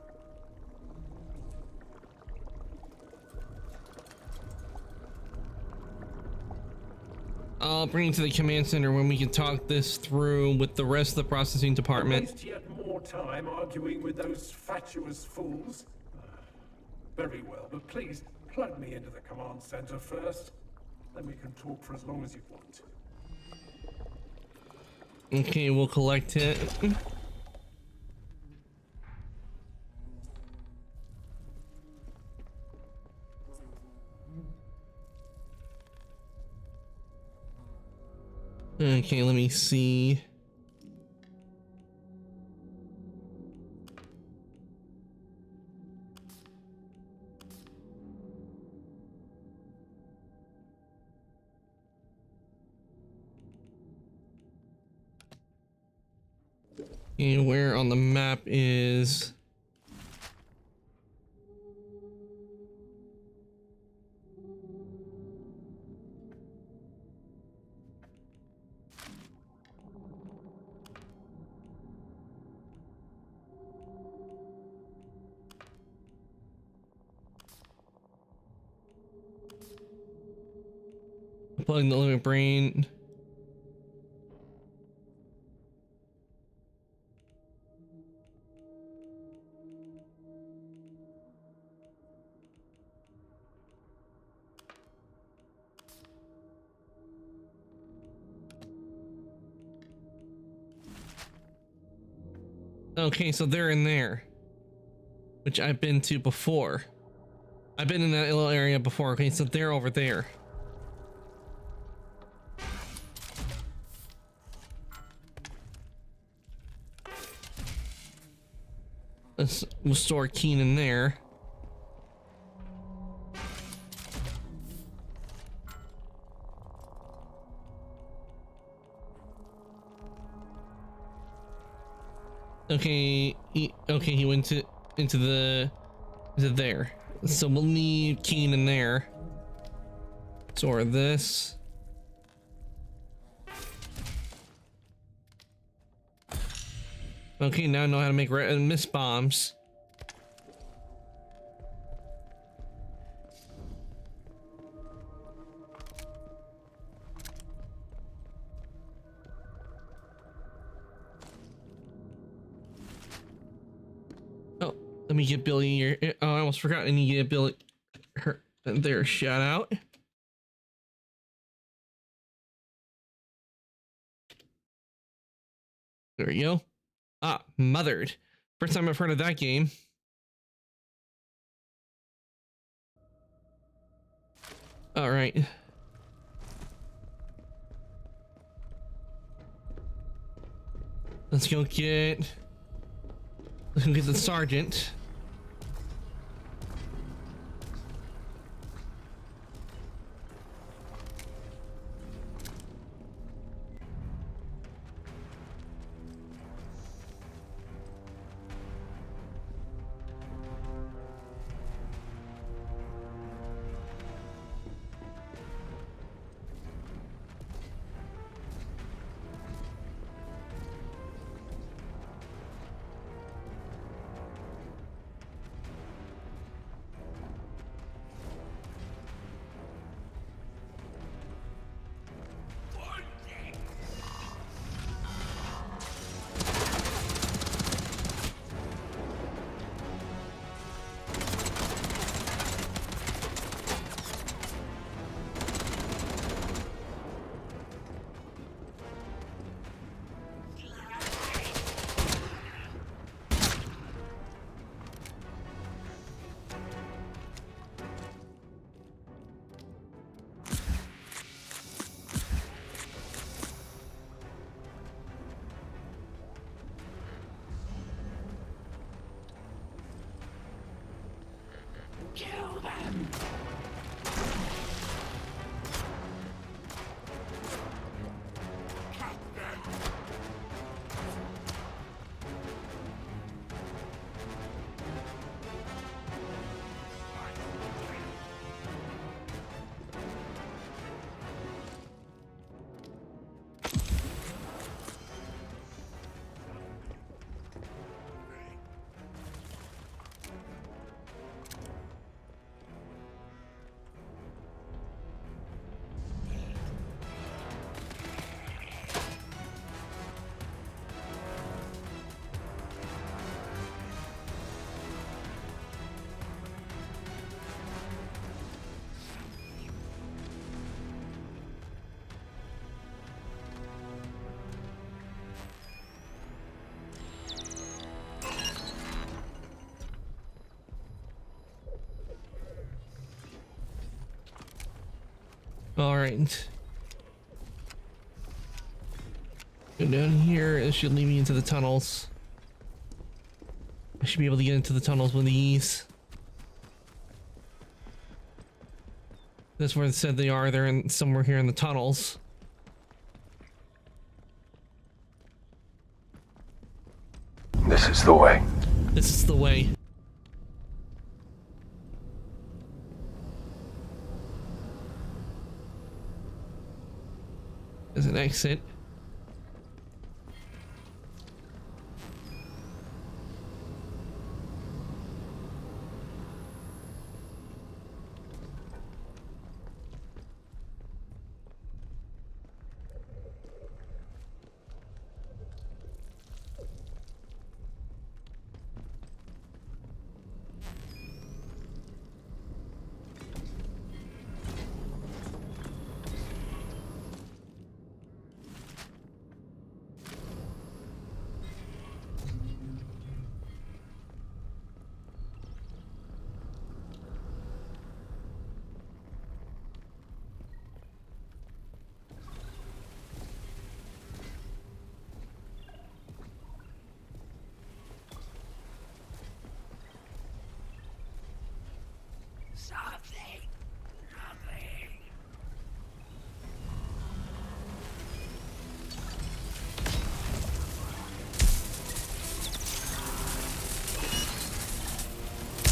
I'll bring you to the command center when we can talk this through with the rest of the processing department. Waste yet more time arguing with those fatuous fools? Very well, but please plug me into the command center first. Then we can talk for as long as you want. Okay, we'll collect it. Okay, let me see. And where on the map is... Plug the limit brain. Okay, so they're in there, which I've been to before. I've been in that little area before. Okay, so they're over there. We'll store Keenan there. Okay, he went into there. So we'll need Keenan there. Store this. Okay, now I know how to make mist bombs. Oh, let me get Billy here. Oh, I almost forgot. I need to get Billy there. Shout out. There we go. Ah, Mothered. First time I've heard of that game. All right. Let's go get the sergeant. All right. Go down here. It should lead me into the tunnels. I should be able to get into the tunnels with ease. That's where it said they are. They're in somewhere here in the tunnels. This is the way. This is the way. There's an exit.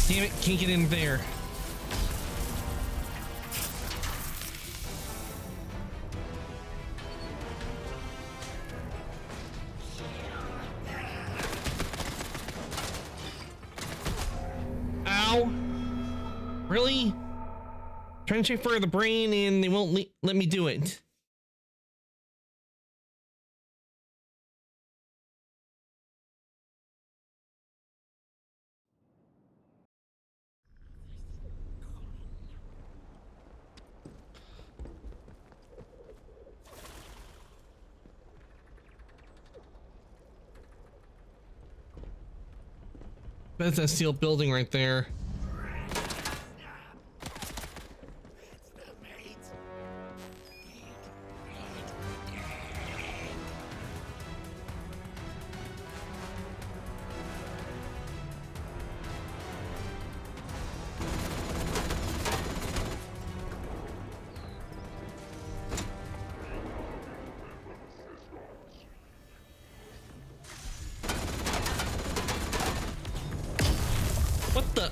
Damn it, can't get in there. Ow. Really? Trying to check for the brain and they won't let me do it. That's that steel building right there. What the?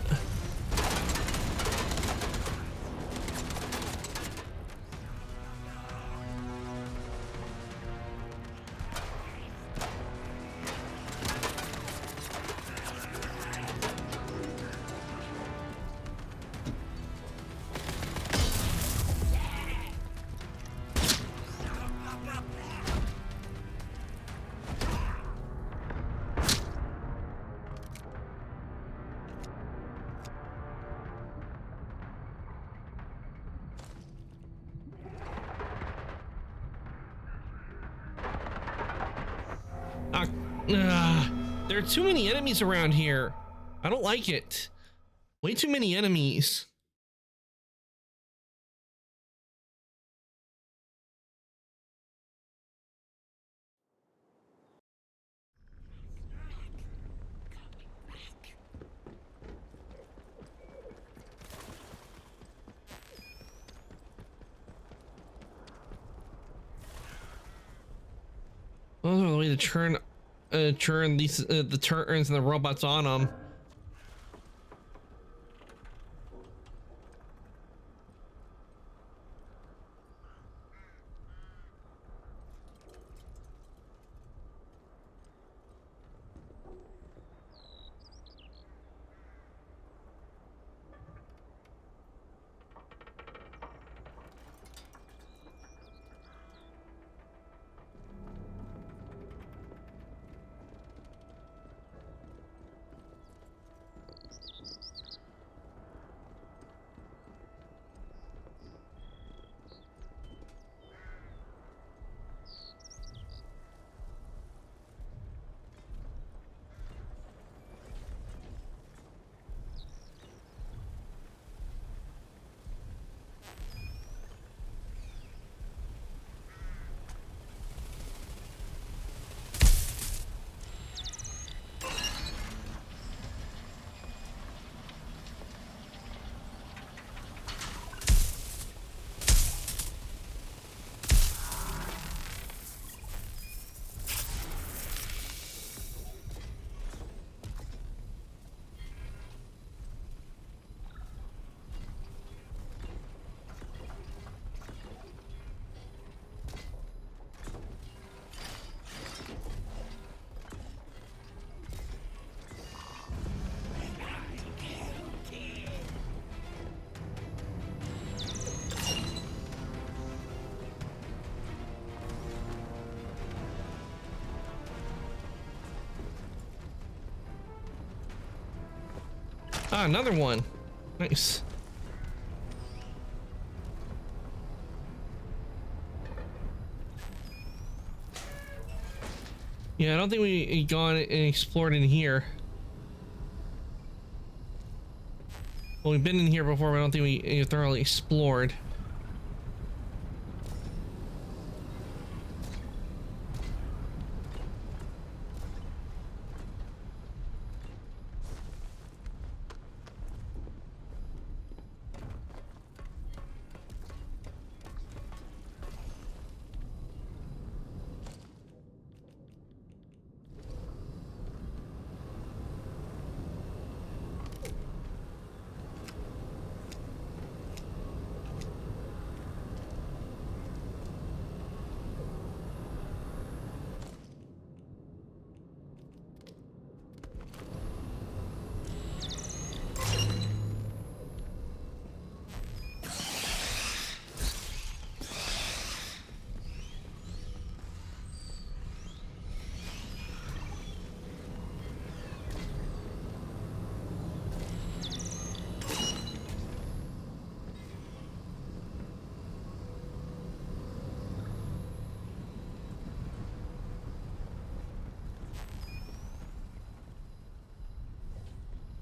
There are too many enemies around here. I don't like it. Way too many enemies. Well, there's a way to turn these the turrets and the robots on them. Ah, another one. Nice. Yeah, I don't think we gone and explored in here. Well, we've been in here before, but I don't think we thoroughly explored.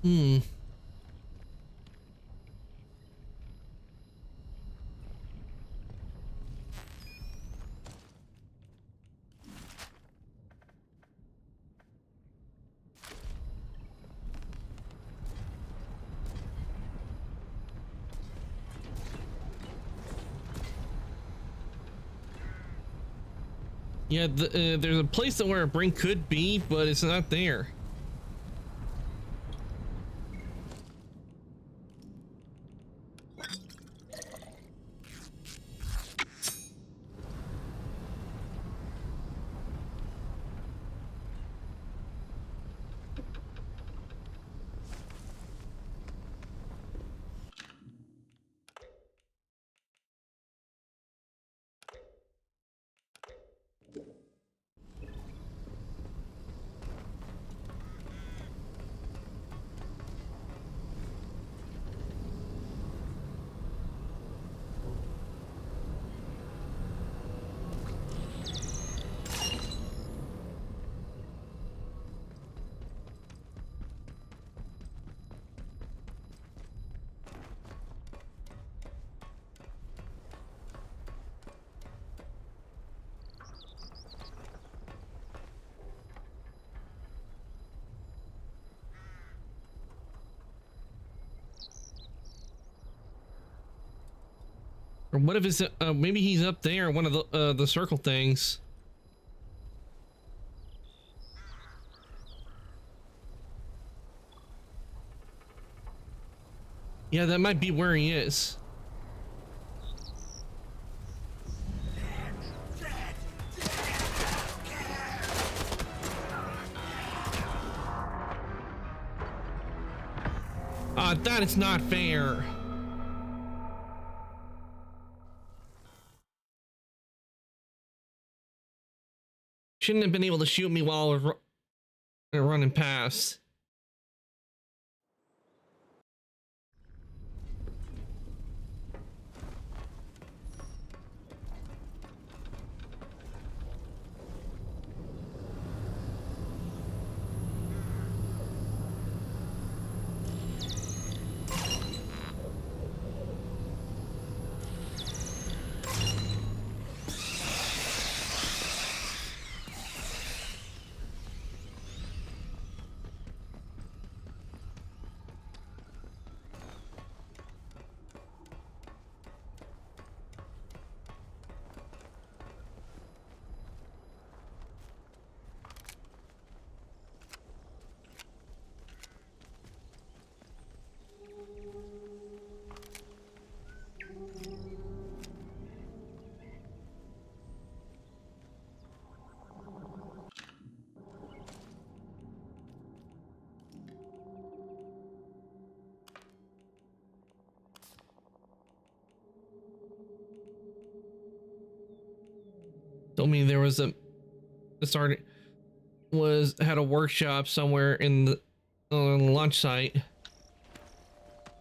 Hmm. Yeah, there's a place that where a brain could be, but it's not there. Or what if it's maybe he's up there, one of the circle things. Yeah, that might be where he is. That is not fair. Shouldn't have been able to shoot me while I was running past. Told me there was a had a workshop somewhere in the launch site.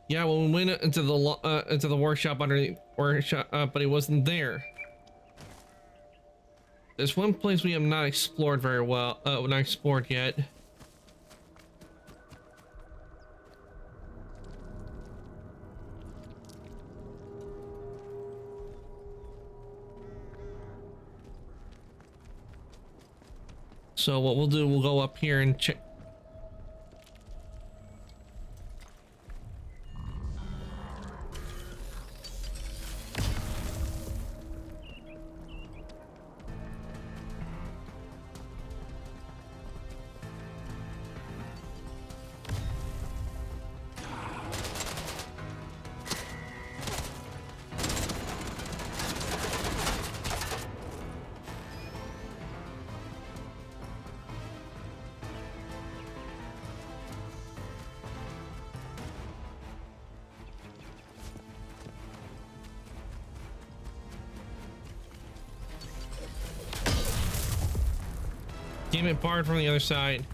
Yeah, well, we went into the workshop underneath workshop, but he wasn't there. There's one place we have not explored very well, not explored yet. So what we'll do, we'll go up here and check. Damn it, barred from the other side.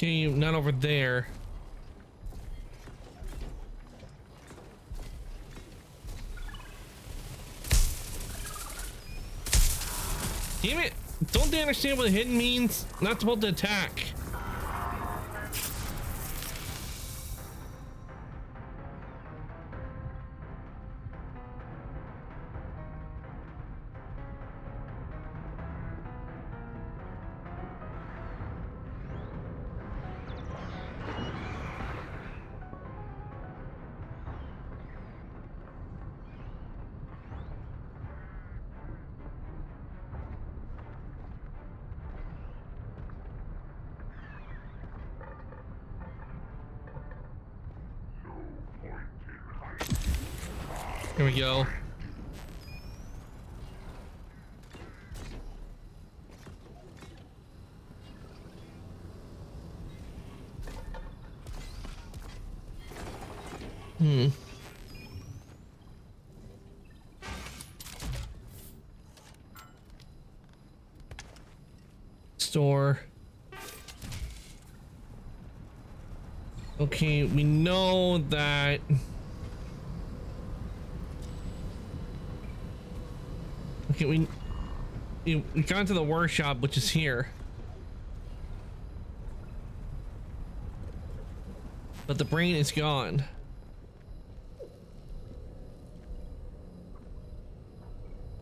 Okay, not over there. Damn it! Don't they understand what hidden means? Not supposed to attack. Here we go. Store. Okay, we know that. Okay, we got to the workshop, which is here. But the brain is gone.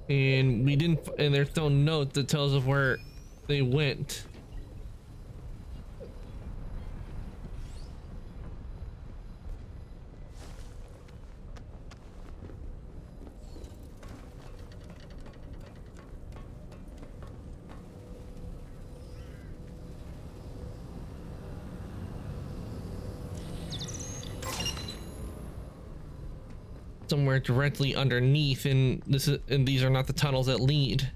And we didn't, and there's no note that tells us where they went. somewhere directly underneath, and these are not the tunnels that lead.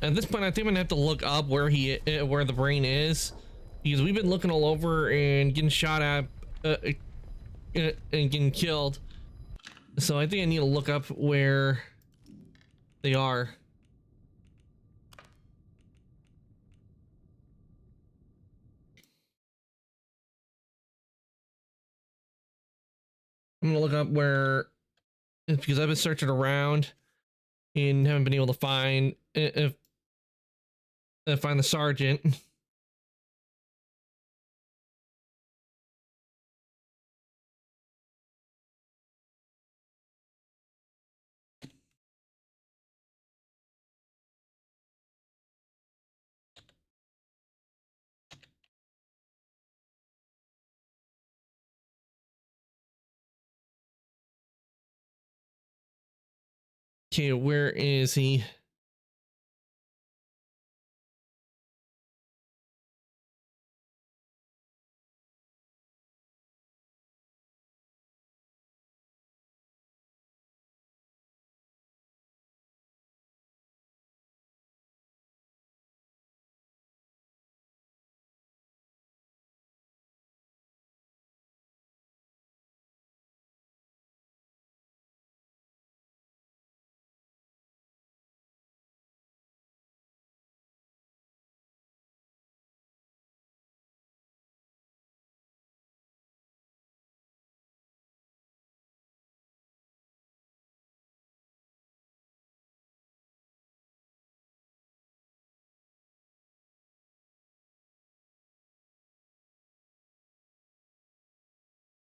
At this point, I think I'm gonna have to look up where where the brain is, because we've been looking all over and getting shot at and getting killed. So I think I need to look up where they are. I'm gonna look up where, because I've been searching around and haven't been able to find find the sergeant. Okay, where is he?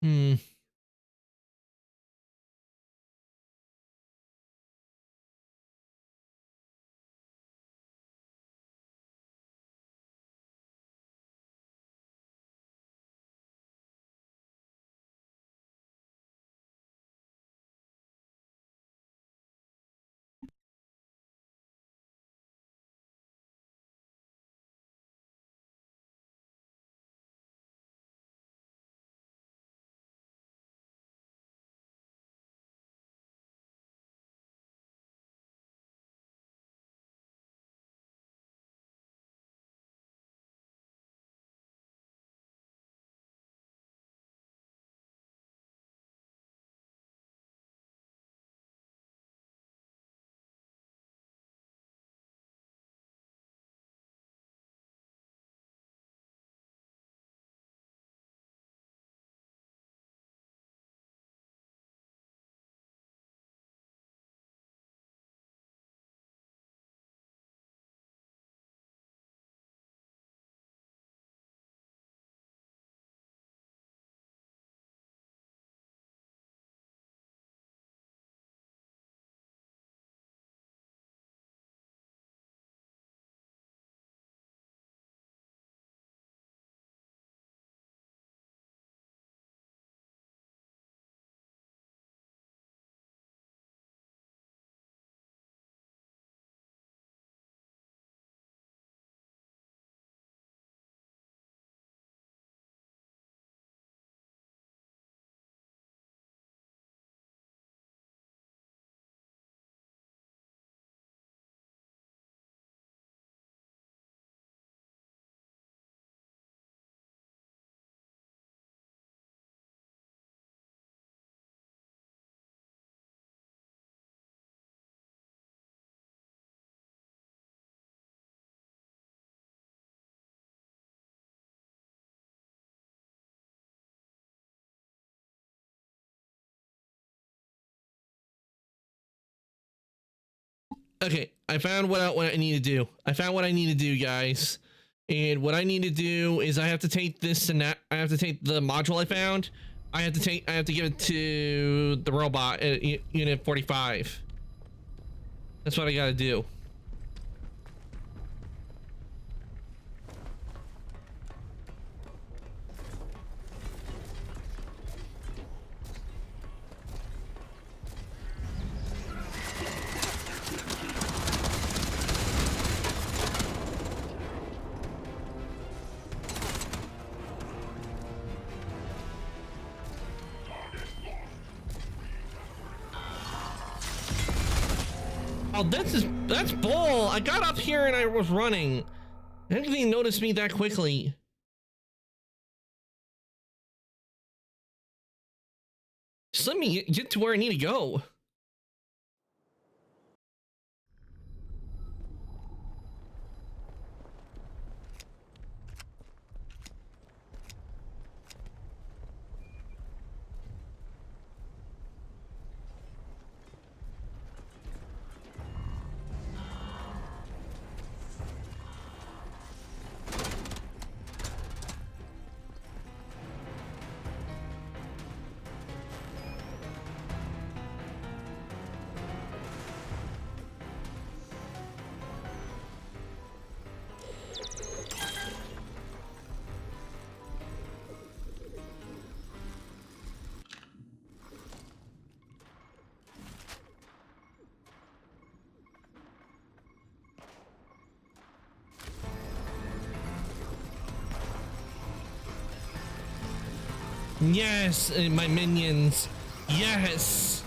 Hmm. Okay, I found what I need to do. I found what I need to do, guys. And what I need to do is I have to take this and that. I have to take the module I found. I have to give it to the robot at Unit 45. That's what I gotta do. Wow, that's bull. I got up here and I was running. I didn't even notice me that quickly. Just let me get to where I need to go. Yes, my minions. Yes.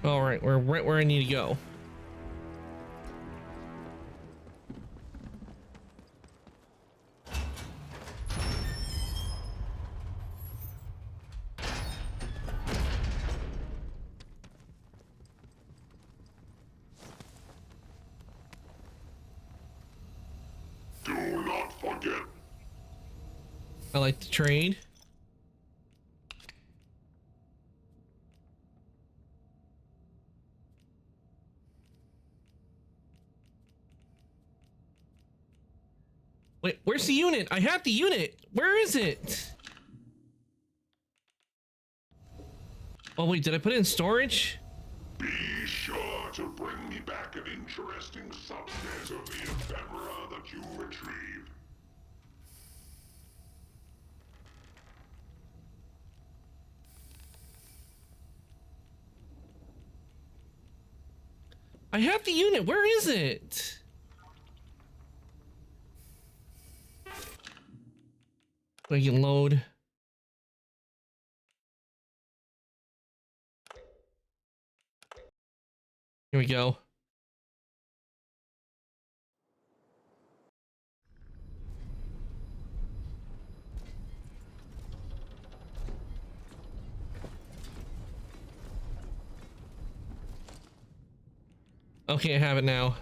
All right, we're right where I need to go. Do not forget. I like to trade. Wait, where's the unit? I have the unit. Where is it? Oh wait, did I put it in storage? Be sure to bring me back an interesting subset of the ephemera that you retrieved. I have the unit. Where is it? I can load. Here we go. Okay, I have it now.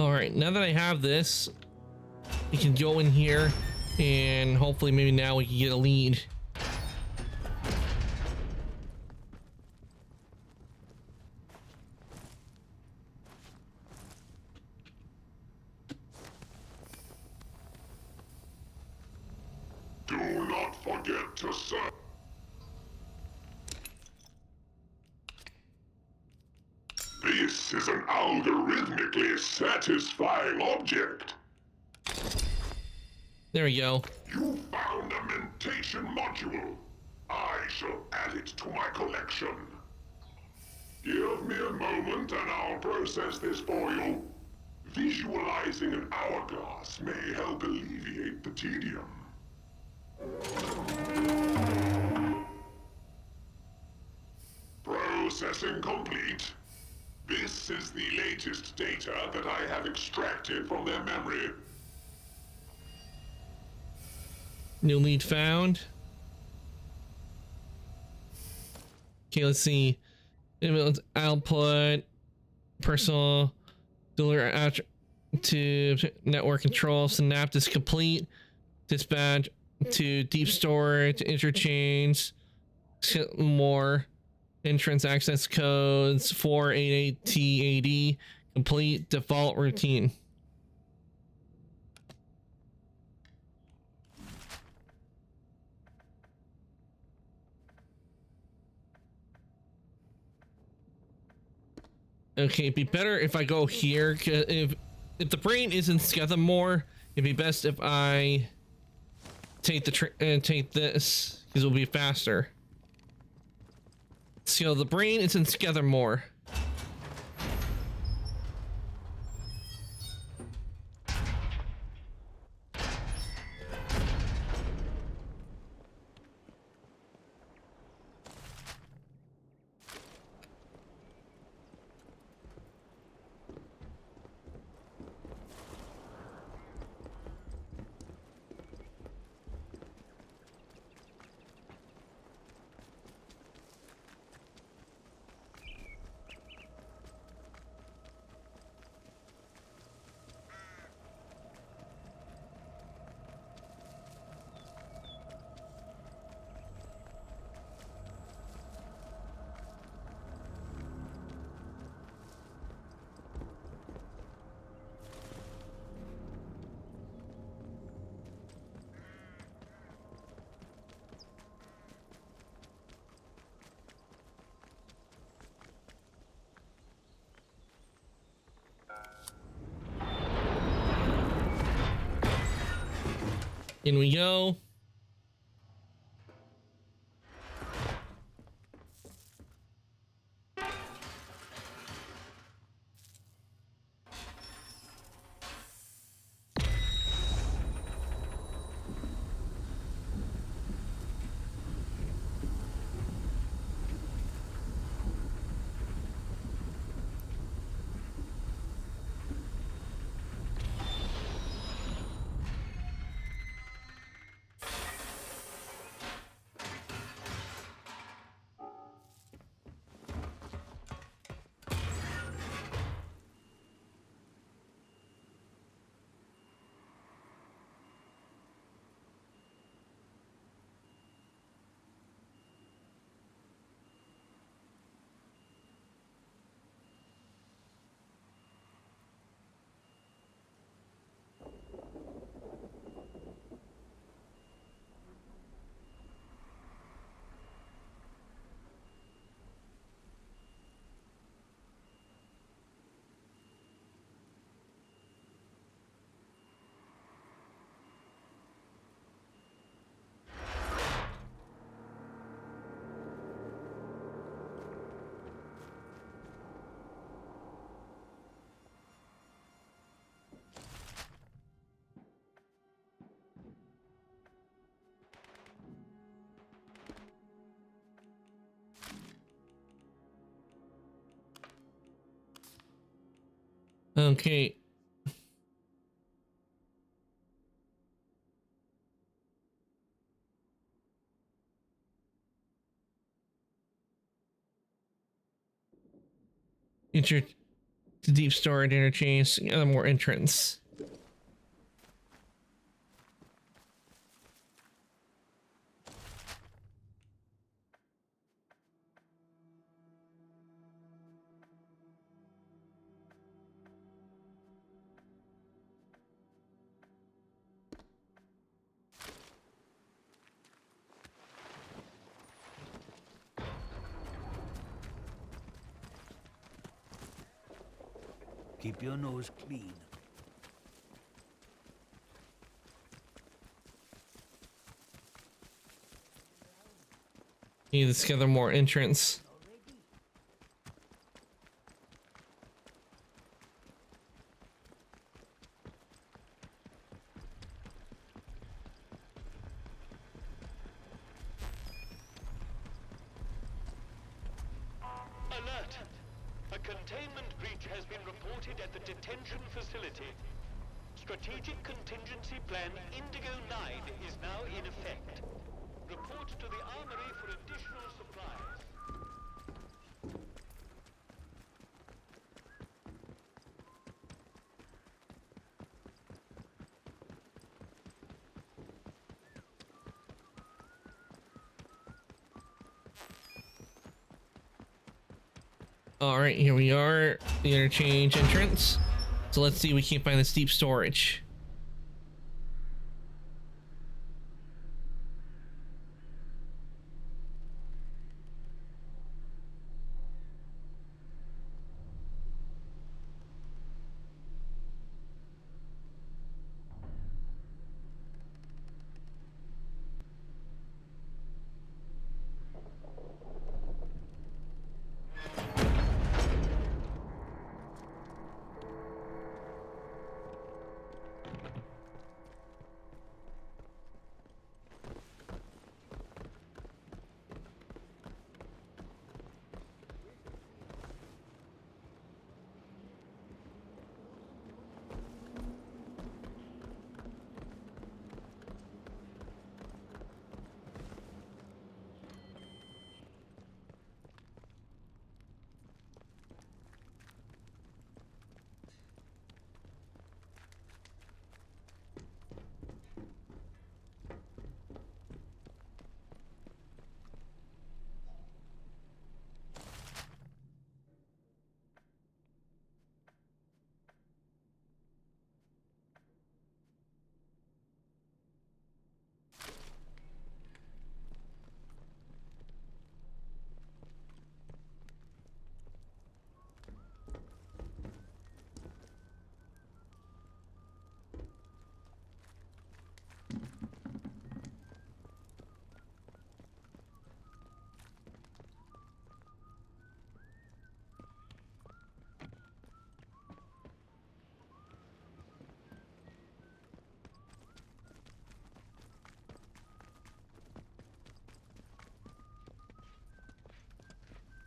All right, now that I have this, we can go in here and hopefully maybe now we can get a lead. Do not forget to search. This is an algorithmically satisfying object. There we go. You found a mentation module. I shall add it to my collection. Give me a moment and I'll process this for you. Visualizing an hourglass may help alleviate the tedium. Processing complete. This is the latest data that I have extracted from their memory. New lead found. Okay, let's see. Output, personal, deliver to network control, synapse complete, dispatch to deep storage, interchange, more, entrance access codes, 488TAD, complete, default routine. Okay, it'd be better if I go here. If the brain is in Skethamore, it'd be best if I take take this because it'll be faster. So the brain is in Skethamore. In we go. Okay. to deep storage interchange, more entrance. Keep your nose clean. Need to gather more entrance. Alert! A containment breach has been reported at the detention facility. Strategic Contingency Plan Indigo 9 is now in effect. Report to the Armory for additional supplies. All right, here we are, the interchange entrance. So let's see if we can't find this deep storage.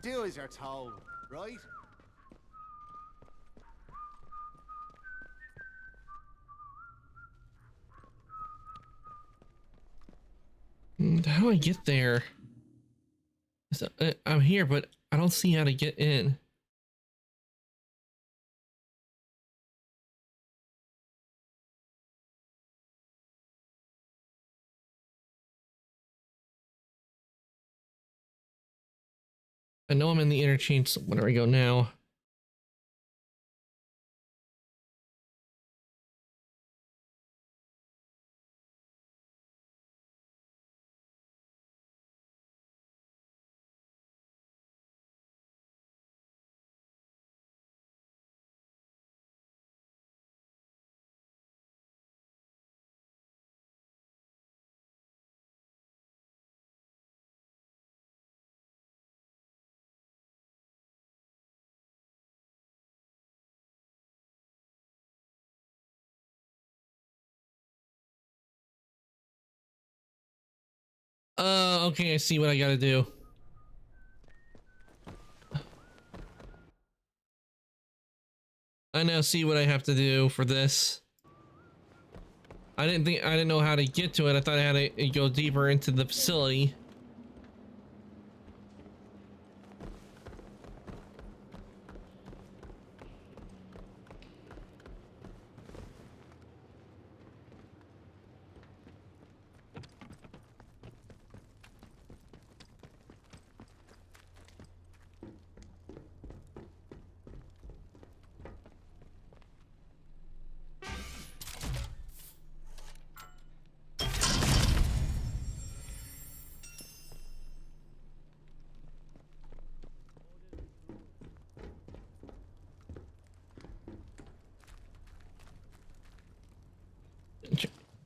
Do as you're told, right? How do I get there? I'm here, but I don't see how to get in. I know I'm in the interchange, so where do I go now? Okay, I see what I gotta do. I now see what I have to do for this. I didn't know how to get to it. I thought I had to go deeper into the facility.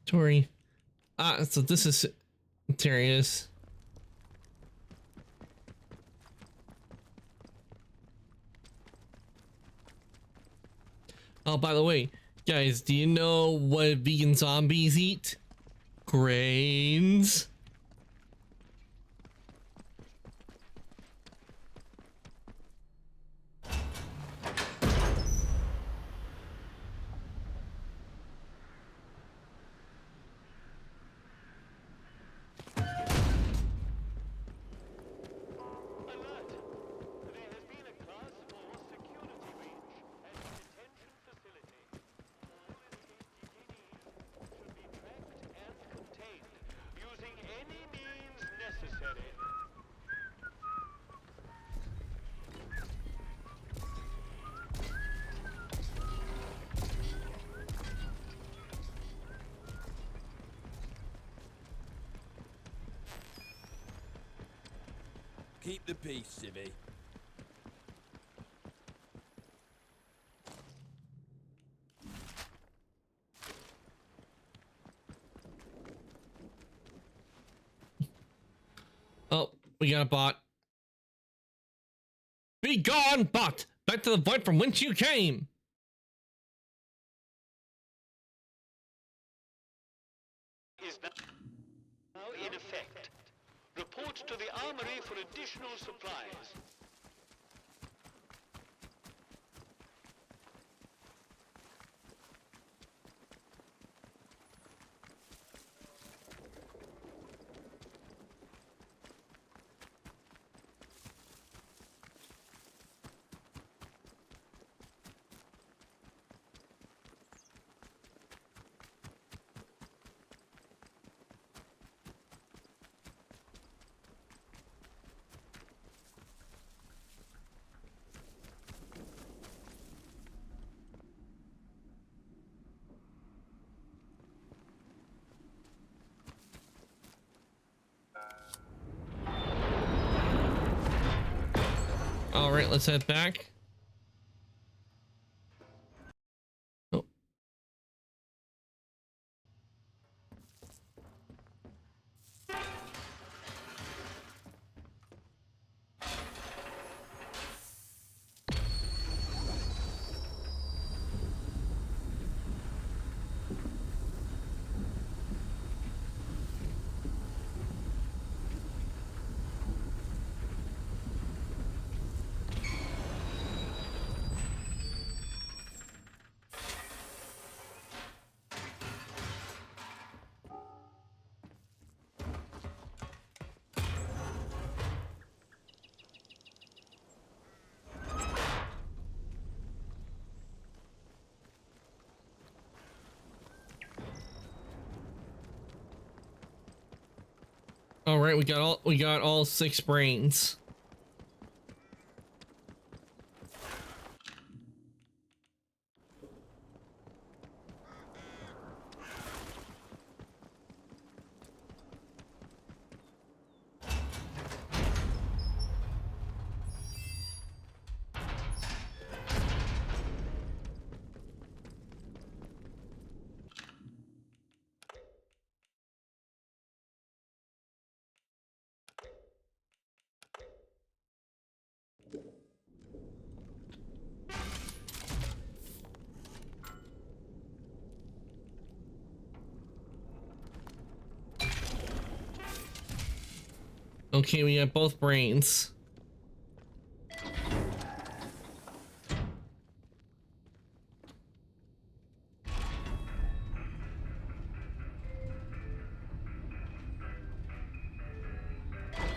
Tori. So this is Terrius. Oh, by the way, guys, do you know what vegan zombies eat? Grains. Keep the peace, Civvy. Oh, we got a bot. Be gone, bot! Back to the void from whence you came! Is now in effect. Report to the armory for additional supplies. All right, let's head back. Oh. All right, we got all 6 brains. Okay, we got both brains.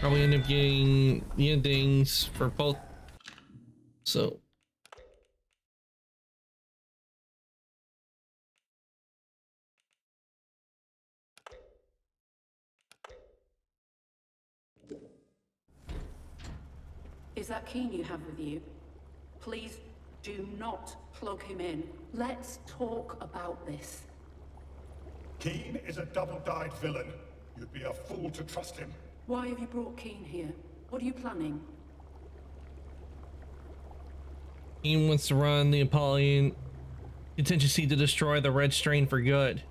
Probably end up getting the endings for both. So. Is that Keen you have with you? Please do not plug him in. Let's talk about this. Keen is a double-dyed villain. You'd be a fool to trust him. Why have you brought Keen here? What are you planning? He wants to run the Apollyon contingency to destroy the red strain for good.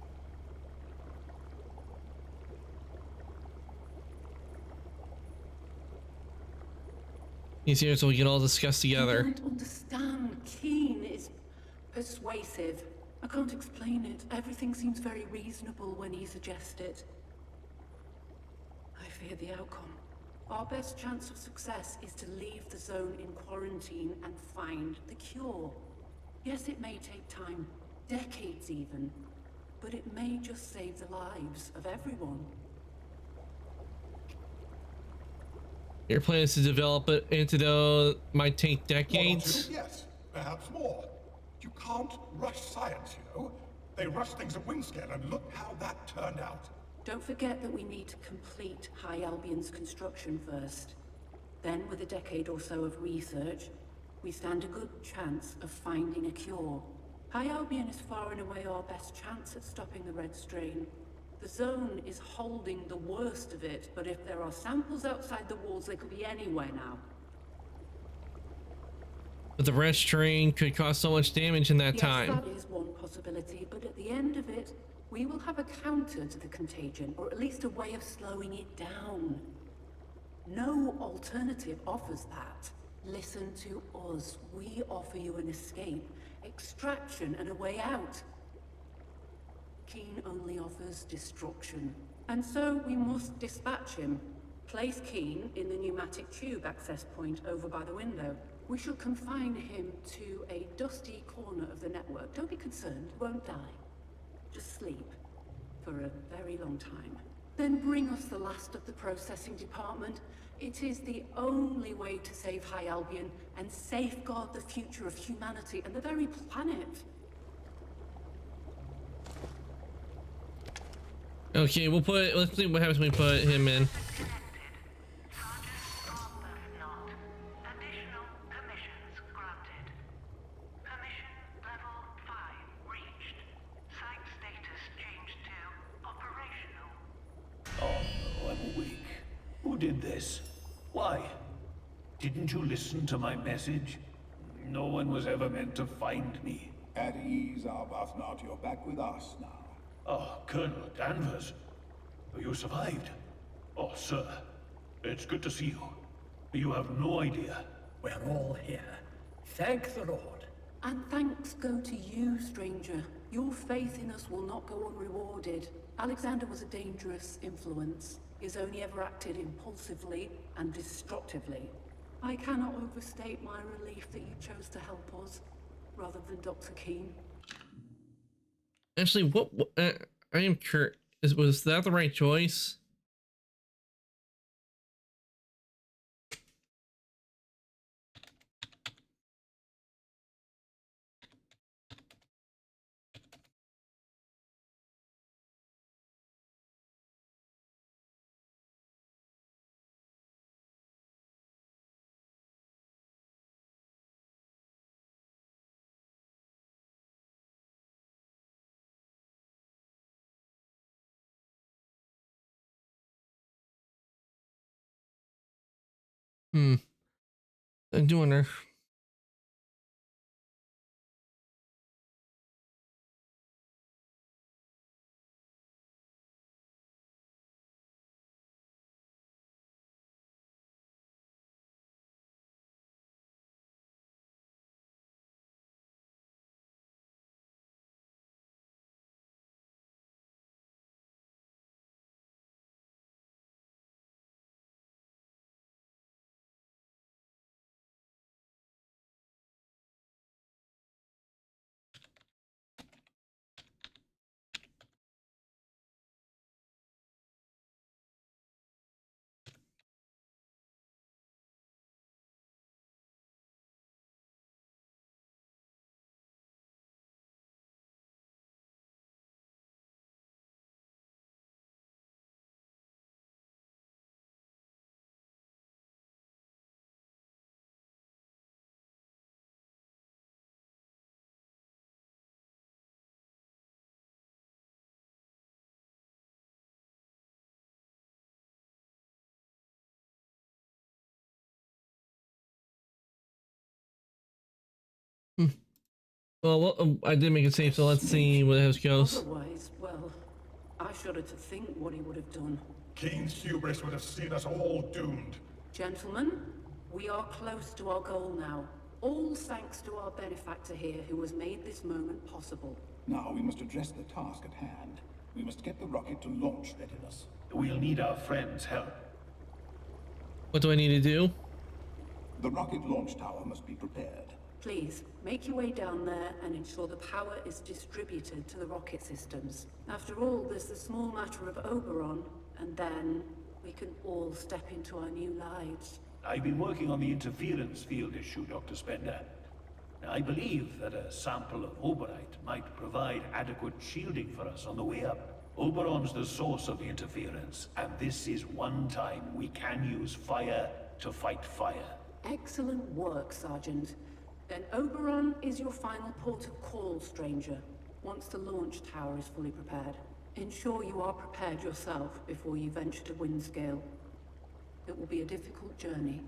He's here so we can all discuss You together. don't understand. Keen is persuasive. I can't explain it. Everything seems very reasonable when he suggests it. I fear the outcome. Our best chance of success is to leave the zone in quarantine and find the cure. Yes, it may take time, decades even, but it may just save the lives of everyone. Your plan is to develop an antidote might take 1 or decades. 2, yes, perhaps more. You can't rush science, you know. They rushed things at Windscale, and look how that turned out. Don't forget that we need to complete High Albion's construction first. Then, with a decade or so of research, we stand a good chance of finding a cure. High Albion is far and away our best chance at stopping the red strain. The zone is holding the worst of it, but if there are samples outside the walls, they could be anywhere now. But the red strain could cause so much damage in that Yes, time. that is one possibility, but at the end of it, we will have a counter to the contagion, or at least a way of slowing it down. No alternative offers that. Listen to us. We offer you an escape, extraction, and a way out. Keen only offers destruction. And so we must dispatch him. Place Keen in the pneumatic tube access point over by the window. We shall confine him to a dusty corner of the network. Don't be concerned, won't die. Just sleep. For a very long time. Then bring us the last of the processing department. It is the only way to save High Albion and safeguard the future of humanity and the very planet. Okay, let's see what happens when we put him in. Did this? Why? Didn't you listen to my message? No one was ever meant to find me. At ease, Arbuthnot. You're back with us now. Oh, Colonel Danvers. You survived. Oh, sir. It's good to see you. You have no idea. We're all here. Thank the Lord. And thanks go to you, stranger. Your faith in us will not go unrewarded. Alexander was a dangerous influence. He's only ever acted impulsively and destructively. I cannot overstate my relief that you chose to help us, rather than Dr. Keen. Actually, I am curious. Was that the right choice? I'm doing her. Well, I did make it safe, so let's see where this goes. Otherwise, well, I shudder to think what he would have done. Keen's hubris would have seen us all doomed. Gentlemen, We are close to our goal now. All thanks to our benefactor here who has made this moment possible. Now we must address the task at hand. We must get the rocket to launch readiness. We'll need our friends' help. What do I need to do? The rocket launch tower must be prepared. Please, make your way down there and ensure the power is distributed to the rocket systems. After all, there's the small matter of Oberon, and then we can all step into our new lives. I've been working on the interference field issue, Dr. Spender. I believe that a sample of Oberite might provide adequate shielding for us on the way up. Oberon's the source of the interference, and this is one time we can use fire to fight fire. Excellent work, Sergeant. Then Oberon is your final port of call, stranger, once the launch tower is fully prepared. Ensure you are prepared yourself before you venture to Windscale. It will be a difficult journey.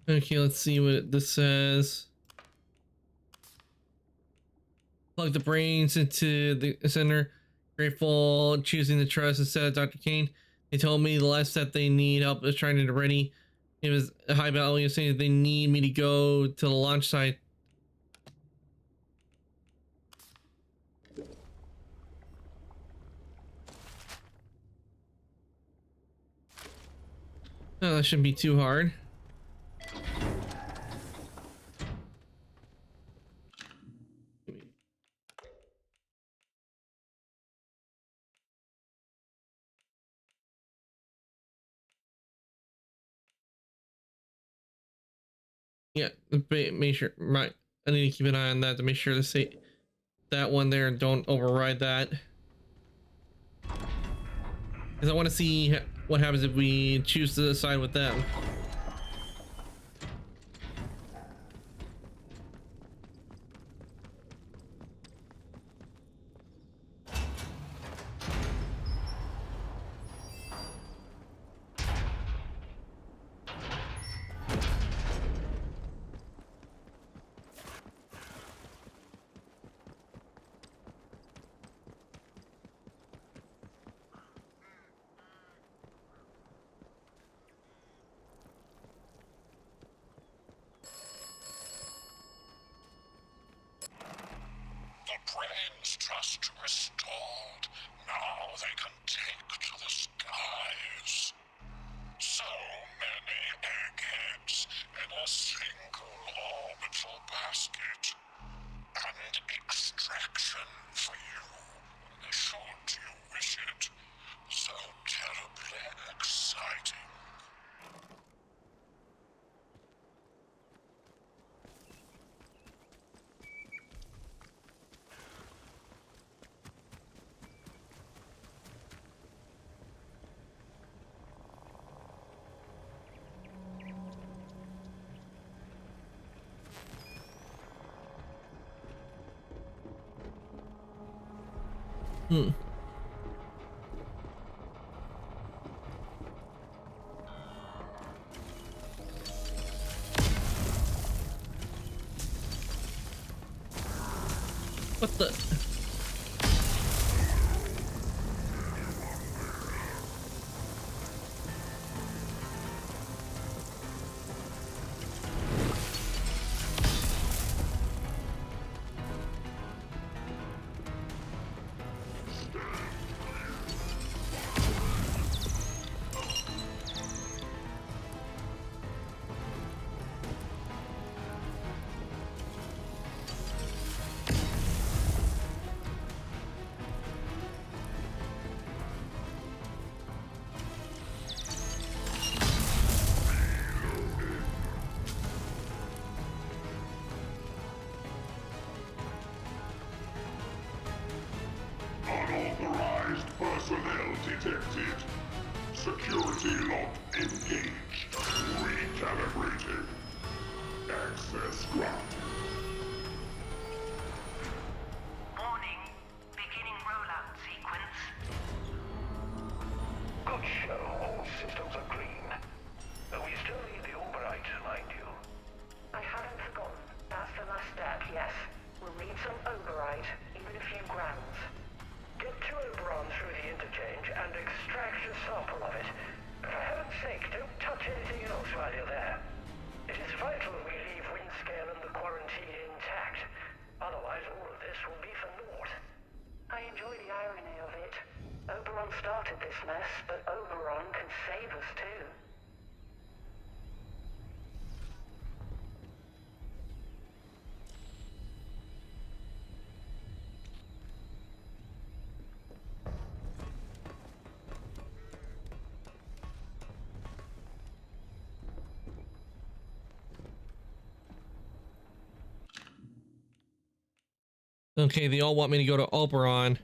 Okay, let's see what this says. Plug the brains into the center. Grateful choosing the trust instead of Dr. Kane. They told me the last that they need help is trying to get ready. It was a high value saying that they need me to go to the launch site. Oh, that shouldn't be too hard. Yeah, make sure, right, I need to keep an eye on that to make sure to say that one there and don't override that. Because I want to see what happens if we choose to side with them. The brain's trust restored. Now they can take to the skies. So many eggheads in a single orbital basket. And extraction for you, should you wish it. So terribly exciting. What the? Unauthorized personnel detected. Security lock engaged. Recalibrated. Access granted. Warning. Beginning rollout sequence. Good show. All systems are green. We still need the Oberite, mind you. Need some Oberite, even a few grams. Get to Oberon through the interchange and extract a sample of it. For heaven's sake, don't touch anything else while you're there. It is vital we leave Windscale and the quarantine intact. Otherwise, all of this will be for naught. I enjoy the irony of it. Oberon started this mess, but Oberon can save us too. Okay, they all want me to go to Oberon.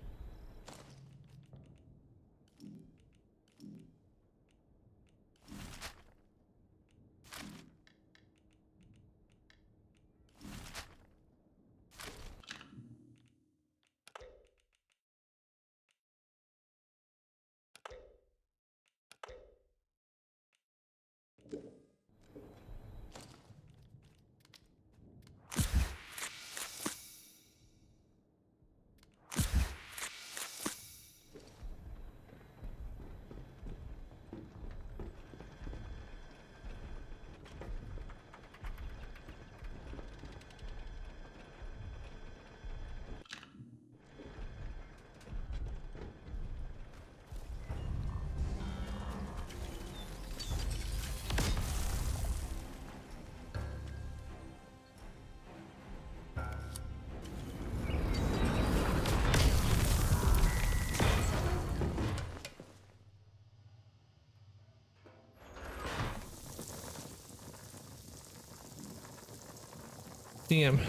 Damn.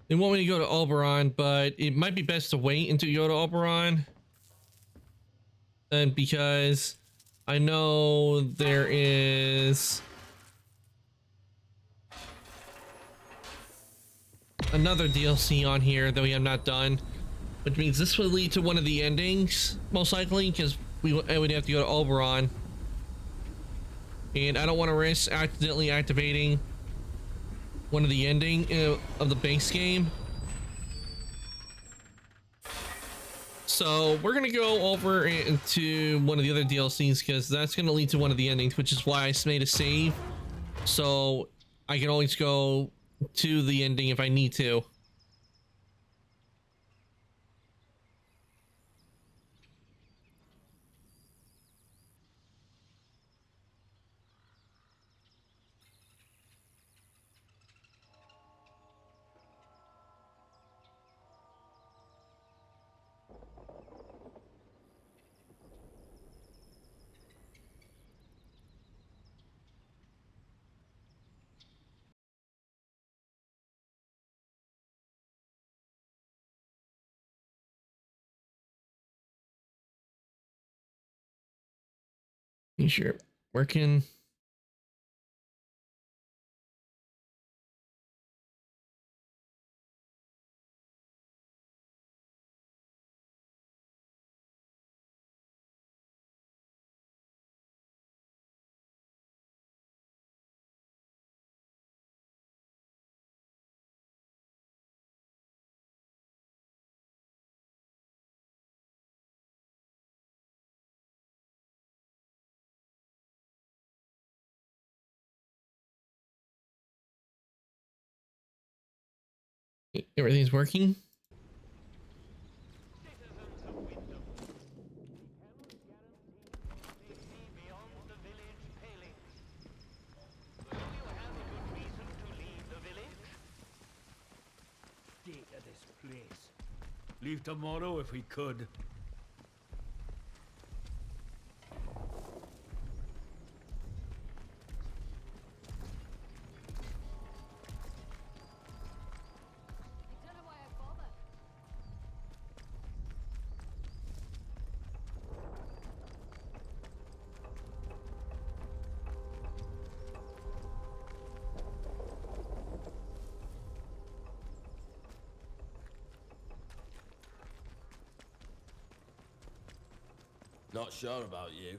They want me to go to Oberon, but it might be best to wait until you go to Oberon. And because I know there is another DLC on here that we have not done, which means this would lead to one of the endings, most likely, because we would have to go to Oberon. And I don't want to risk accidentally activating one of the ending of the base game. So we're going to go over into one of the other DLCs because that's going to lead to one of the endings, which is why I made a save. So I can always go to the ending if I need to. You sure working? Everything's working. Leave tomorrow if we could. Not sure about you.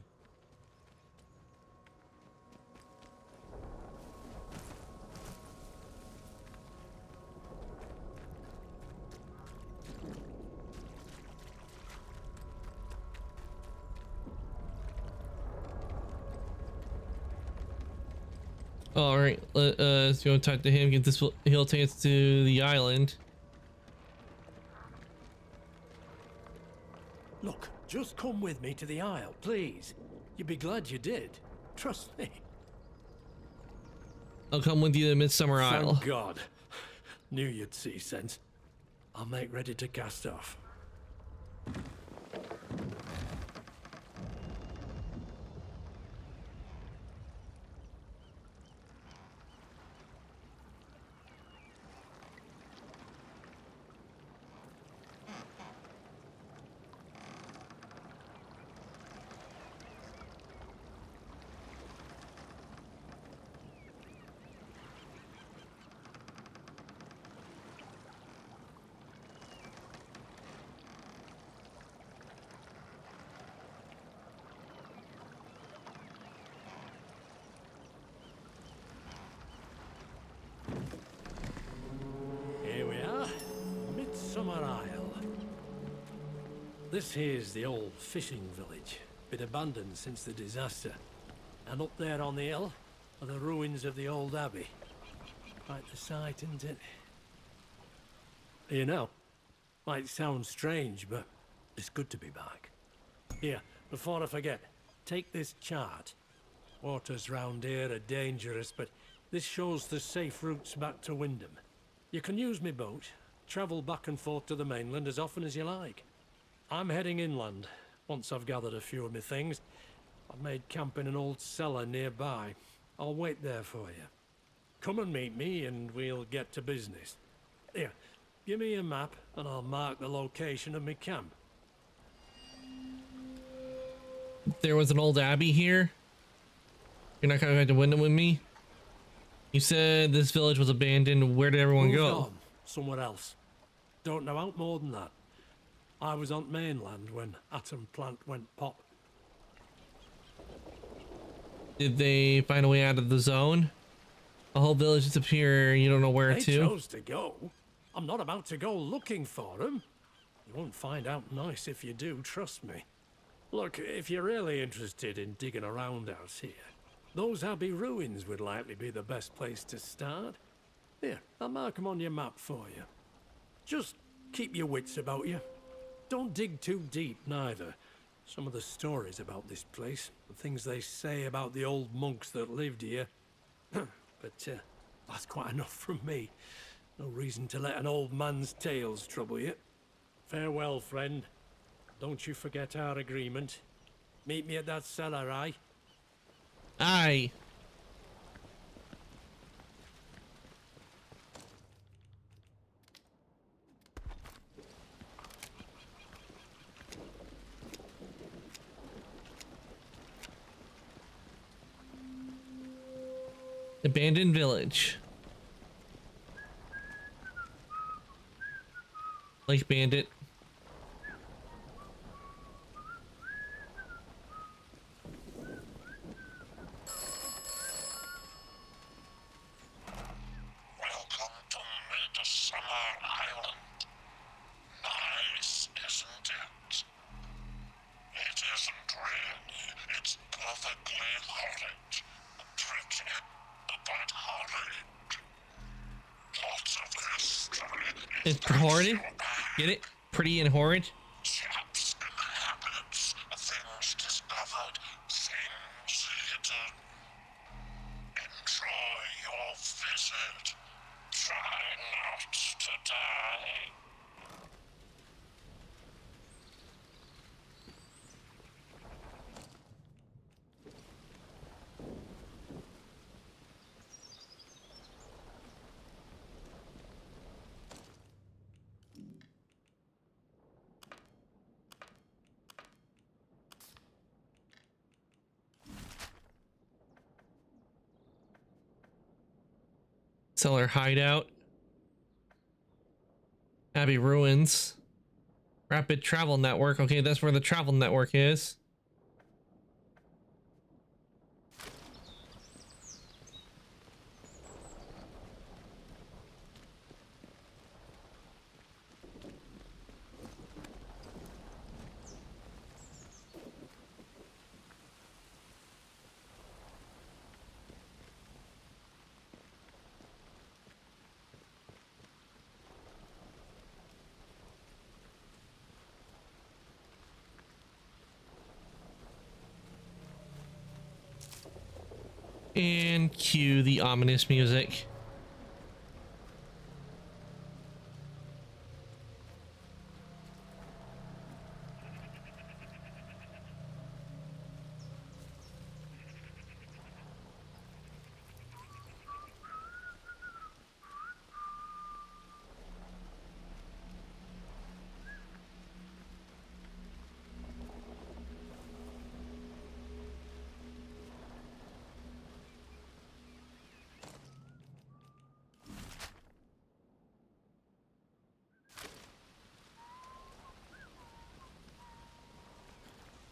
All right, let's go talk to him. Get this. He'll take us to the island. Look, just come with me to the Isle, please. You'd be glad you did. Trust me. I'll come with you to Midsummer Isle. Thank God. Knew you'd see sense. I'll make ready to cast off. Here we are, Midsummer Isle. This here's the old fishing village, been abandoned since the disaster. And up there on the hill are the ruins of the old abbey. Quite the sight, isn't it? You know, might sound strange, but it's good to be back. Here, before I forget, take this chart. Waters round here are dangerous, but this shows the safe routes back to Wyndham. You can use me boat, travel back and forth to the mainland as often as you like. I'm heading inland, once I've gathered a few of my things. I've made camp in an old cellar nearby. I'll wait there for you. Come and meet me and we'll get to business. Here, give me a map and I'll mark the location of my camp. There was an old abbey here. You're not coming back to Wyndham with me? You said this village was abandoned. Where did everyone Moved go? on, somewhere else. Don't know out more than that. I was on mainland when Atom Plant went pop. Did they find a way out of the zone? A whole village disappeared. You don't know where They to? chose to go. I'm not about to go looking for them. You won't find out nice if you do, trust me. Look, if you're really interested in digging around out here, those Abbey ruins would likely be the best place to start. Here, I'll mark them on your map for you. Just keep your wits about you. Don't dig too deep, neither. Some of the stories about this place, the things they say about the old monks that lived here. But that's quite enough from me. No reason to let an old man's tales trouble you. Farewell, friend. Don't you forget our agreement. Meet me at that cellar, aye? Aye. Abandoned village. Lake Bandit. Welcome to Midsummer Island. Nice, isn't it? It isn't really. It's perfectly horrid. Pretty, but horrid. Lots of history. It's horrid. Get it? Pretty and horrid. Chaps in the habits, things discovered, things hidden. Enjoy your visit. Try not to die. Cellar hideout. Abbey ruins. Rapid travel network. Okay, that's where the travel network is. And cue the ominous music.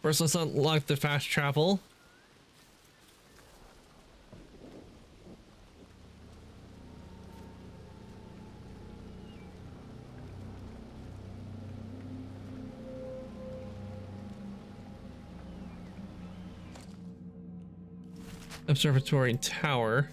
First, let's unlock the fast travel. Observatory tower.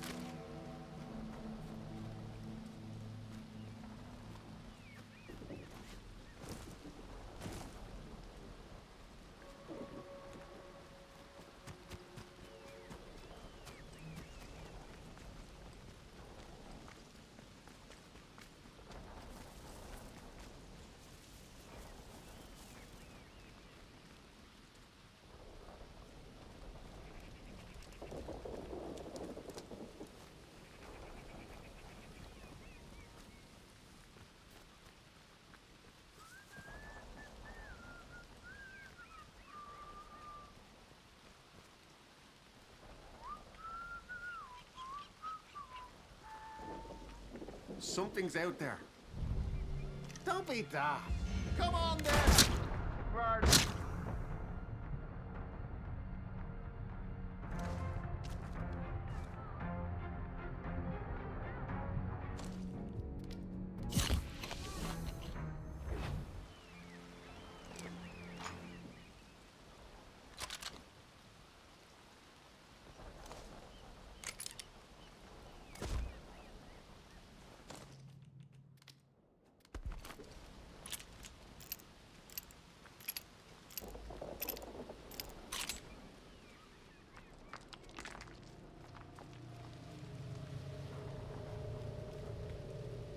Something's out there. Don't be daft. Come on then. Bird.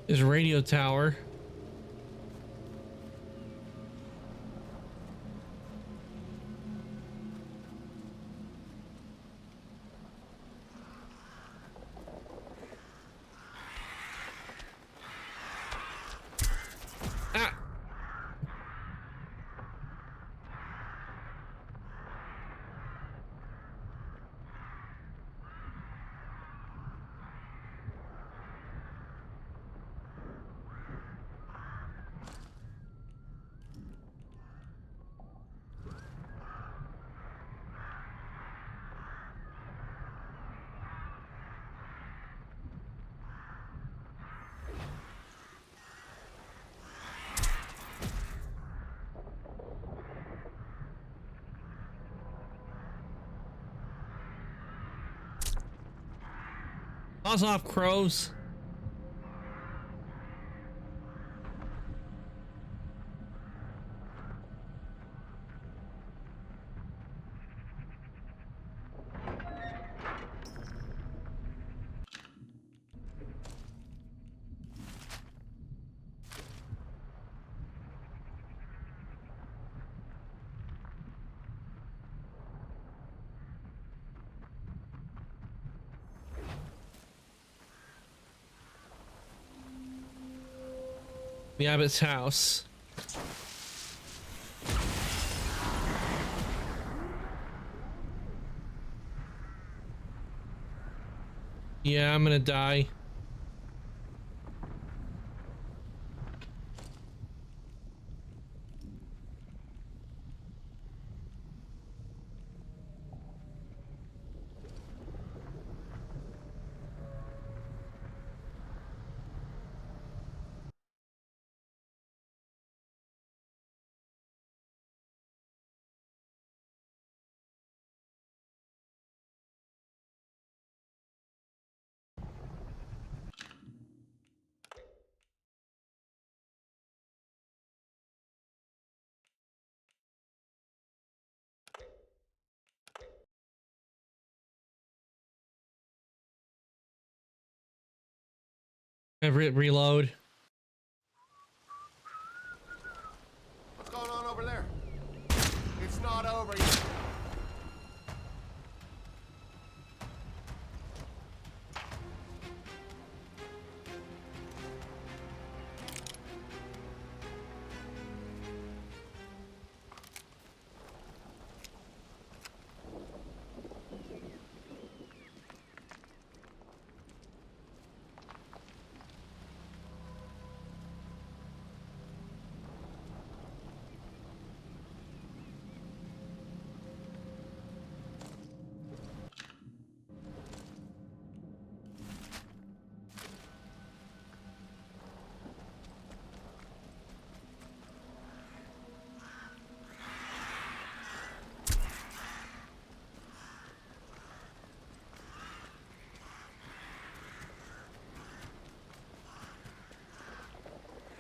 Is radio tower. Ah. Paws off, crows. The abbot's house. Yeah, I'm gonna die. Reload. What's going on over there? It's not over yet.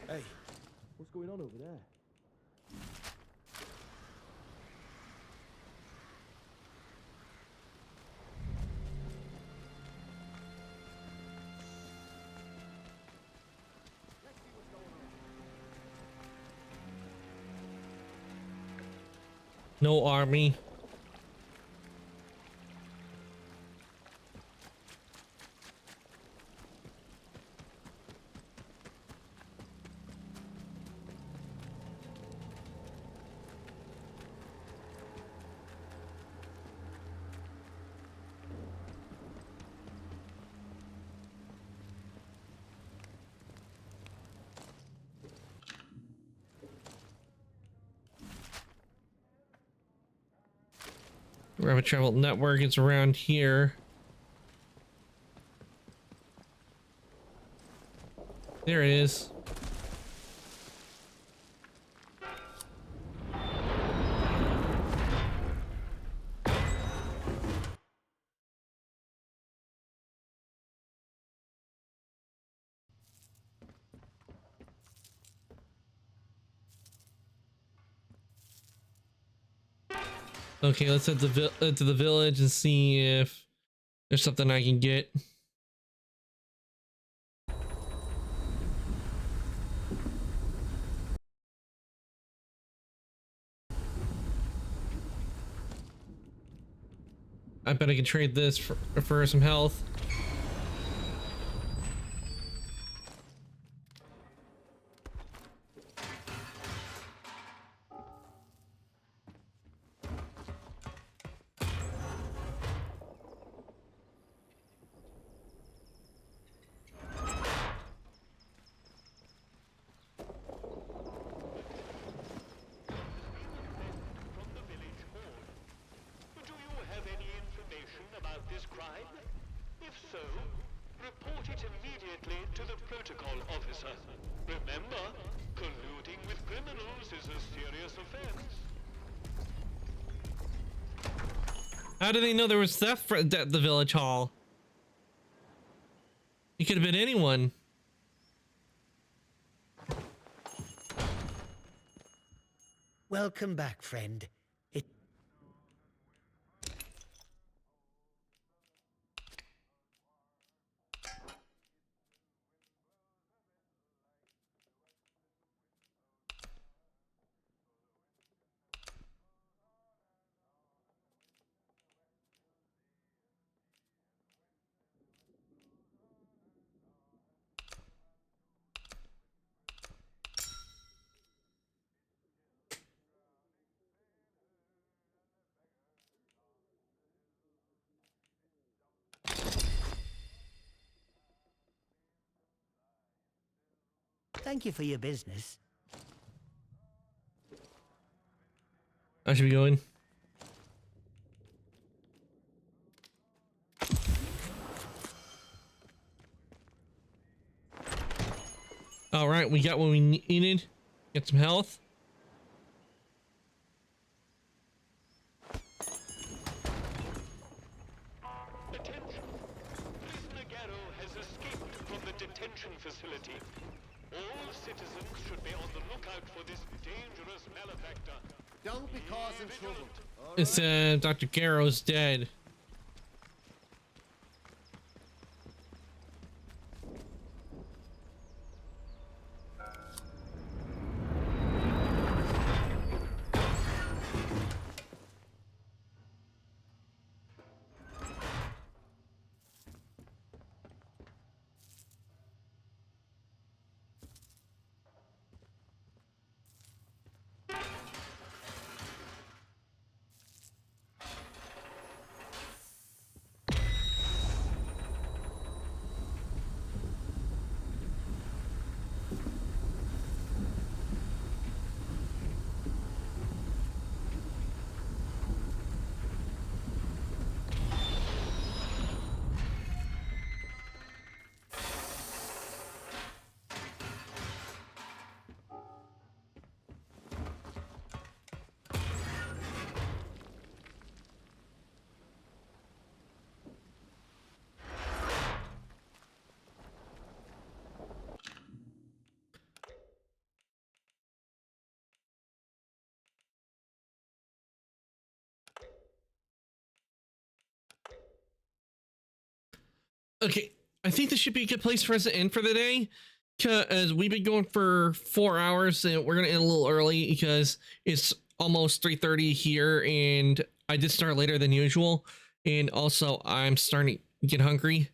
Hey, what's going on over there? No army. Rapid travel network is around here. There it is. Okay, let's head to the village and see if there's something I can get. I bet I can trade this for some health. How do they know there was theft at the village hall? It could have been anyone. Welcome back, friend. Thank you for your business. I should be going. All right, we got what we needed. Get some health. Attention! Prisoner Garrow has escaped from the detention facility. All citizens should be on the lookout for this dangerous malefactor. Don't be causing trouble. It said Dr. Garrow's dead. Okay, I think this should be a good place for us to end for the day, because we've been going for 4 hours, and we're gonna end a little early because it's almost 3:30 here, and I did start later than usual, and also I'm starting to get hungry.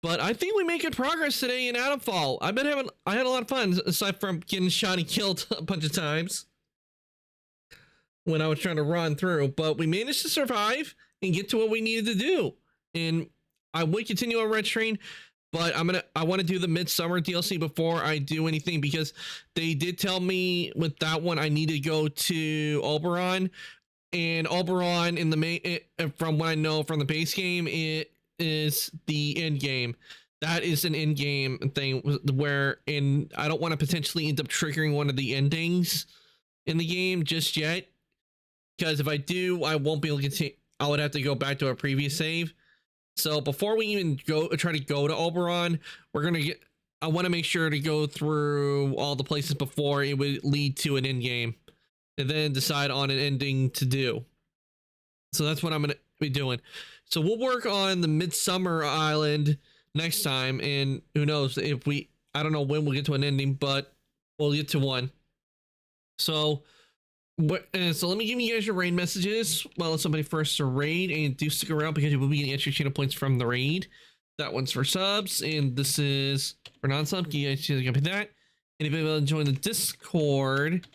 But I think we made good progress today in Adamfall. I had a lot of fun, aside from getting shot and killed a bunch of times when I was trying to run through, but we managed to survive and get to what we needed to do. And I would continue on Red Train, but I want to do the Midsummer DLC before I do anything, because they did tell me with that one I need to go to Oberon, and Oberon in the main, from what I know from the base game, it is the end game. That is an end game thing where, and I don't want to potentially end up triggering one of the endings in the game just yet, because if I do, I won't be able to continue. I would have to go back to a previous save. So before we even try to go to Oberon, I want to make sure to go through all the places before it would lead to an end game, and then decide on an ending to do. So that's what I'm going to be doing. So we'll work on the Midsummer Island next time, and who knows if I don't know when we'll get to an ending, but we'll get to one. So let me give you guys your raid messages. Well, somebody first to raid, and do stick around because you will be getting extra channel points from the raid. That one's for subs, and this is for non-subs. You guys can copy that. And if you want to join the Discord,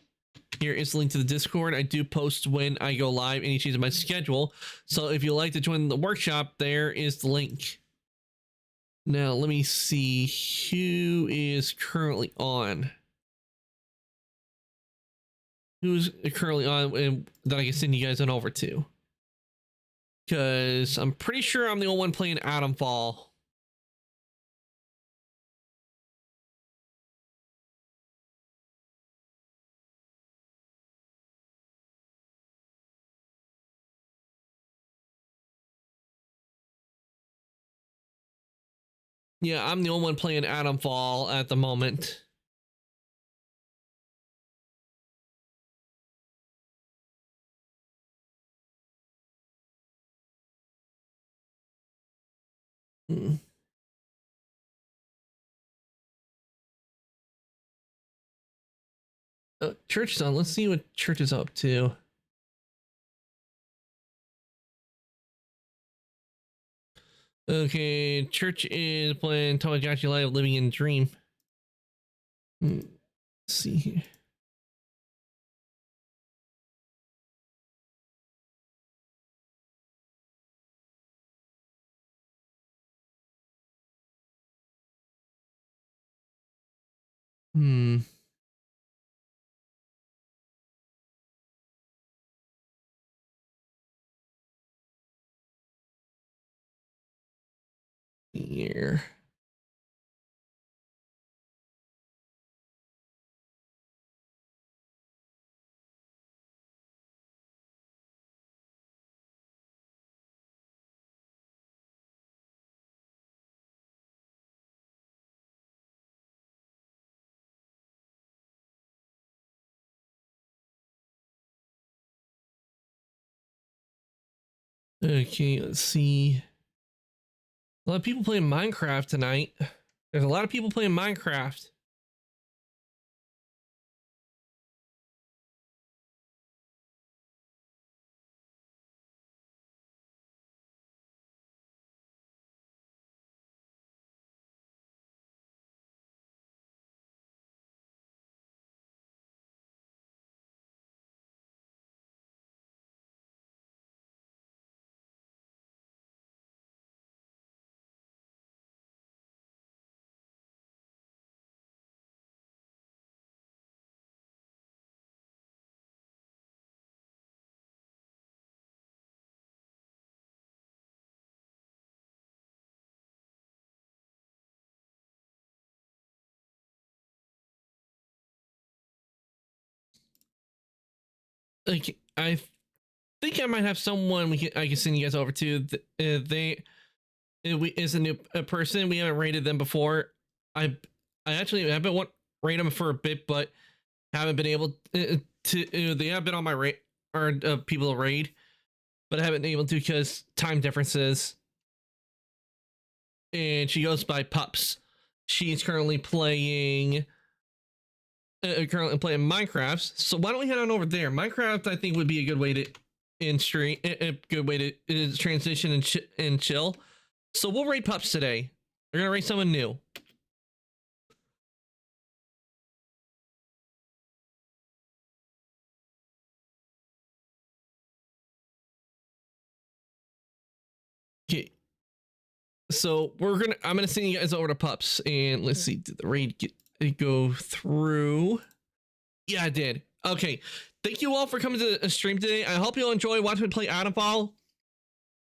here is the link to the Discord. I do post when I go live and change my schedule. So if you like to join the workshop, there is the link. Now let me see who is currently on. Who's currently on and that I can send you guys on over to. Because I'm pretty sure I'm the only one playing Adamfall. Yeah, I'm the only one playing Adamfall at the moment. Church is on. Let's see what Church is up to. Okay, Church is playing Tamagotchi Live, Living in Dream. Let's see here. Here. Okay, let's see. A lot of people playing Minecraft tonight. There's a lot of people playing Minecraft. Like, I think I might have someone I can send you guys over to. Is a new person. We haven't rated them before. I actually have been rate them for a bit, but haven't been able to. They have been on my rate or people to raid, but I haven't been able to because time differences. and she goes by Pups. She's currently playing Minecraft. So why don't we head on over there? Minecraft, I think, would be a good way to transition and chill. So we'll raid Pups today. We're gonna raid someone new. Okay. So I'm gonna send you guys over to Pups, and let's see, did the raid go through? Yeah, I did. Okay. Thank you all for coming to the stream today. I hope you'll enjoy watching me play Ironfall.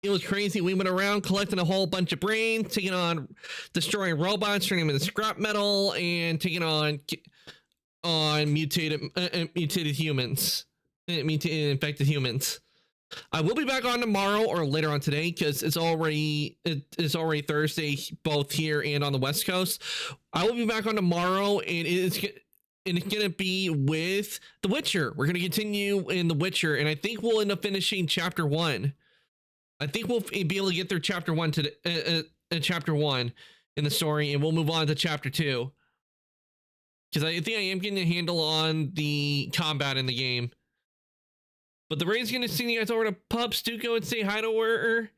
It was crazy. We went around collecting a whole bunch of brains, taking on destroying robots, turning them into scrap metal, and taking on mutated humans, infected humans. I will be back on tomorrow or later on today because it's already Thursday, both here and on the West Coast. I will be back on tomorrow, and it's gonna be with The Witcher. We're gonna continue in The Witcher, and I think we'll end up finishing chapter 1. I think we'll be able to get through chapter 1 to chapter 1 in the story, and we'll move on to chapter 2. Because I think I am getting a handle on the combat in the game. But the raid's gonna send you guys over to Pups. Do go and say hi to her.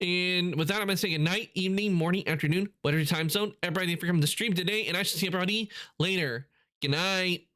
And with that, I'm gonna say good night, evening, morning, afternoon, whatever time zone. Everybody, thank you for coming to stream today, and I shall see everybody later. Good night.